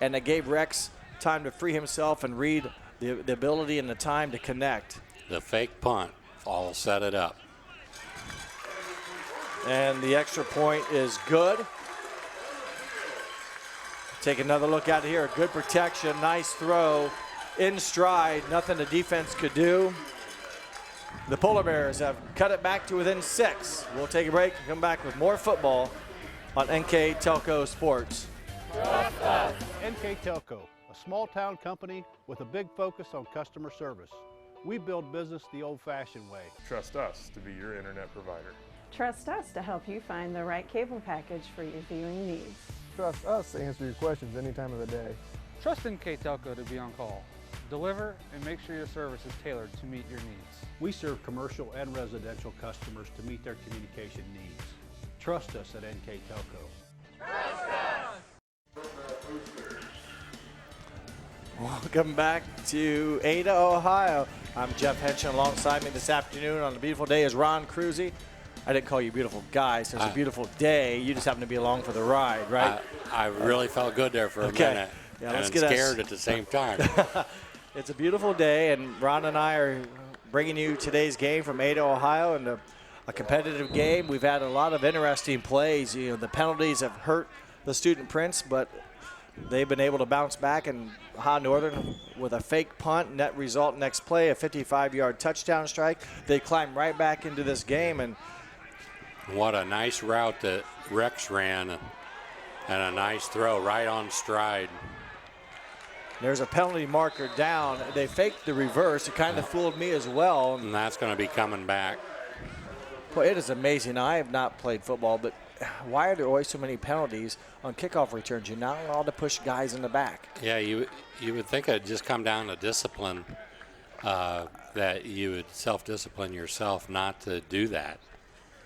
and they gave Rex time to free himself and read the ability and the time to connect. The fake punt all set it up. And the extra point is good. Take another look out here. Good protection, nice throw. In stride, nothing the defense could do. The Polar Bears have cut it back to within 6. We'll take a break and come back with more football on NKTelco Sports. NKTelco, a small town company with a big focus on customer service. We build business the old-fashioned way. Trust us to be your internet provider. Trust us to help you find the right cable package for your viewing needs. Trust us to answer your questions any time of the day. Trust NKTelco to be on call. Deliver and make sure your service is tailored to meet your needs. We serve commercial and residential customers to meet their communication needs. Trust us at NKTelco. Welcome back to Ada, Ohio. I'm Jeff Henson. Alongside me this afternoon on a beautiful day is Ron Cruzy. I didn't call you beautiful guy, so it's a beautiful day. You just happen to be along for the ride, right? I really felt good there for a minute. Yeah, and let's get scared at the same time. It's a beautiful day, and Ron and I are bringing you today's game from Ada, Ohio, and a competitive game. We've had a lot of interesting plays. You know, the penalties have hurt the Student Prince, but they've been able to bounce back, and Ohio Northern with a fake punt, net result next play, a 55-yard touchdown strike. They climb right back into this game, and what a nice route that Rex ran, and a nice throw right on stride. There's a penalty marker down. They faked the reverse. It kind of fooled me as well. And that's going to be coming back. Well, it is amazing. I have not played football, but why are there always so many penalties on kickoff returns? You're not allowed to push guys in the back. Yeah, you would think it'd just come down to discipline, that you would self-discipline yourself not to do that.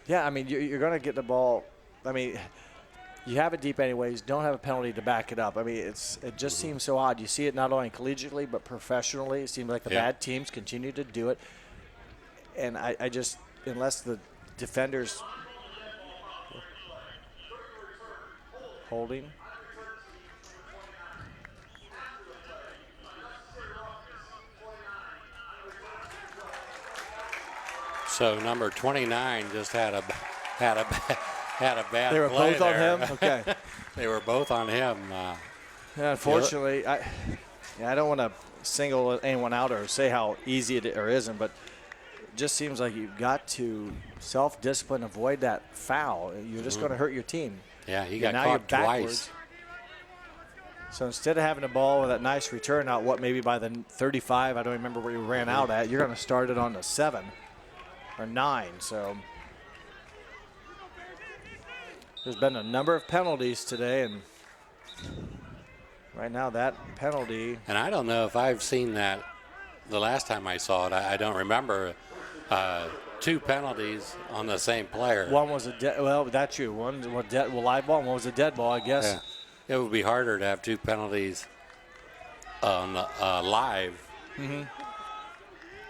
Yeah, I mean, you're going to get the ball. I mean, you have it deep anyways. Don't have a penalty to back it up. I mean, it just seems so odd. You see it not only collegiately but professionally. It seems like the bad teams continue to do it. And I just, unless the defenders holding. So number 29 just had a bad. They were play both there. on him. Okay. They were both on him. Yeah, unfortunately, I don't want to single anyone out or say how easy it or isn't, but it just seems like you've got to self-discipline, avoid that foul. You're just going to hurt your team. Yeah, he got now caught you're backwards. twice. So instead of having a ball with that nice return out, maybe by the 35, I don't remember where you ran out at, you're going to start it on the 7 or 9. So there's been a number of penalties today, and right now that penalty. And I don't know if I've seen that the last time I saw it. I don't remember 2 penalties on the same player. One was that's true. One was a live ball, and one was a dead ball, I guess. Yeah. It would be harder to have 2 penalties on live. Mm-hmm.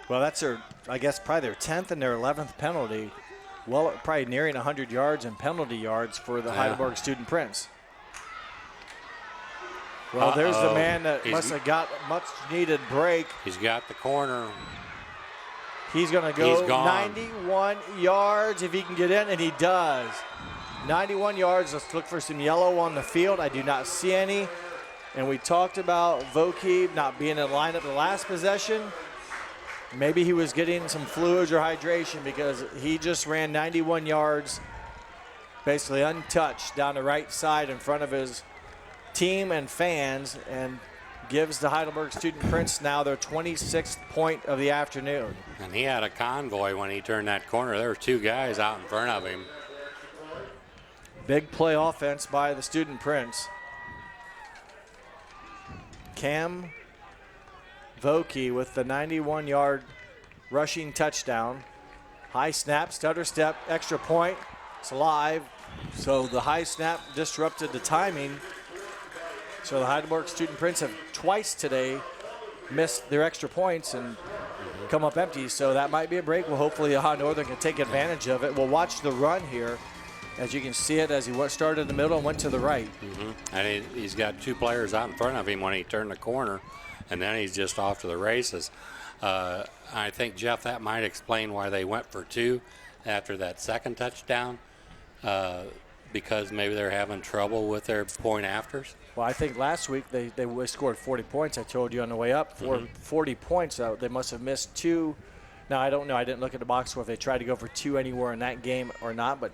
Well, that's I guess, probably their 10th and their 11th penalty. Well, probably nearing 100 yards and penalty yards for the Heidelberg Student Prince. Well, there's the man that must have got a much-needed break. He's got the corner. He's going to go 91 yards if he can get in, and he does. 91 yards. Let's look for some yellow on the field. I do not see any. And we talked about Vokey not being in lineup the last possession. Maybe he was getting some fluids or hydration because he just ran 91 yards, basically untouched, down the right side in front of his team and fans, and gives the Heidelberg Student Prince now their 26th point of the afternoon. And he had a convoy when he turned that corner. There were 2 guys out in front of him. Big play offense by the Student Prince. Cam Vokey with the 91-yard rushing touchdown. High snap, stutter step, extra point. It's live. So the high snap disrupted the timing. So the Heidelberg Student Prince have twice today missed their extra points and come up empty. So that might be a break. Well, hopefully Ohio Northern can take advantage of it. We'll watch the run here. As you can see it, as he started in the middle and went to the right. Mm-hmm. And he's got 2 players out in front of him when he turned the corner, and then he's just off to the races. I think, Jeff, that might explain why they went for 2 after that second touchdown. because maybe they're having trouble with their point afters? Well, I think last week they scored 40 points. I told you on the way up. 40 points. They must have missed 2. Now, I don't know. I didn't look at the box score if they tried to go for 2 anywhere in that game or not, but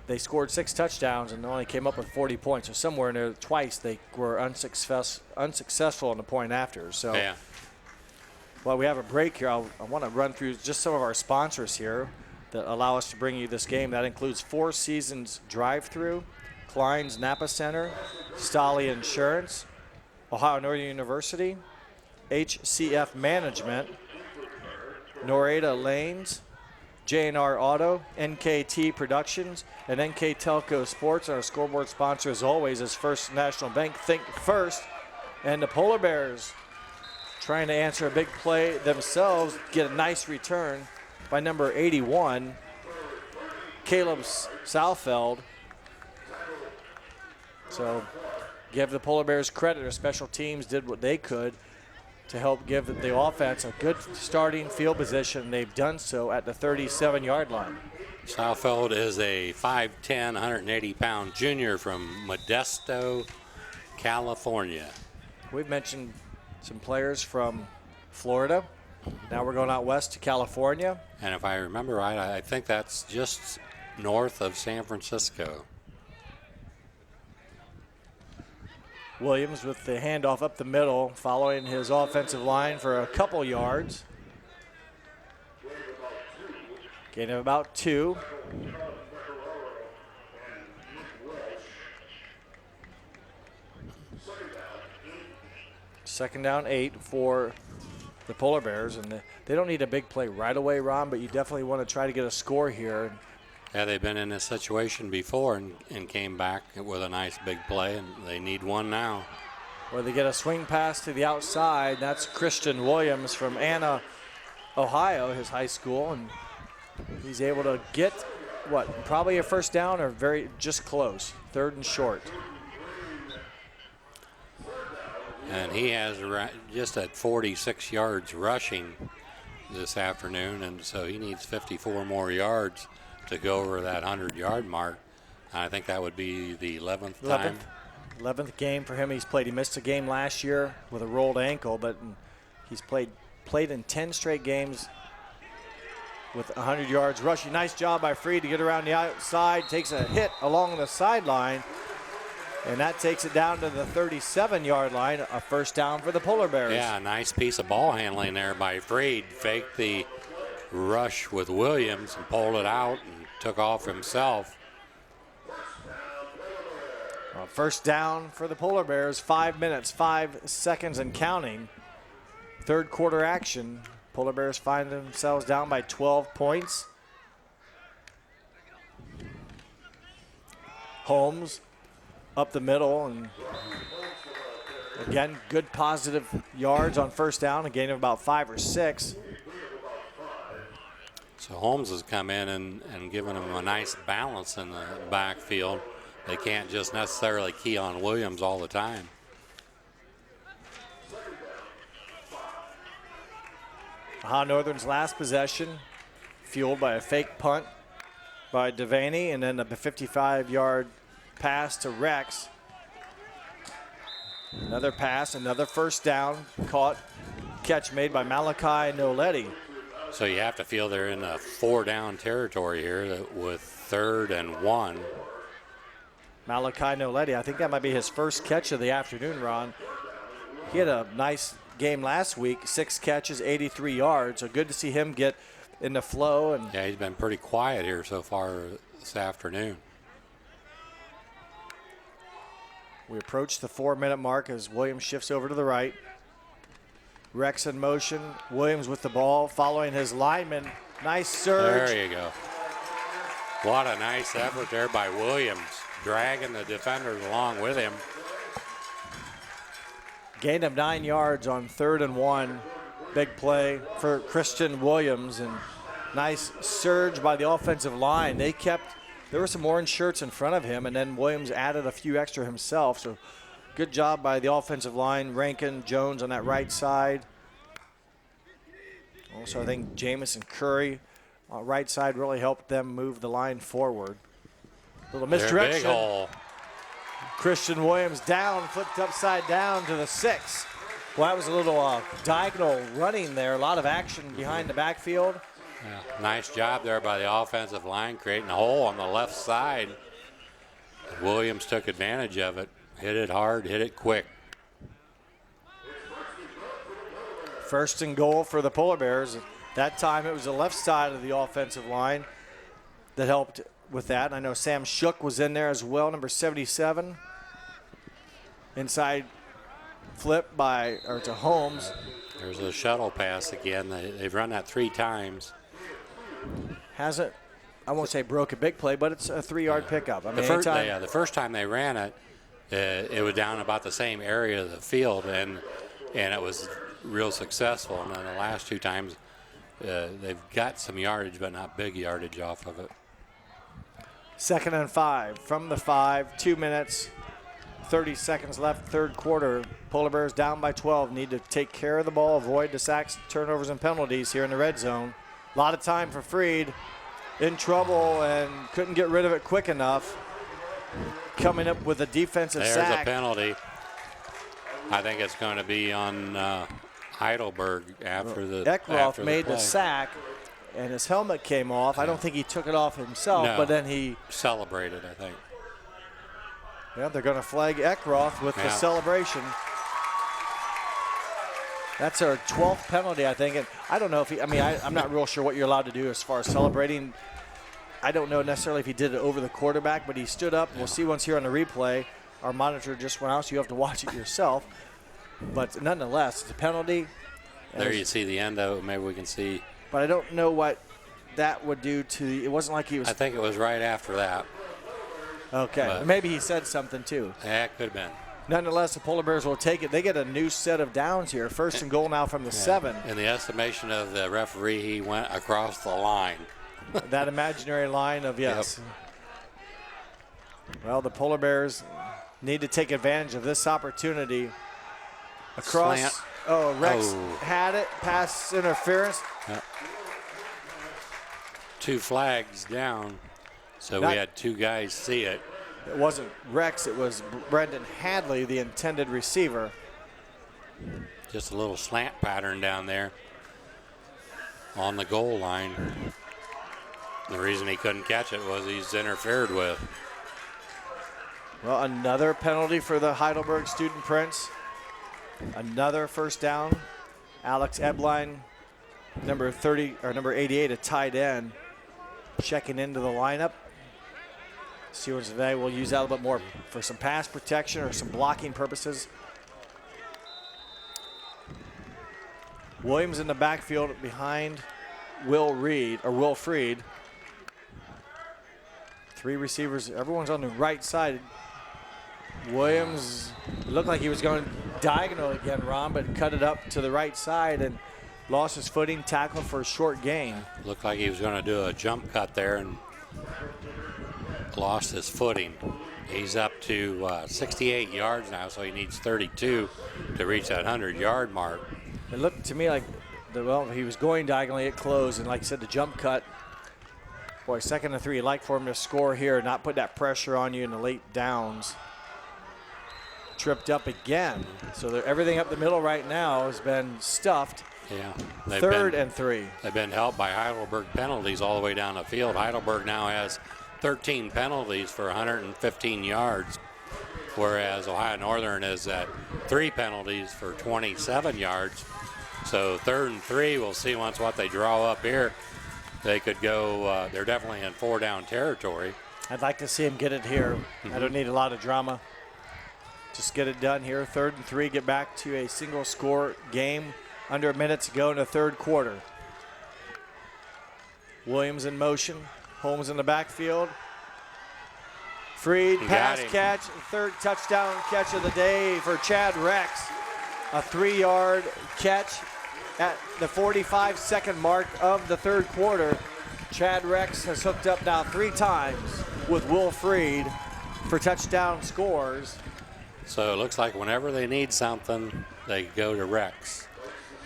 they scored 6 touchdowns and only came up with 40 points. So somewhere in there, twice they were unsuccessful in the point after. So, yeah. While we have a break here, I want to run through just some of our sponsors here that allow us to bring you this game. That includes Four Seasons Drive-Thru, Klein's Napa Center, Stolly Insurance, Ohio Northern University, HCF Management, Norada Lanes, J&R Auto, NKT Productions, and NKTelco Sports. Our scoreboard sponsor, as always, is First National Bank. Think First. And the Polar Bears trying to answer a big play themselves, get a nice return by number 81, Caleb Southfeld. So give the Polar Bears credit. Their special teams did what they could to help give the offense a good starting field position. They've done so at the 37-yard line. Southfeld is a 5'10", 180-pound junior from Modesto, California. We've mentioned some players from Florida. Now we're going out west to California. And if I remember right, I think that's just north of San Francisco. Williams with the handoff up the middle, following his offensive line for a couple yards. Gain of about 2. Second down 8 for the Polar Bears, and they don't need a big play right away, Ron, but you definitely want to try to get a score here. Yeah, they've been in this situation before and came back with a nice big play, and they need one now. Where they get a swing pass to the outside. That's Christian Williams from Anna, Ohio, his high school, and he's able to get, probably a first down or just close, 3rd and short. And he has just at 46 yards rushing this afternoon, and so he needs 54 more yards to go over that 100-yard mark. I think that would be the 11th time. 11th game for him. He missed a game last year with a rolled ankle, but he's played in 10 straight games with 100 yards rushing. Nice job by Freed to get around the outside. Takes a hit along the sideline, and that takes it down to the 37-yard line. A first down for the Polar Bears. Yeah, nice piece of ball handling there by Freed. Faked the rush with Williams and pulled it out and took off himself. First down for the Polar Bears, 5 minutes, 5 seconds and counting. Third quarter action. Polar Bears find themselves down by 12 points. Holmes up the middle, and again, good positive yards on first down, a gain of about 5 or 6. So Holmes has come in and given them a nice balance in the backfield. They can't just necessarily key on Williams all the time. Ohio Northern's last possession, fueled by a fake punt by Devaney, and then a 55-yard pass to Rex. Another pass, another first down, catch made by Malachi Noletti. So you have to feel they're in a 4-down territory here with 3rd and 1. Malachi Noletti, I think that might be his first catch of the afternoon, Ron. He had a nice game last week, 6 catches, 83 yards. So good to see him get in the flow. And yeah, he's been pretty quiet here so far this afternoon. We approach the 4-minute mark as Williams shifts over to the right. Rex in motion. Williams with the ball, following his lineman. Nice surge. There you go. What a nice effort there by Williams, dragging the defenders along with him. Gain of 9 yards on 3rd and 1. Big play for Christian Williams, and nice surge by the offensive line. There were some orange shirts in front of him, and then Williams added a few extra himself. So good job by the offensive line. Rankin, Jones on that right side. Also, I think Jamison Curry on right side really helped them move the line forward. Little They're a misdirection. big hole. Christian Williams down, flipped upside down to the 6. Well, that was a little diagonal running there. A lot of action behind the backfield. Yeah, nice job there by the offensive line, creating a hole on the left side. Williams took advantage of it. Hit it hard, hit it quick. First and goal for the Polar Bears. That time it was the left side of the offensive line that helped with that. And I know Sam Shook was in there as well, number 77. Inside flip to Holmes. There's a shuttle pass again. They've run that 3 times. Hasn't, I won't say broke a big play, but it's a 3-yard pickup. I mean, the first time they ran it, it was down about the same area of the field, and it was real successful. And then the last 2 times, they've got some yardage, but not big yardage off of it. 2nd and 5 from the 5, 2 minutes, 30 seconds left, third quarter. Polar Bears down by 12, need to take care of the ball, avoid the sacks, turnovers, and penalties here in the red zone. A lot of time for Freed. In trouble and couldn't get rid of it quick enough. Coming up with a defensive sack. There's a penalty. I think it's going to be on Heidelberg after the Eckroth made the sack, and his helmet came off. I don't think he took it off himself, but then he celebrated, I think. Yeah, they're going to flag Eckroth with the celebration. That's our 12th penalty, I think. And I don't know if I'm not real sure what you're allowed to do as far as celebrating. I don't know necessarily if he did it over the quarterback, but he stood up. We'll see once here on the replay. Our monitor just went out, so you have to watch it yourself. But nonetheless, it's a penalty. There you see the end of it. Maybe we can see. But I don't know what that would do to it wasn't like he was. I think it was right after that. Okay. But maybe he said something too. Yeah, it could have been. Nonetheless, the Polar Bears will take it. They get a new set of downs here. First and goal now from the 7. In the estimation of the referee, he went across the line. That imaginary line of yes. Yep. Well, the Polar Bears need to take advantage of this opportunity. Across. Slant. Oh, Rex had it. Pass interference. Yep. 2 flags down. So we had 2 guys see it. It wasn't Rex, it was Brendan Hadley, the intended receiver. Just a little slant pattern down there on the goal line. The reason he couldn't catch it was he's interfered with. Well, another penalty for the Heidelberg Student Prince. Another first down. Alex Ebline, number 88, a tight end, checking into the lineup. Steelers today will use that a little bit more for some pass protection or some blocking purposes. Williams in the backfield behind Will Freed. 3 receivers, everyone's on the right side. Williams looked like he was going diagonal again, Ron, but cut it up to the right side and lost his footing, tackled for a short gain. Looked like he was going to do a jump cut there and lost his footing. He's up to 68 yards now, so he needs 32 to reach that 100-yard mark. It looked to me like, he was going diagonally, it closed, and like I said, the jump cut. Boy, 2nd and 3, you'd like for him to score here, not put that pressure on you in the late downs. Tripped up again. So everything up the middle right now has been stuffed. Yeah. 3rd and 3. They've been helped by Heidelberg penalties all the way down the field. Heidelberg now has 13 penalties for 115 yards, whereas Ohio Northern is at 3 penalties for 27 yards. So 3rd and 3, we'll see once what they draw up here. They could go, they're definitely in 4-down territory. I'd like to see him get it here. I don't need a lot of drama. Just get it done here. 3rd and 3, get back to a single score game. Under a minute to go in the third quarter. Williams in motion. Holmes in the backfield. Freed, pass catch, 3rd touchdown catch of the day for Chad Rex. A 3-yard catch at the 45-second mark of the third quarter. Chad Rex has hooked up now 3 times with Will Freed for touchdown scores. So it looks like whenever they need something, they go to Rex.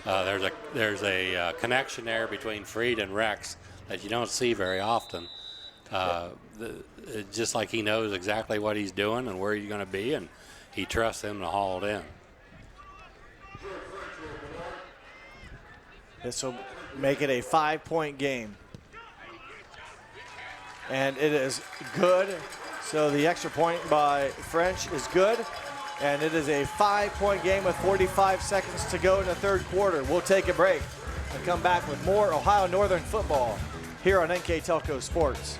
There's a connection there between Freed and Rex that you don't see very often. Just like he knows exactly what he's doing and where he's going to be, and he trusts him to haul it in. This will make it a 5-point game. And it is good. So the extra point by French is good. And it is a 5-point game with 45 seconds to go in the third quarter. We'll take a break and come back with more Ohio Northern football here on NKTelco Sports.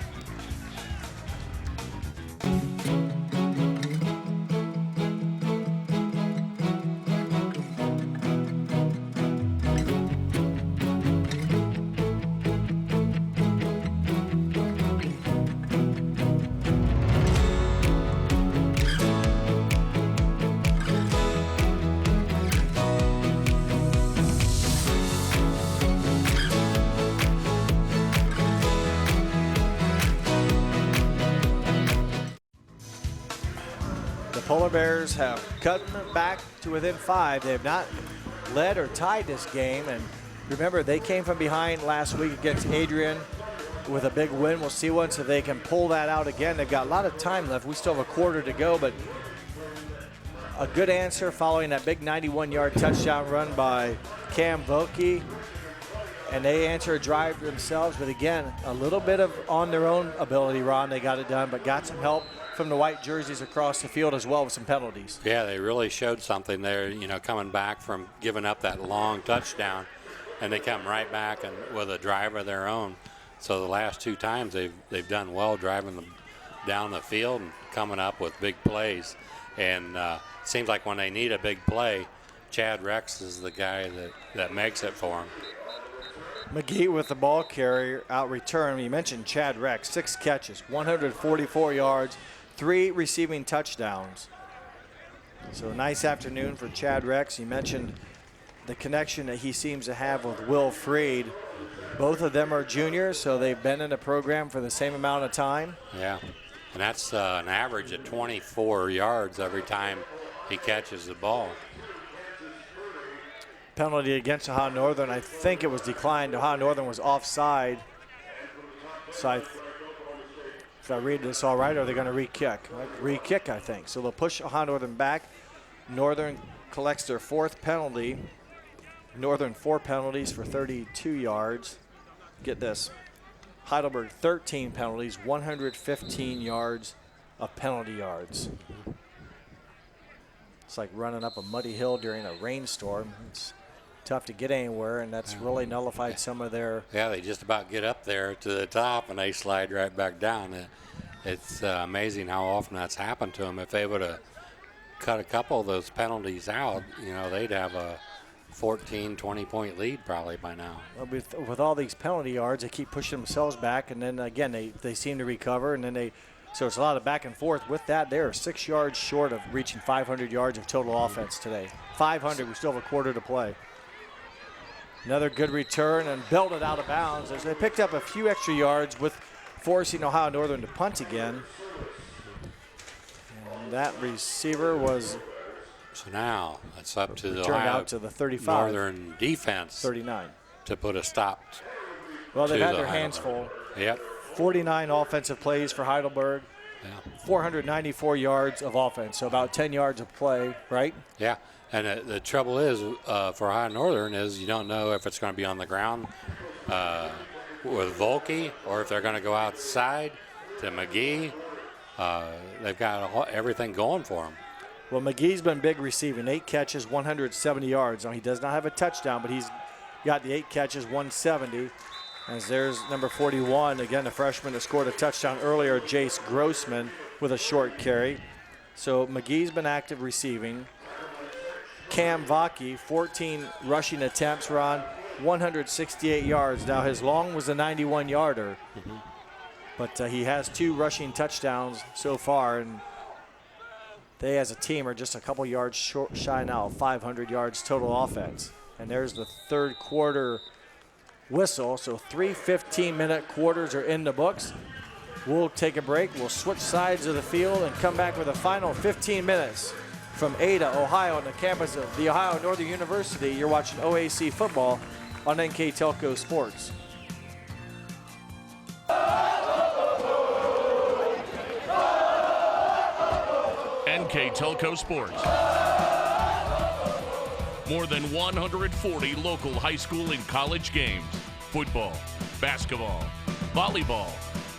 Polar Bears have cut back to within 5. They have not led or tied this game. And remember, they came from behind last week against Adrian with a big win. We'll see once if they can pull that out again. They've got a lot of time left. We still have a quarter to go, but a good answer following that big 91-yard touchdown run by Cam Vokey. And they answer a drive themselves, but again, a little bit of on their own ability, Ron. They got it done, but got some help from the white jerseys across the field as well with some penalties. Yeah, they really showed something there, coming back from giving up that long touchdown, and they come right back and with a drive of their own. So the last 2 times they've done well driving them down the field and coming up with big plays. And it seems like when they need a big play, Chad Rex is the guy that makes it for them. McGee with the ball carrier out return. You mentioned Chad Rex, 6 catches, 144 yards, 3 receiving touchdowns. So a nice afternoon for Chad Rex. You mentioned the connection that he seems to have with Will Freed. Both of them are juniors, so they've been in the program for the same amount of time. Yeah, and that's an average of 24 yards every time he catches the ball. Penalty against Ohio Northern. I think it was declined. Ohio Northern was offside. So if I read this all right, are they going to re-kick? Re-kick, I think. So they'll push Ohio Northern back. Northern collects their 4th penalty. Northern 4 penalties for 32 yards. Get this. Heidelberg 13 penalties, 115 yards of penalty yards. It's like running up a muddy hill during a rainstorm. It's tough to get anywhere, and that's really nullified some of their... Yeah, they just about get up there to the top, and they slide right back down. It's amazing how often that's happened to them. If they would have cut a couple of those penalties out, they'd have a 14, 20-point lead probably by now. With all these penalty yards, they keep pushing themselves back, and then, again, they seem to recover, and then so it's a lot of back and forth. With that, they're 6 yards short of reaching 500 yards of total offense today. 500, we still have a quarter to play. Another good return and belted out of bounds as they picked up a few extra yards with forcing Ohio Northern to punt again. And that receiver was... So now it's up to the Ohio out to the 35. Northern defense 39. To put a stop. Well, they've had their hands full. Yep. 49 offensive plays for Heidelberg. Yeah. 494 yards of offense, so about 10 yards of play, right? Yeah, and the trouble is for Ohio Northern is you don't know if it's going to be on the ground with Volke or if they're going to go outside to McGee. They've got everything going for them. Well, McGee's been big receiving, 8 catches, 170 yards. Now, he does not have a touchdown, but he's got the 8 catches, 170. As there's number 41, again, the freshman that scored a touchdown earlier, Jace Grossman, with a short carry. So McGee's been active receiving. Cam Vokey, 14 rushing attempts, Ron, 168 yards. Now his long was a 91-yarder, but he has 2 rushing touchdowns so far, and they as a team are just a couple yards shy now of 500 yards total offense. And there's the third quarter whistle, so 3 15-minute quarters are in the books. We'll take a break. We'll switch sides of the field and come back with a final 15 minutes from Ada, Ohio, on the campus of the Ohio Northern University. You're watching OAC football on NKTelco Sports. NKTelco Sports. More than 140 local high school and college games. Football, basketball, volleyball,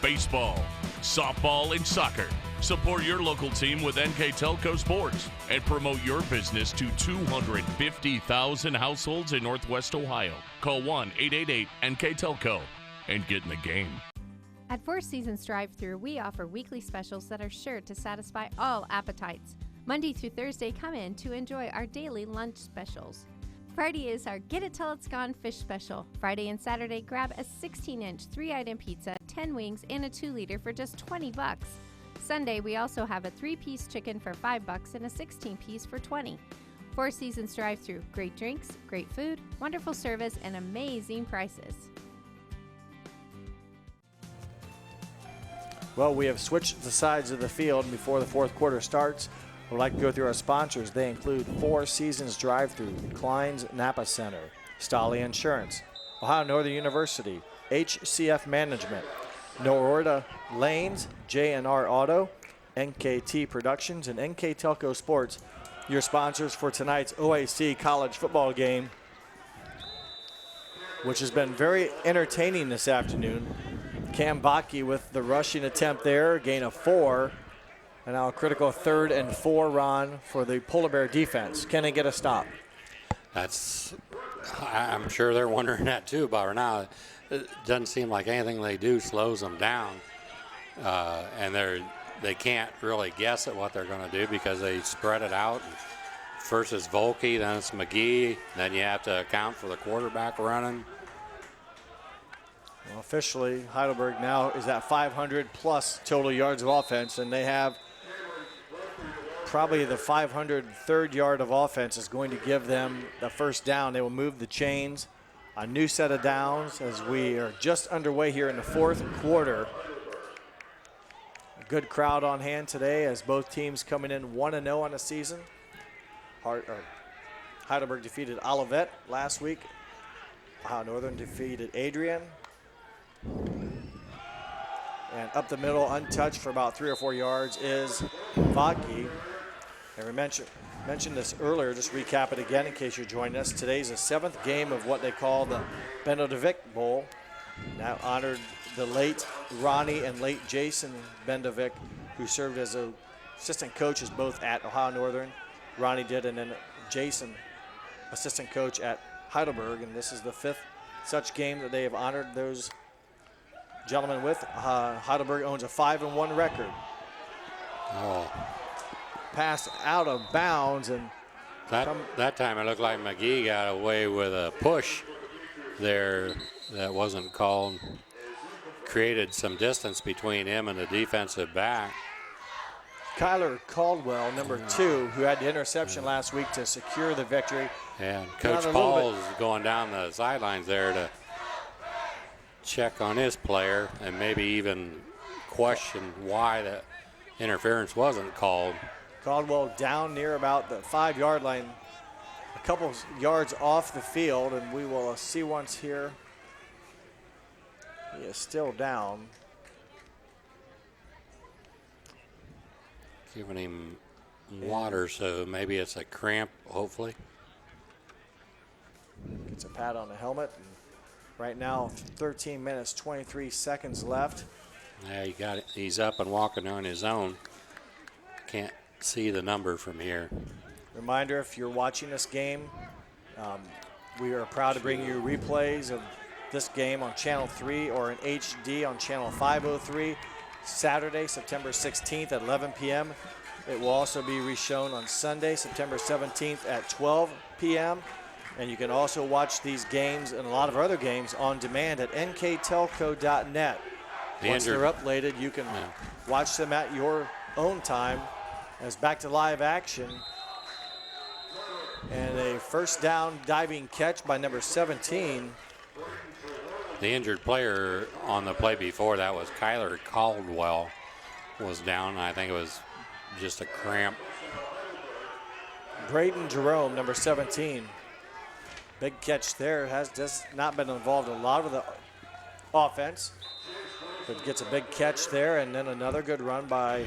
baseball, softball, and soccer. Support your local team with NKTelco Sports and promote your business to 250,000 households in Northwest Ohio. Call 1-888-NKTelco and get in the game. At Four Seasons Drive-Thru, we offer weekly specials that are sure to satisfy all appetites. Monday through Thursday, come in to enjoy our daily lunch specials. Friday is our Get It Till It's Gone fish special. Friday and Saturday, grab a 16-inch 3-item pizza, 10 wings, and a 2-liter for just $20. Sunday, we also have a 3-piece chicken for $5 and a 16-piece for $20. Four Seasons Drive-Thru, great drinks, great food, wonderful service, and amazing prices. Well, we have switched the sides of the field before the fourth quarter starts. We'd like to go through our sponsors. They include Four Seasons Drive-Thru, Klein's Napa Center, Stolly Insurance, Ohio Northern University, HCF Management, Nororta Lanes, J&R Auto, NKT Productions, and NKTelco Sports, your sponsors for tonight's OAC college football game, which has been very entertaining this afternoon. Cam Bakke with the rushing attempt there, gain of 4. And now a critical 3rd and 4 run for the Polar Bear defense. Can they get a stop? I'm sure they're wondering that too, but right now it doesn't seem like anything they do slows them down. And they can't really guess at what they're going to do because they spread it out. First is Volke, then it's McGee, then you have to account for the quarterback running. Well, officially, Heidelberg now is at 500 plus total yards of offense, and they have probably the 503rd yard of offense is going to give them the first down. They will move the chains, a new set of downs as we are just underway here in the fourth quarter. A good crowd on hand today as both teams coming in 1-0 on the season. Heidelberg defeated Olivet last week. Ohio Northern defeated Adrian. And up the middle, untouched for about 3 or 4 yards, is Vaki. And we mentioned this earlier, just recap it again in case you're joining us. Today's the 7th game of what they call the Bendovic Bowl. Now honored the late Ronnie and late Jason Bendovic, who served as assistant coaches both at Ohio Northern. Ronnie did, and then Jason, assistant coach at Heidelberg. And this is the 5th such game that they have honored those gentlemen with. Heidelberg owns a 5-1 record. Oh. Pass out of bounds, and that time it looked like McGee got away with a push there that wasn't called. Created some distance between him and the defensive back. Kyler Caldwell, number 2, who had the interception last week to secure the victory. And Coach Paul's going down the sidelines there to check on his player and maybe even question why the interference wasn't called. Caldwell down near about the 5-yard line, a couple yards off the field, and we will see once here. He is still down. Giving him water, so maybe it's a cramp, hopefully. Gets a pat on the helmet. And right now, 13 minutes, 23 seconds left. Yeah, you got it. He's up and walking on his own. Can't see the number from here. Reminder, if you're watching this game, we are proud to bring you replays of this game on Channel 3 or in HD on Channel 503 Saturday, September 16th at 11 p.m. It will also be reshown on Sunday, September 17th at 12 p.m. And you can also watch these games and a lot of other games on demand at nktelco.net. Once they're uploaded, you can watch them at your own time. As back to live action. And a first down diving catch by number 17. The injured player on the play before that was Kyler Caldwell was down. I think it was just a cramp. Braden Jerome, number 17. Big catch there. Has just not been involved in a lot of the offense. but gets a big catch there, and then another good run by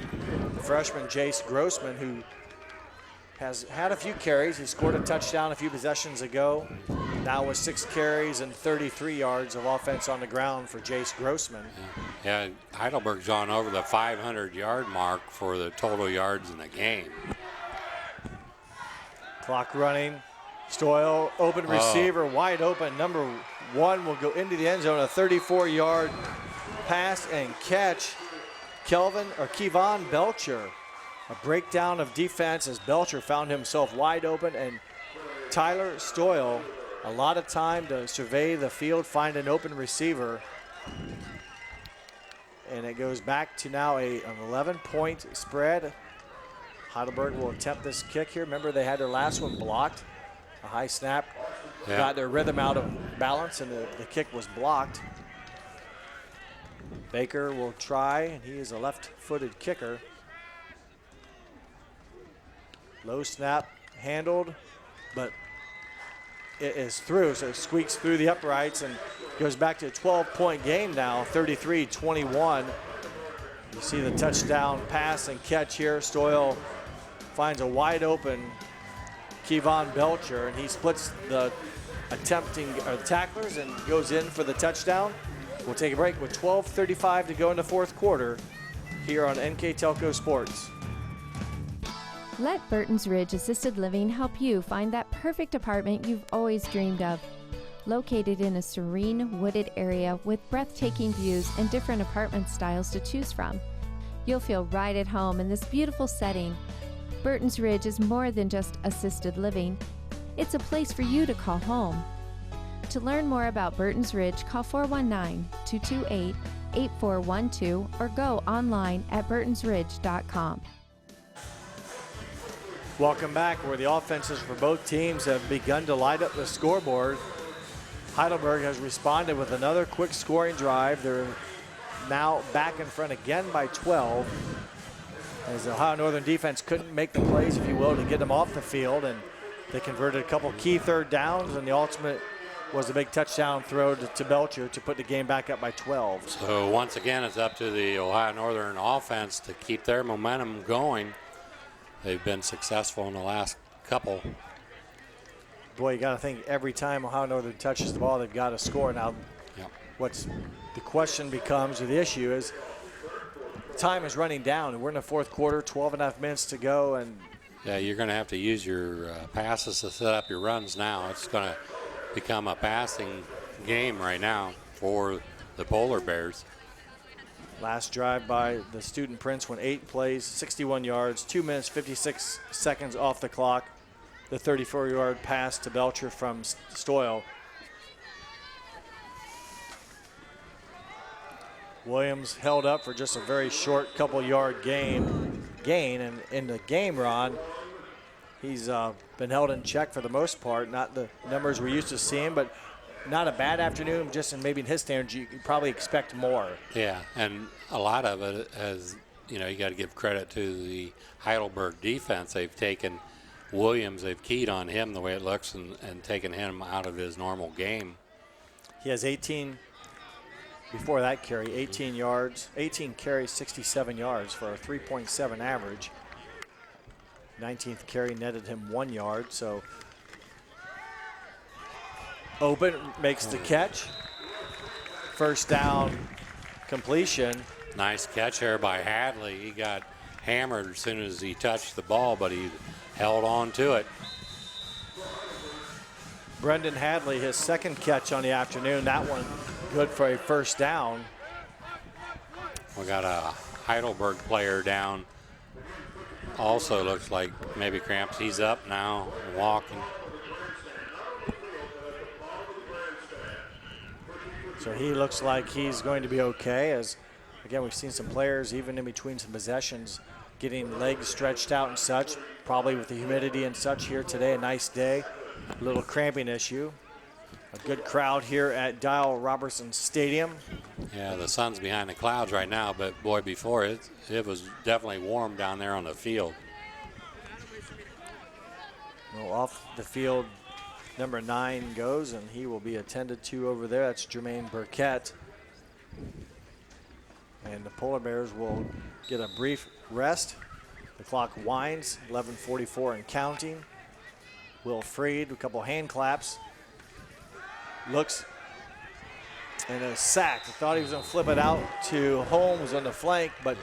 the freshman Jace Grossman, who has had a few carries. He scored a touchdown a few possessions ago. Now with 6 carries and 33 yards of offense on the ground for Jace Grossman. Yeah, Heidelberg's gone over the 500-yard mark for the total yards in the game. Clock running. Stoyle, open receiver, wide open. Number 1 will go into the end zone. A 34-yard pass and catch. Kevon Belcher. A breakdown of defense as Belcher found himself wide open, and Tyler Stoyle, a lot of time to survey the field, find an open receiver. And it goes back to now an 11-point spread. Heidelberg will attempt this kick here. Remember, they had their last one blocked. A high snap, got their rhythm out of balance, and the kick was blocked. Baker will try, and he is a left-footed kicker. Low snap handled, but it is through, so it squeaks through the uprights and goes back to a 12-point game now, 33-21. You see the touchdown pass and catch here. Stoyle finds a wide open Kevon Belcher, and he splits the tacklers and goes in for the touchdown. We'll take a break with 12:35 to go in the fourth quarter here on NKTelco Sports. Let Burton's Ridge Assisted Living help you find that perfect apartment you've always dreamed of. Located in a serene, wooded area with breathtaking views and different apartment styles to choose from, you'll feel right at home in this beautiful setting. Burton's Ridge is more than just assisted living. It's a place for you to call home. To learn more about Burton's Ridge, call 419-228-8412 or go online at burtonsridge.com. Welcome back, where the offenses for both teams have begun to light up the scoreboard. Heidelberg has responded with another quick scoring drive. They're now back in front again by 12, as the Ohio Northern defense couldn't make the plays, if you will, to get them off the field, and they converted a couple key third downs, and the ultimate was a big touchdown throw to Belcher to put the game back up by 12. So once again, it's up to the Ohio Northern offense to keep their momentum going. They've been successful in the last couple. Boy, you got to think every time Ohio Northern touches the ball, they've got to score. Now, Yep. what's the question becomes, or the issue is, time is running down, and we're in the fourth quarter, 12.5 minutes to go, and Yeah, you're going to have to use your passes to set up your runs now. It's going to become a passing game right now for the Polar Bears. last drive by the Student Prince went 8 plays, 61 yards, 2 minutes, 56 seconds off the clock. The 34-yard pass to Belcher from Stoyle. Williams held up for just a very short couple-yard gain, and in the game, Ron, he's been held in check for the most part. Not the numbers we're used to seeing, but not a bad afternoon. Just in maybe in his standards, you could probably expect more. Yeah, and a lot of it, as you know, you got to give credit to the Heidelberg defense. They've taken Williams, they've keyed on him the way it looks, and taken him out of his normal game. He has 18. Before that carry, 18 yards, 18 carries, 67 yards for a 3.7 average. 19th carry netted him 1 yard, so open, makes the catch. First down completion. Nice catch here by Hadley. He got hammered as soon as he touched the ball, but he held on to it. Brendan Hadley, his second catch on the afternoon. That one good for a first down. We got a Heidelberg player down. Also looks like maybe cramps. He's up now, walking. So he looks like he's going to be okay, as again, we've seen some players even in between some possessions getting legs stretched out and such, probably with the humidity and such here today. A nice day. A little cramping issue. A good crowd here at Dial Robertson Stadium. Yeah, the sun's behind the clouds right now, but boy, before it was definitely warm down there on the field. Well, off the field, number 9 goes, and he will be attended to over there. That's Jermaine Burkett. And the Polar Bears will get a brief rest. The clock winds, 11:44 and counting. Will Freed, a couple hand claps. Looks, and a sack. I thought he was going to flip it out to Holmes on the flank, but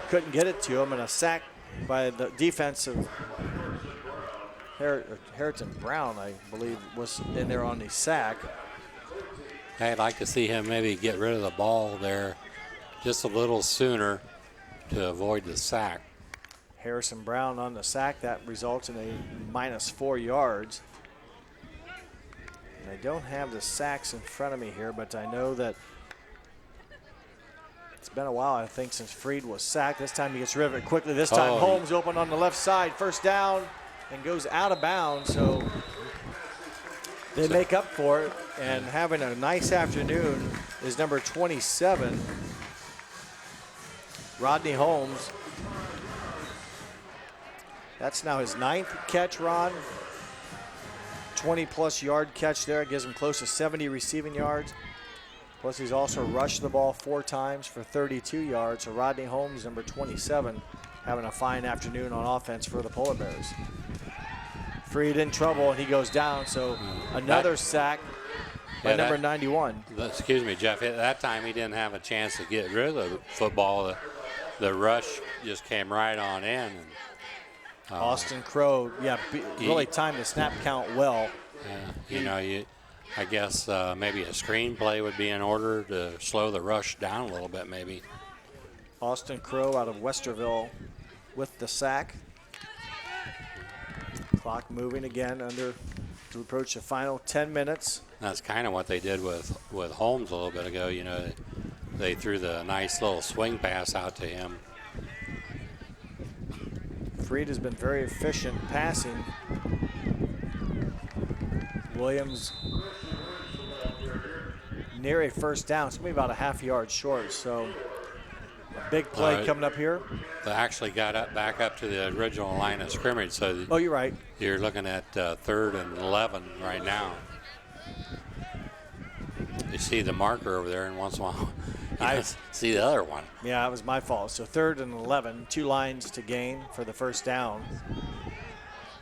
couldn't get it to him. And a sack by the defensive Harrison Brown, I believe, was in there on the sack. I'd like to see him maybe get rid of the ball there just a little sooner to avoid the sack. Harrison Brown on the sack. That results in a -4 yards. And I don't have the sacks in front of me here, but I know that it's been a while, I think, since Freed was sacked. This time he gets rid of it quickly. This time Holmes open on the left side. First down, and goes out of bounds. So they make up for it. And having a nice afternoon is number 27, Rodney Holmes. That's now his 9th catch, Ron. 20-plus yard catch there. It gives him close to 70 receiving yards. Plus he's also rushed the ball 4 times for 32 yards. So Rodney Holmes, number 27, having a fine afternoon on offense for the Polar Bears. Freed in trouble, and he goes down. So another sack by number 91. Excuse me, Jeff. At that time, he didn't have a chance to get rid of the football. The rush just came right on in. And, Austin Crow, really timed the snap count well. I guess maybe a screenplay would be in order to slow the rush down a little bit, maybe. Austin Crow out of Westerville with the sack. Clock moving again to approach the final 10 minutes. That's kind of what they did with Holmes a little bit ago. They threw the nice little swing pass out to him. Freed has been very efficient passing. Williams near a first down. It's going to be about a half yard short. So a big play coming up here. They actually got back up to the original line of scrimmage. So you're right. You're looking at 3rd and 11 right now. You see the marker over there, and once in a while I see the other one. Yeah, that was my fault. So 3rd and 11, 2 lines to gain for the first down.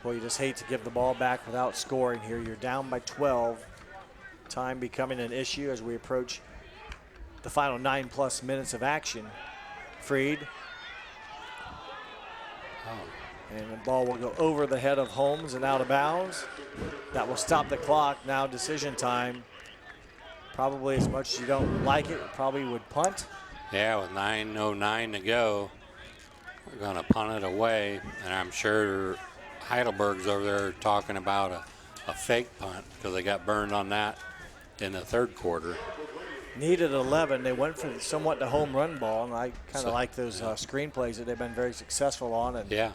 Boy, you just hate to give the ball back without scoring here. You're down by 12. Time becoming an issue as we approach the final 9+ minutes of action. Freed. And the ball will go over the head of Holmes and out of bounds. That will stop the clock. Now decision time. Probably, as much as you don't like it, probably would punt. Yeah, with 9:09 to go, we're going to punt it away. And I'm sure Heidelberg's over there talking about a fake punt because they got burned on that in the 3rd quarter. Needed 11. They went for somewhat the home run ball, and I kind of like those screen plays that they've been very successful on. And yeah.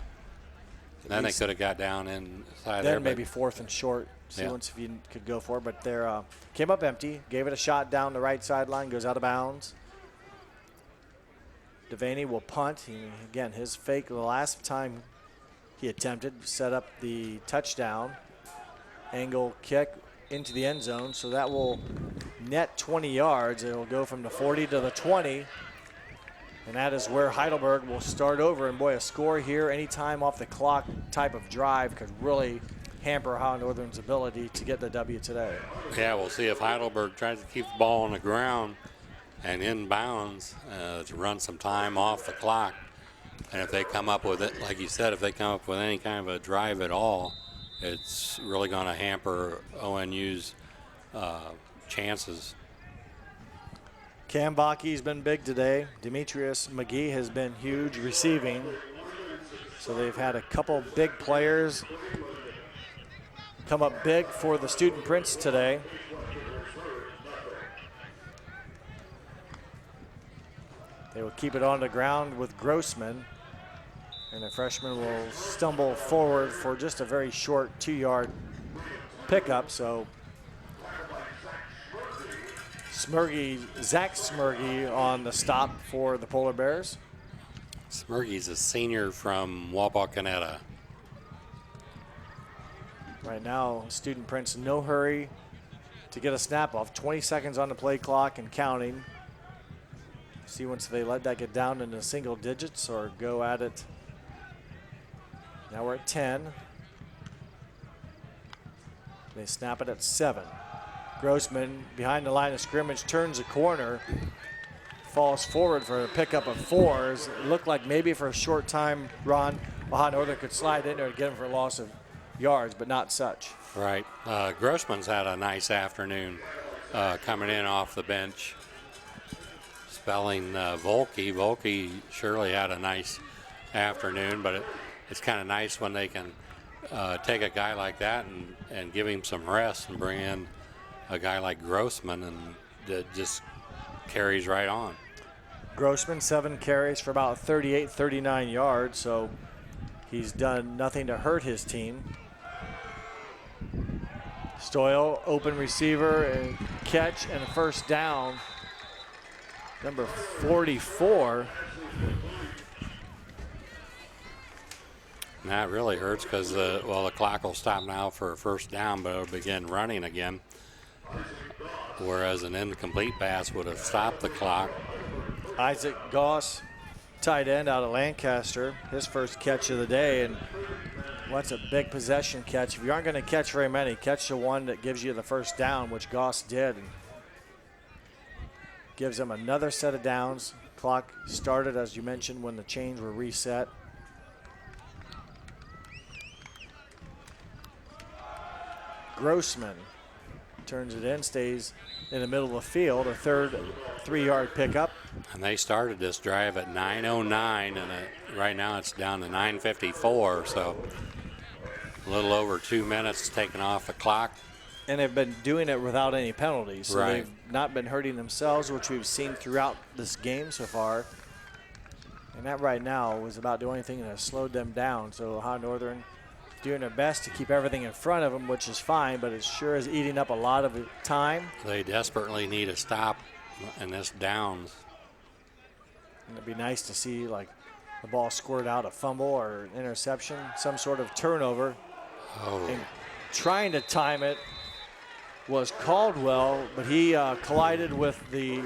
And then they could have got down inside there. Then maybe 4th and short. See once if you could go for it, but they came up empty, gave it a shot down the right sideline, goes out of bounds. Devaney will punt. Again, his fake the last time he attempted set up the touchdown. Angle kick into the end zone, so that will net 20 yards. It will go from the 40 to the 20, and that is where Heidelberg will start over. And boy, a score here anytime off the clock type of drive could really hamper Ohio Northern's ability to get the W today. Yeah, we'll see if Heidelberg tries to keep the ball on the ground and in bounds to run some time off the clock. And if they come up with it, like you said, if they come up with any kind of a drive at all, it's really going to hamper ONU's chances. Cam Baki's been big today. Demetrius McGee has been huge receiving. So they've had a couple big players come up big for the Student Prince today. They will keep it on the ground with Grossman. And the freshman will stumble forward for just a very short 2-yard pickup. So Zach Smirgy on the stop for the Polar Bears. Smirgy's a senior from Wapakoneta. Right now, Student Prince, no hurry to get a snap off. 20 seconds on the play clock and counting. See once they let that get down into single digits or go at it. Now we're at 10. They snap it at 7. Grossman behind the line of scrimmage turns a corner, falls forward for a pickup of 4s. It looked like maybe for a short time, Ron, Ohio Northern could slide in there and get him for a loss of yards, but not such. Right. Grossman's had a nice afternoon coming in off the bench. Spelling Volke. Volke surely had a nice afternoon, but it's kind of nice when they can take a guy like that and give him some rest and bring in a guy like Grossman, and that just carries right on. Grossman, 7 carries for about 38, 39 yards, so he's done nothing to hurt his team. Stoyle, open receiver, and catch and a first down. Number 44. And that really hurts because, the clock will stop now for a first down, but it'll begin running again. Whereas an incomplete pass would have stopped the clock. Isaac Goss, tight end out of Lancaster, his first catch of the day, and that's a big possession catch. If you aren't going to catch very many, catch the one that gives you the first down, which Goss did. And gives them another set of downs. Clock started, as you mentioned, when the chains were reset. Grossman turns it in, stays in the middle of the field, a third 3-yard pickup. And they started this drive at 9:09, and right now it's down to 9:54, so a little over 2 minutes taken off the clock. And they've been doing it without any penalties, so right. They've not been hurting themselves, which we've seen throughout this game so far. And that right now was about the only thing that has slowed them down. So Ohio Northern doing their best to keep everything in front of them, which is fine, but it sure is eating up a lot of time. They desperately need a stop in this downs. And it'd be nice to see like the ball squirt out, a fumble or an interception, some sort of turnover. Oh. And trying to time it was Caldwell, but he collided with the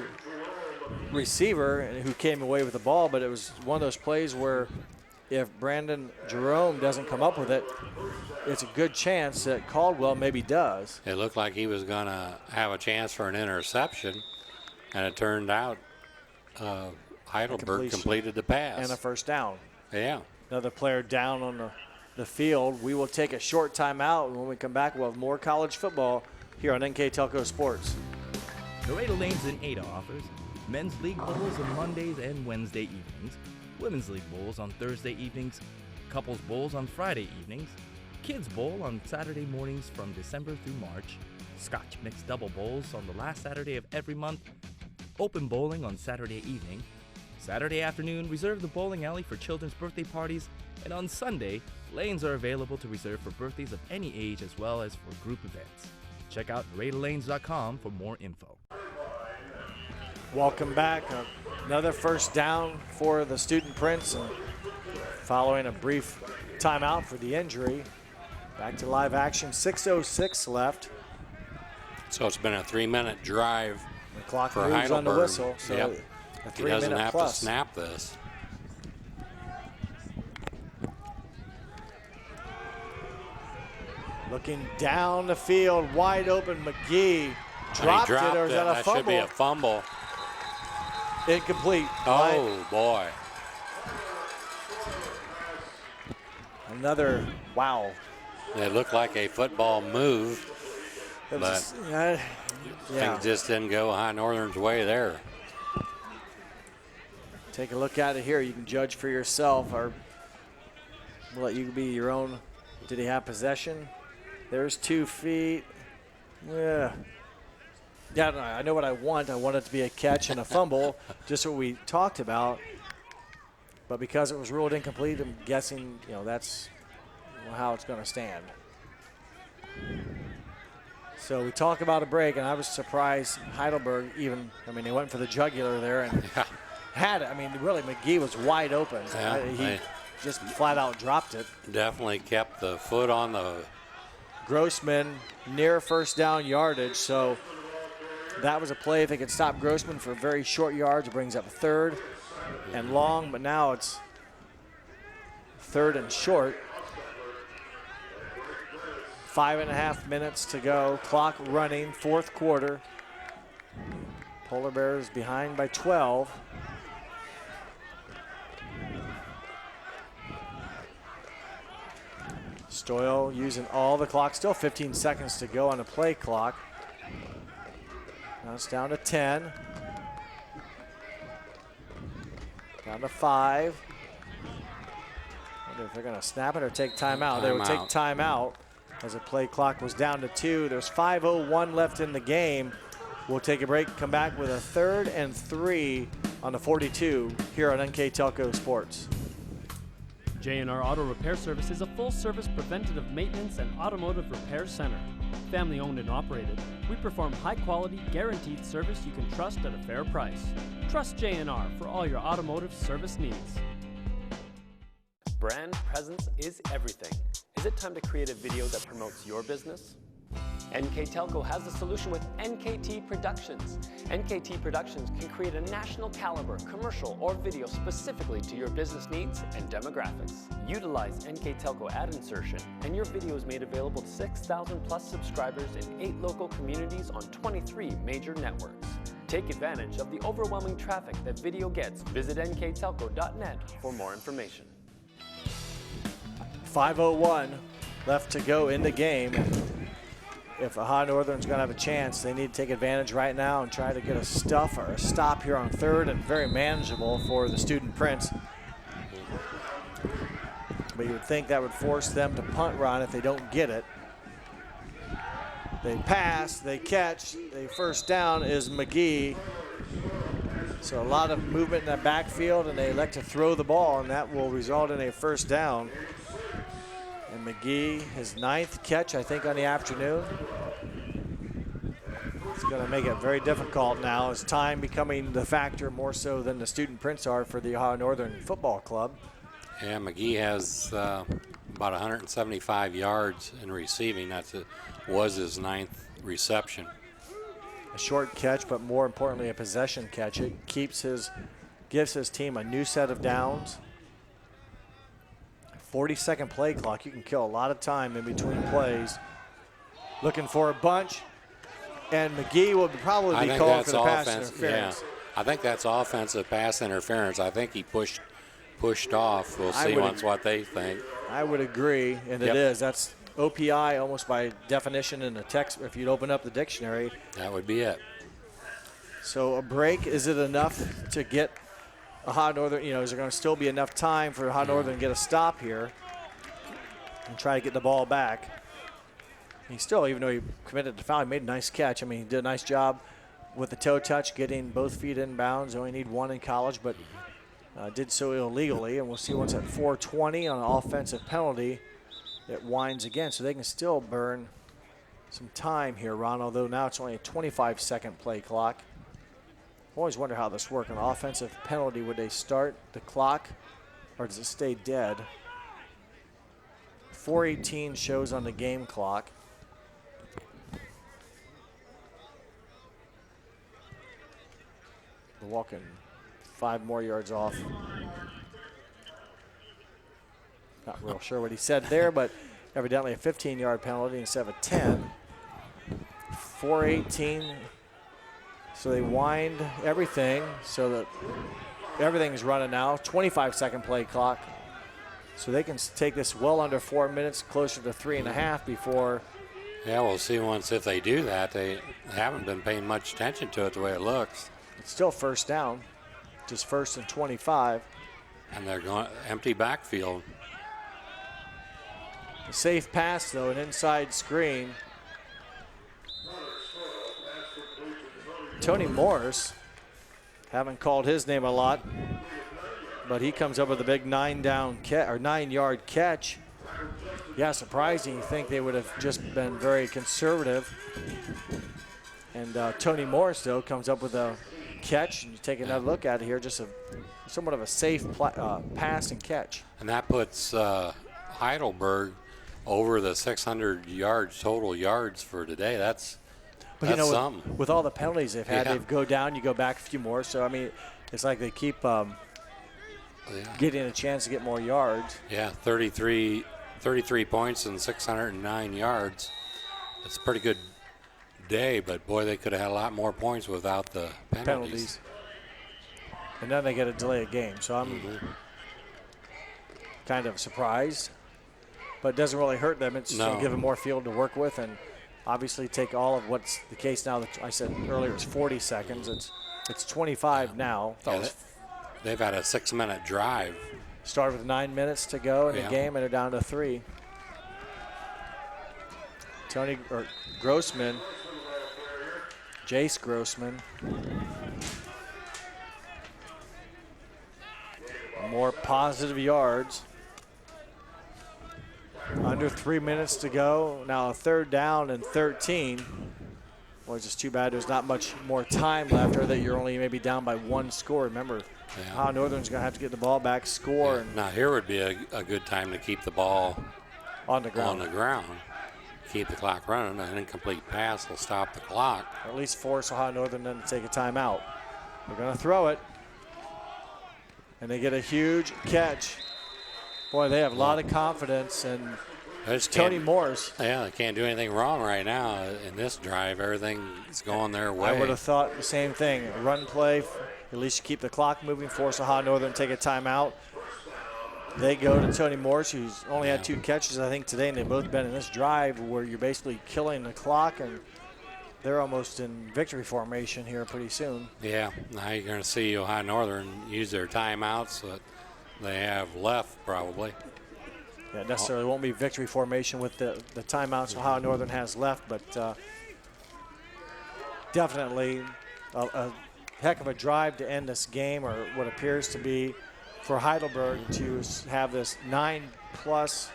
receiver who came away with the ball, but it was one of those plays where if Brandon Jerome doesn't come up with it, it's a good chance that Caldwell maybe does. It looked like he was going to have a chance for an interception, and it turned out Heidelberg completed the pass. And a first down. Yeah. Another player down on the field. We will take a short timeout, and when we come back, we'll have more college football here on NKTelco Sports. Laredo Lanes in Ada offers men's league bowls on Mondays and Wednesday evenings, women's league bowls on Thursday evenings, couples bowls on Friday evenings, kids bowl on Saturday mornings from December through March, Scotch mixed double bowls on the last Saturday of every month, open bowling on Saturday evening, Saturday afternoon reserve the bowling alley for children's birthday parties, and on Sunday, lanes are available to reserve for birthdays of any age as well as for group events. Check out LaredoLanes.com for more info. Welcome back. Another first down for the Student Prince, and following a brief timeout for the injury. Back to live action, 6:06 left. So it's been a 3-minute drive the clock for moves Heidelberg. on the whistle, so yep. a 3-minute He doesn't have plus. to snap this. Looking down the field, wide open, McGee dropped it, or is that a fumble? That should be a fumble. Incomplete. Oh, boy. Another, wow. It looked like a football move, but things just didn't go High Northern's way there. Take a look at it here. You can judge for yourself, or we'll let you be your own. Did he have possession? There's 2 feet. Yeah, I know what I want. I want it to be a catch and a fumble, just what we talked about. But because it was ruled incomplete, I'm guessing, that's how it's going to stand. So we talk about a break, and I was surprised Heidelberg they went for the jugular there and had it. Really, McGee was wide open. Yeah, he just flat out dropped it. Definitely kept the foot on the... Grossman near first down yardage, so That was a play. If they could stop Grossman for very short yards, it brings up 3rd and long, but now it's 3rd and short. 5.5 minutes to go. Clock running, 4th quarter. Polar Bears behind by 12. Stoyle using all the clock. Still 15 seconds to go on the play clock. Now it's down to 10. Down to 5. Wonder if they're going to snap it or take timeout. They would take timeout as the play clock was down to 2. There's 5:01 left in the game. We'll take a break, come back with a 3rd and 3 on the 42 here on NKTelco Sports. J&R Auto Repair Service is a full-service preventative maintenance and automotive repair center. Family owned and operated, we perform high-quality, guaranteed service you can trust at a fair price. Trust J&R for all your automotive service needs. Brand presence is everything. Is it time to create a video that promotes your business? NKTelco has the solution with NKT Productions. NKT Productions can create a national caliber commercial or video specifically to your business needs and demographics. Utilize NKTelco ad insertion and your video is made available to 6,000 plus subscribers in 8 local communities on 23 major networks. Take advantage of the overwhelming traffic that video gets. Visit nktelco.net for more information. 5:01 left to go in the game. If Ohio Northern's going to have a chance, they need to take advantage right now and try to get a stuff or a stop here on 3rd and very manageable for the Student Prince. But you would think that would force them to punt run if they don't get it. They pass, they catch, the first down is McGee. So a lot of movement in that backfield, and they elect to throw the ball, and that will result in a first down. And McGee, his 9th catch, I think, on the afternoon. It's going to make it very difficult now. Is time becoming the factor more so than the Student Prince are for the Ohio Northern Football Club. Yeah, McGee has about 175 yards in receiving. Was his 9th reception. A short catch, but more importantly, a possession catch. It gives his team a new set of downs. 40-second play clock. You can kill a lot of time in between plays. Looking for a bunch, and McGee will probably be called for the pass interference. Yeah. I think that's offensive pass interference. I think he pushed off. We'll see what they think. I would agree, and it is. That's OPI almost by definition in the text. If you'd open up the dictionary, that would be it. So a break, is it enough to get Ohio Northern, is there going to still be enough time for Ohio Northern to get a stop here and try to get the ball back? He still, even though he committed to foul, he made a nice catch. I mean, he did a nice job with the toe touch, getting both feet in bounds. Only need one in college, but did so illegally. And we'll see once at 4:20 on an offensive penalty, it winds again. So they can still burn some time here, Ron, although now it's only a 25-second play clock. I always wonder how this works. An offensive penalty, would they start the clock or does it stay dead? 4:18 shows on the game clock. We're walking 5 more yards off. Not real sure what he said there, but evidently a 15-yard penalty instead of a 10. 4:18. So they wind everything so that everything's running now. 25-second play clock. So they can take this well under 4 minutes, closer to 3.5 before. Yeah, we'll see once if they do that. They haven't been paying much attention to it the way it looks. It's still first down, just 1st and 25. And they're going empty backfield. A safe pass, though, an inside screen. Tony Morris, haven't called his name a lot, but he comes up with a big 9-yard catch. Yeah, surprising. You think they would have just been very conservative. And Tony Morris, though, comes up with a catch. And you take another look at it here, just somewhat of a safe pass and catch. And that puts Heidelberg over the 600 yards, total yards for today. Well, That's you know, something. with all the penalties they've had, Yeah. they go down, you go back a few more. So, I mean, it's like they keep getting a chance to get more yards. Yeah, 33 points and 609 yards. It's a pretty good day, but boy, they could have had a lot more points without the penalties. And then they get a delay of game. So I'm kind of surprised. But it doesn't really hurt them. It's going to give them more field to work with and obviously take all of what's the case now. That I said earlier it's 40 seconds. It's 25 now. They've had a 6-minute drive. Started with 9 minutes to go in the game, and they're down to 3. Grossman, Jace Grossman. More positive yards. Under 3 minutes to go. Now a 3rd down and 13. Boy, it's just too bad there's not much more time left, or that you're only maybe down by 1 score. Remember, Ohio Northern's going to have to get the ball back, score. And now here would be a good time to keep the ball on the ground. Keep the clock running. An incomplete pass will stop the clock. Or at least force Ohio Northern then to take a timeout. They're going to throw it. And they get a huge catch. Boy, they have a lot of confidence. And Tony Morse. Yeah, they can't do anything wrong right now in this drive. Everything is going their way. I would have thought the same thing. A run play, at least you keep the clock moving, force Ohio Northern to take a timeout. They go to Tony Morse, who's only had 2 catches, I think, today, and they've both been in this drive where you're basically killing the clock, and they're almost in victory formation here pretty soon. Yeah, now you're going to see Ohio Northern use their timeouts that they have left probably. Yeah, necessarily won't be victory formation with the timeouts Ohio Northern has left, but definitely a heck of a drive to end this game, or what appears to be for Heidelberg to have this 9+, what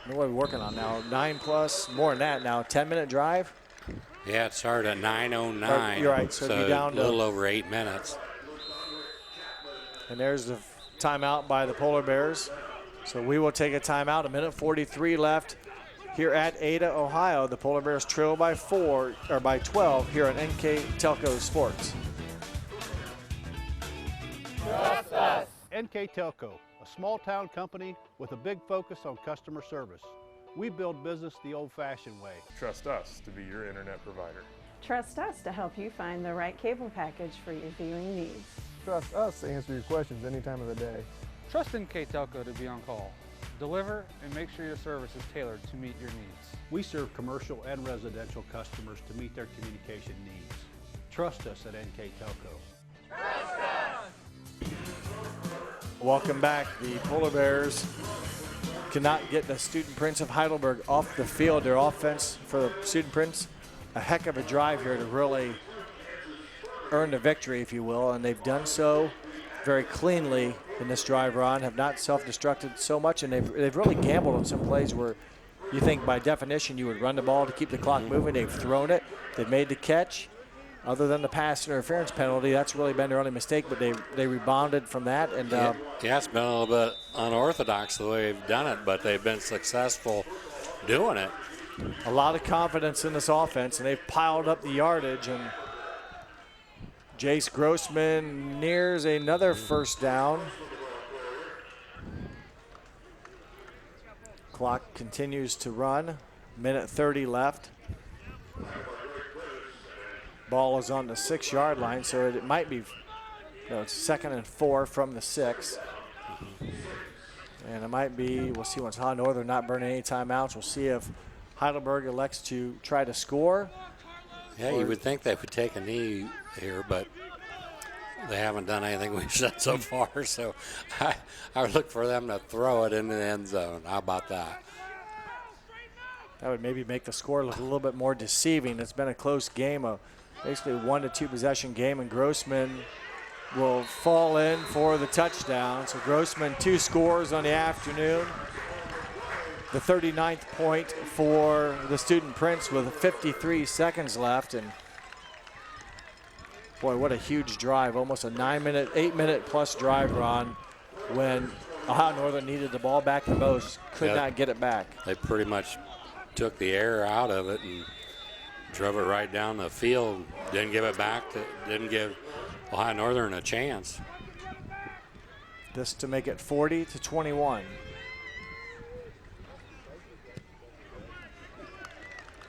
are we working on now? 9+, more than that now, 10-minute drive? Yeah, it started at 9:09. You're right, so it'd be down a little over 8 minutes. And there's the timeout by the Polar Bears. So we will take a timeout. 1:43 left here at Ada, Ohio. The Polar Bears trail by 12 here on NKTelco Sports. Trust us. NKTelco, a small-town company with a big focus on customer service. We build business the old-fashioned way. Trust us to be your internet provider. Trust us to help you find the right cable package for your viewing needs. Trust us to answer your questions any time of the day. Trust NKTelco to be on call. Deliver and make sure your service is tailored to meet your needs. We serve commercial and residential customers to meet their communication needs. Trust us at NKTelco. Welcome back. The Polar Bears cannot get the Student Prince of Heidelberg off the field. Their offense for the Student Prince, a heck of a drive here to really earn the victory, if you will, and they've done so very cleanly in this drive run, have not self-destructed so much, and they've really gambled on some plays where you think by definition you would run the ball to keep the clock moving. They've thrown it. They've made the catch. Other than the pass interference penalty, that's really been their only mistake, but they rebounded from that. And yeah, it's been a little bit unorthodox the way they've done it, but they've been successful doing it. A lot of confidence in this offense, and they've piled up the yardage. And Jace Grossman nears another first down. Clock continues to run. 1:30 left. Ball is on the 6-yard line, so it might be, it's 2nd and 4 from the 6. And it might be, we'll see once Ohio Northern not burning any timeouts. We'll see if Heidelberg elects to try to score. Yeah, you would think they would take a knee here, but they haven't done anything we've said so far. So I would look for them to throw it in the end zone. How about that? That would maybe make the score look a little bit more deceiving. It's been a close game, basically a 1 to 2 possession game, and Grossman will fall in for the touchdown. So Grossman 2 scores on the afternoon. The 39th point for the Student Prince with 53 seconds left. And boy, what a huge drive. Almost a 8-minute plus drive run when Ohio Northern needed the ball back the most. Could not get it back. They pretty much took the air out of it and drove it right down the field. Didn't give it back. Didn't give Ohio Northern a chance. This to make it 40-21.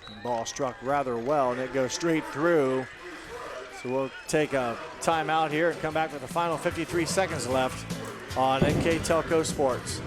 The ball struck rather well, and it goes straight through. So we'll take a timeout here and come back with the final 53 seconds left on NKTelco Sports.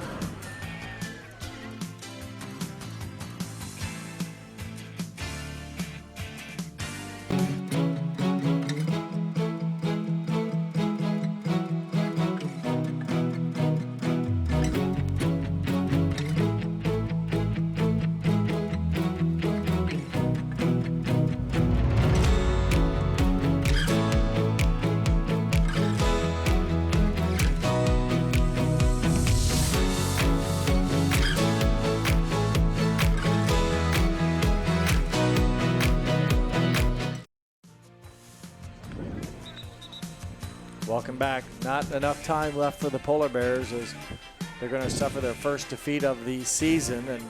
Welcome back. Not enough time left for the Polar Bears as they're going to suffer their first defeat of the season. And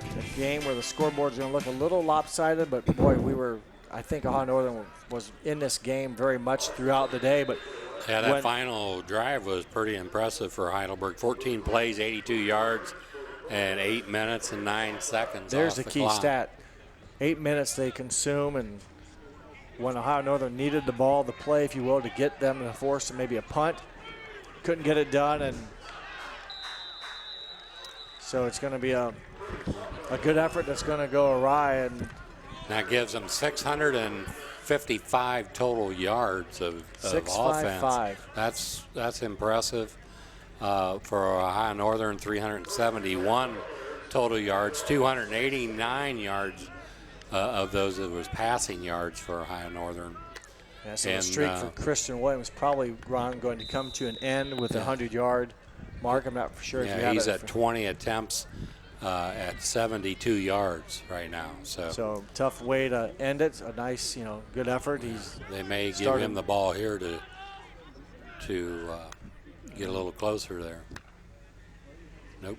it's a game where the scoreboard's going to look a little lopsided, but boy, I think Ohio Northern was in this game very much throughout the day. But yeah, that final drive was pretty impressive for Heidelberg. 14 plays, 82 yards, and 8 minutes and 9 seconds. There's the key clock. stat. 8 minutes they consume, and when Ohio Northern needed the ball, the play, if you will, to get them to force maybe a punt, couldn't get it done, and so it's going to be a good effort that's going to go awry, and that gives them 655 total yards of offense. That's impressive for Ohio Northern. 371 total yards, 289 yards. Of those, it was passing yards for Ohio Northern. Yeah, so the streak for Christian Williams probably, Ron, going to come to an end with a 100-yard mark. I'm not for sure if you have he's it. at 20 attempts at 72 yards right now. So tough way to end it. A nice, good effort. They may give him the ball here to get a little closer there. Nope.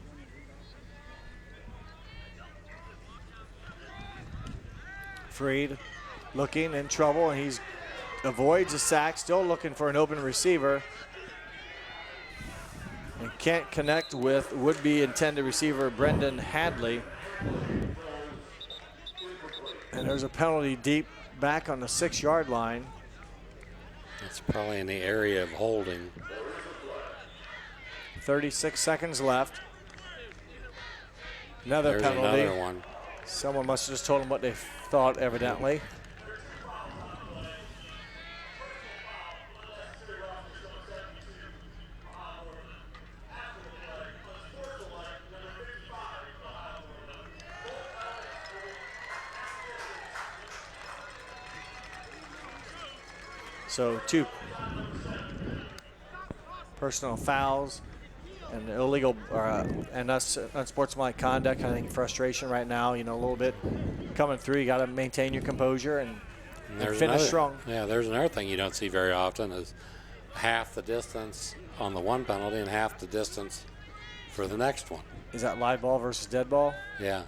Freed looking in trouble, and he avoids a sack, still looking for an open receiver, and can't connect with would-be intended receiver Brendan Hadley. And there's a penalty deep back on the 6-yard line. That's probably in the area of holding. 36 seconds left. There's penalty. Another one. Someone must have just told him what they thought, evidently. So 2 personal fouls and illegal and unsportsmanlike conduct. I think frustration right now, a little bit coming through. You got to maintain your composure and finish strong. Yeah, there's another thing you don't see very often is half the distance on the one penalty and half the distance for the next one. Is that live ball versus dead ball? Yeah.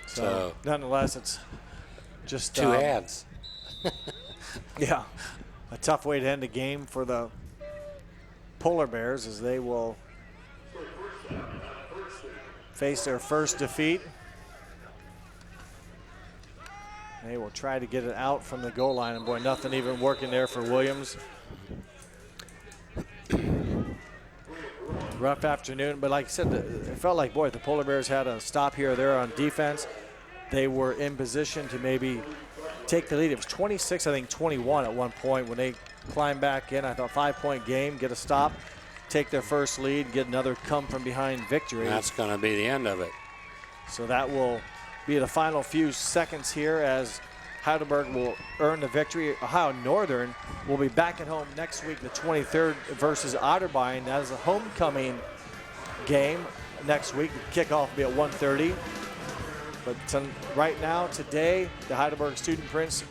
So nonetheless, it's just 2 ads. Yeah, a tough way to end the game for the Polar Bears as they will face their first defeat. They will try to get it out from the goal line, and boy, nothing even working there for Williams. Rough afternoon, but like I said, it felt like, boy, the Polar Bears had a stop here or there on defense. They were in position to maybe take the lead. It was 26, I think 21 at one point when they climbed back in. I thought 5-point game, get a stop, take their first lead, get another come from behind victory. That's going to be the end of it. So that will be the final few seconds here as Heidelberg will earn the victory. Ohio Northern will be back at home next week, the 23rd versus Otterbein. That is a homecoming game next week. The kickoff will be at 1:30. But right now, today, the Heidelberg Student Prince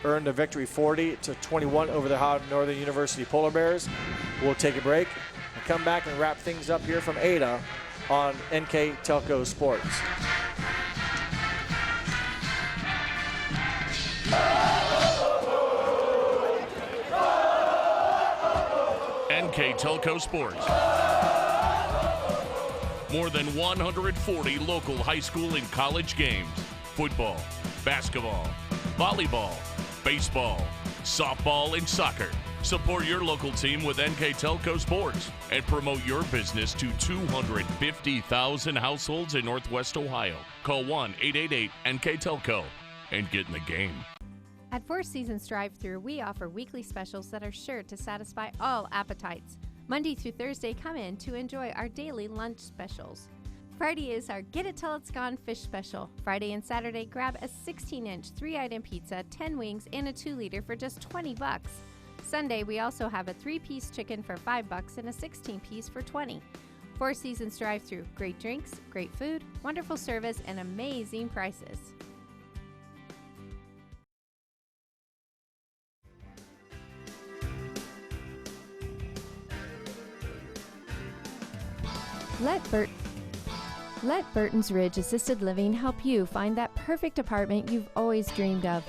earned the victory 40-21 over the Ohio Northern University Polar Bears. We'll take a break and come back and wrap things up here from Ada on NKTelco Sports. NKTelco Sports. More than 140 local high school and college games. Football, basketball, volleyball, baseball, softball, and soccer. Support your local team with NKTelco Sports and promote your business to 250,000 households in Northwest Ohio. Call 1-888-NKTelco and get in the game. At Four Seasons Drive-Thru, we offer weekly specials that are sure to satisfy all appetites. Monday through Thursday, come in to enjoy our daily lunch specials. Friday is our Get It Till It's Gone fish special. Friday and Saturday, grab a 16-inch 3-item pizza, 10 wings, and a 2-liter for just $20. Sunday, we also have a 3-piece chicken for $5 and a 16-piece for $20. Four Seasons Drive-Thru, great drinks, great food, wonderful service, and amazing prices. Let Burton's Ridge Assisted Living help you find that perfect apartment you've always dreamed of.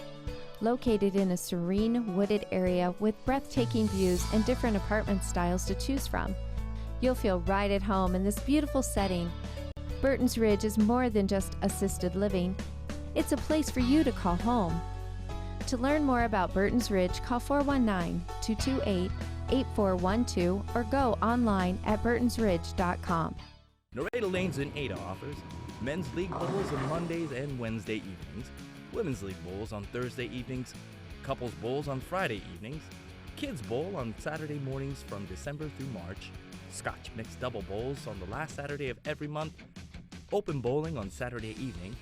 Located in a serene, wooded area with breathtaking views and different apartment styles to choose from, you'll feel right at home in this beautiful setting. Burton's Ridge is more than just assisted living. It's a place for you to call home. To learn more about Burton's Ridge, call 419-228-8412 or go online at burtonsridge.com. Nareda Lanes in Ada offers men's league bowls on Mondays and Wednesday evenings, women's league bowls on Thursday evenings, couples bowls on Friday evenings, kids bowl on Saturday mornings from December through March, Scotch mixed double bowls on the last Saturday of every month, open bowling on Saturday evening,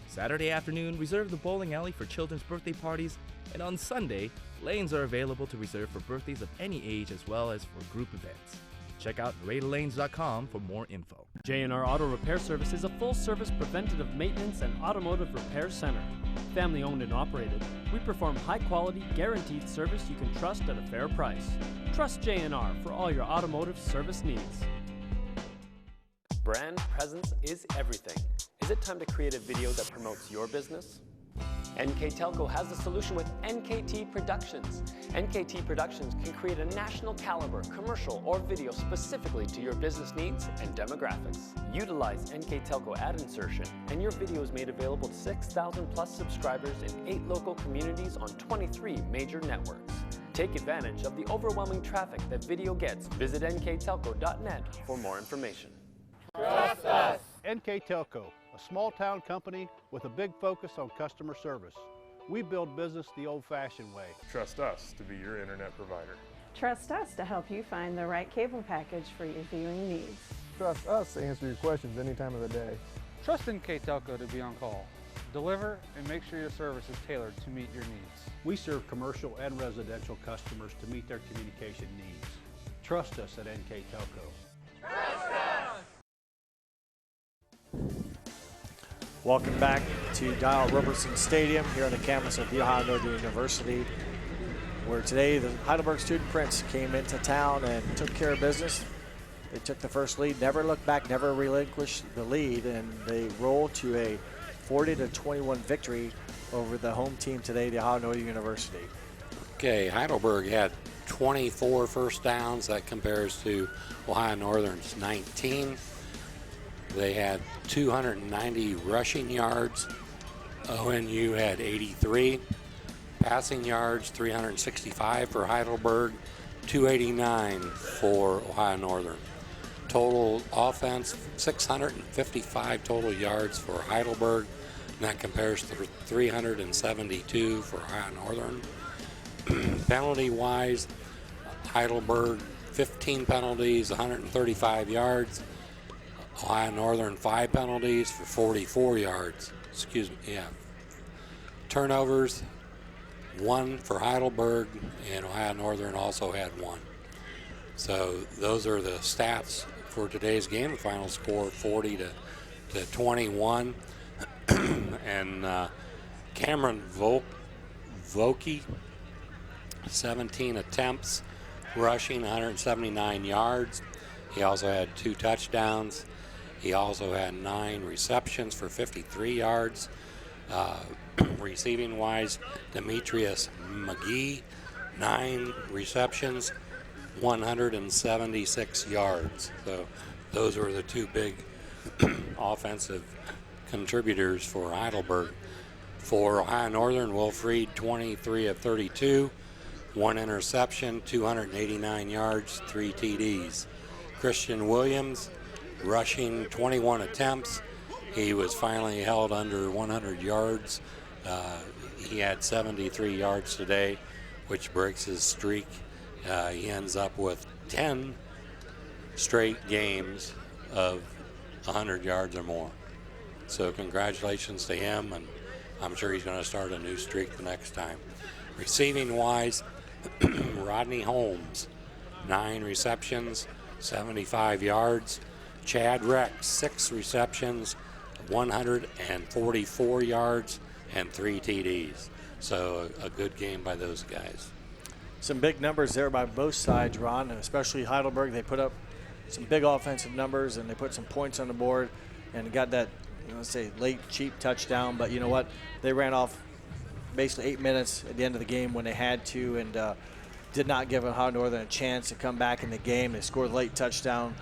Saturday afternoon reserve the bowling alley for children's birthday parties, and on Sunday, lanes are available to reserve for birthdays of any age as well as for group events. Check out NaredaLanes.com for more info. J&R Auto Repair Service is a full-service preventative maintenance and automotive repair center. Family owned and operated, we perform high-quality, guaranteed service you can trust at a fair price. Trust J&R for all your automotive service needs. Brand presence is everything. Is it time to create a video that promotes your business? NKTelco has the solution with NKT Productions. NKT Productions can create a national caliber commercial or video specifically to your business needs and demographics. Utilize NKTelco ad insertion and your video is made available to 6,000 plus subscribers in 8 local communities on 23 major networks. Take advantage of the overwhelming traffic that video gets. Visit nktelco.net for more information. Trust us. NKTelco, a small-town company with a big focus on customer service. We build business the old-fashioned way. Trust us to be your internet provider. Trust us to help you find the right cable package for your viewing needs. Trust us to answer your questions any time of the day. Trust NKTelco to be on call. Deliver and make sure your service is tailored to meet your needs. We serve commercial and residential customers to meet their communication needs. Trust us at NKTelco. Welcome back to Dial Robertson Stadium here on the campus of The Ohio Northern University, where today the Heidelberg Student Prince came into town and took care of business. They took the first lead, never looked back, never relinquished the lead, and they rolled to a 40-21 victory over the home team today, the Ohio Northern University. Okay, Heidelberg had 24 first downs. That compares to Ohio Northern's 19. They had 290 rushing yards. ONU had 83. Passing yards, 365 for Heidelberg, 289 for Ohio Northern. Total offense, 655 total yards for Heidelberg, and that compares to 372 for Ohio Northern. Penalty-wise, Heidelberg, 15 penalties, 135 yards. Ohio Northern, 5 penalties for 44 yards. Turnovers, 1 for Heidelberg, and Ohio Northern also had 1. So those are the stats for today's game. The final score 40-21. And Cameron Vokey, 17 attempts, rushing 179 yards. He also had 2 touchdowns. He also had 9 receptions for 53 yards. Receiving wise, Demetrius McGee, 9 receptions, 176 yards. So those were the two big offensive contributors for Heidelberg. For Ohio Northern, Wolf Reed, 23 of 32, 1 interception, 289 yards, 3 TDs. Christian Williams, rushing 21 attempts. He was finally held under 100 yards. He had 73 yards today, which breaks his streak. He ends up with 10 straight games of 100 yards or more. So congratulations to him, and I'm sure he's going to start a new streak the next time. Receiving wise, Rodney Holmes, 9 receptions, 75 yards. Chad Rex, 6 receptions, 144 yards, and 3 TDs. So a good game by those guys. Some big numbers there by both sides, Ron, and especially Heidelberg. They put up some big offensive numbers, and they put some points on the board and got that, let's say, late, cheap touchdown. But you know what? They ran off basically 8 minutes at the end of the game when they had to, and did not give Ohio Northern a chance to come back in the game. They scored a late touchdown.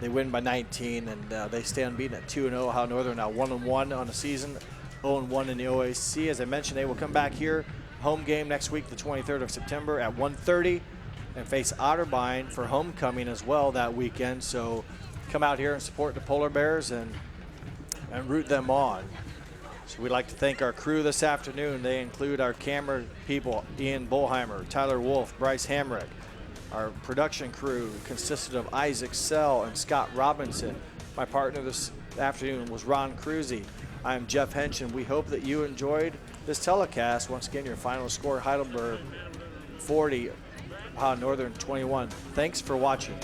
They win by 19, and they stay unbeaten at 2-0. Ohio Northern now 1-1 on the season, 0-1 in the OAC. As I mentioned, they will come back here, home game next week, the 23rd of September at 1:30, and face Otterbein for homecoming as well that weekend. So come out here and support the Polar Bears and root them on. So we'd like to thank our crew this afternoon. They include our camera people, Ian Bullheimer, Tyler Wolf, Bryce Hamrick. Our production crew consisted of Isaac Sell and Scott Robinson. My partner this afternoon was Ron Cruzy. I'm Jeff Henson. We hope that you enjoyed this telecast. Once again, your final score, Heidelberg 40, Ohio Northern 21. Thanks for watching.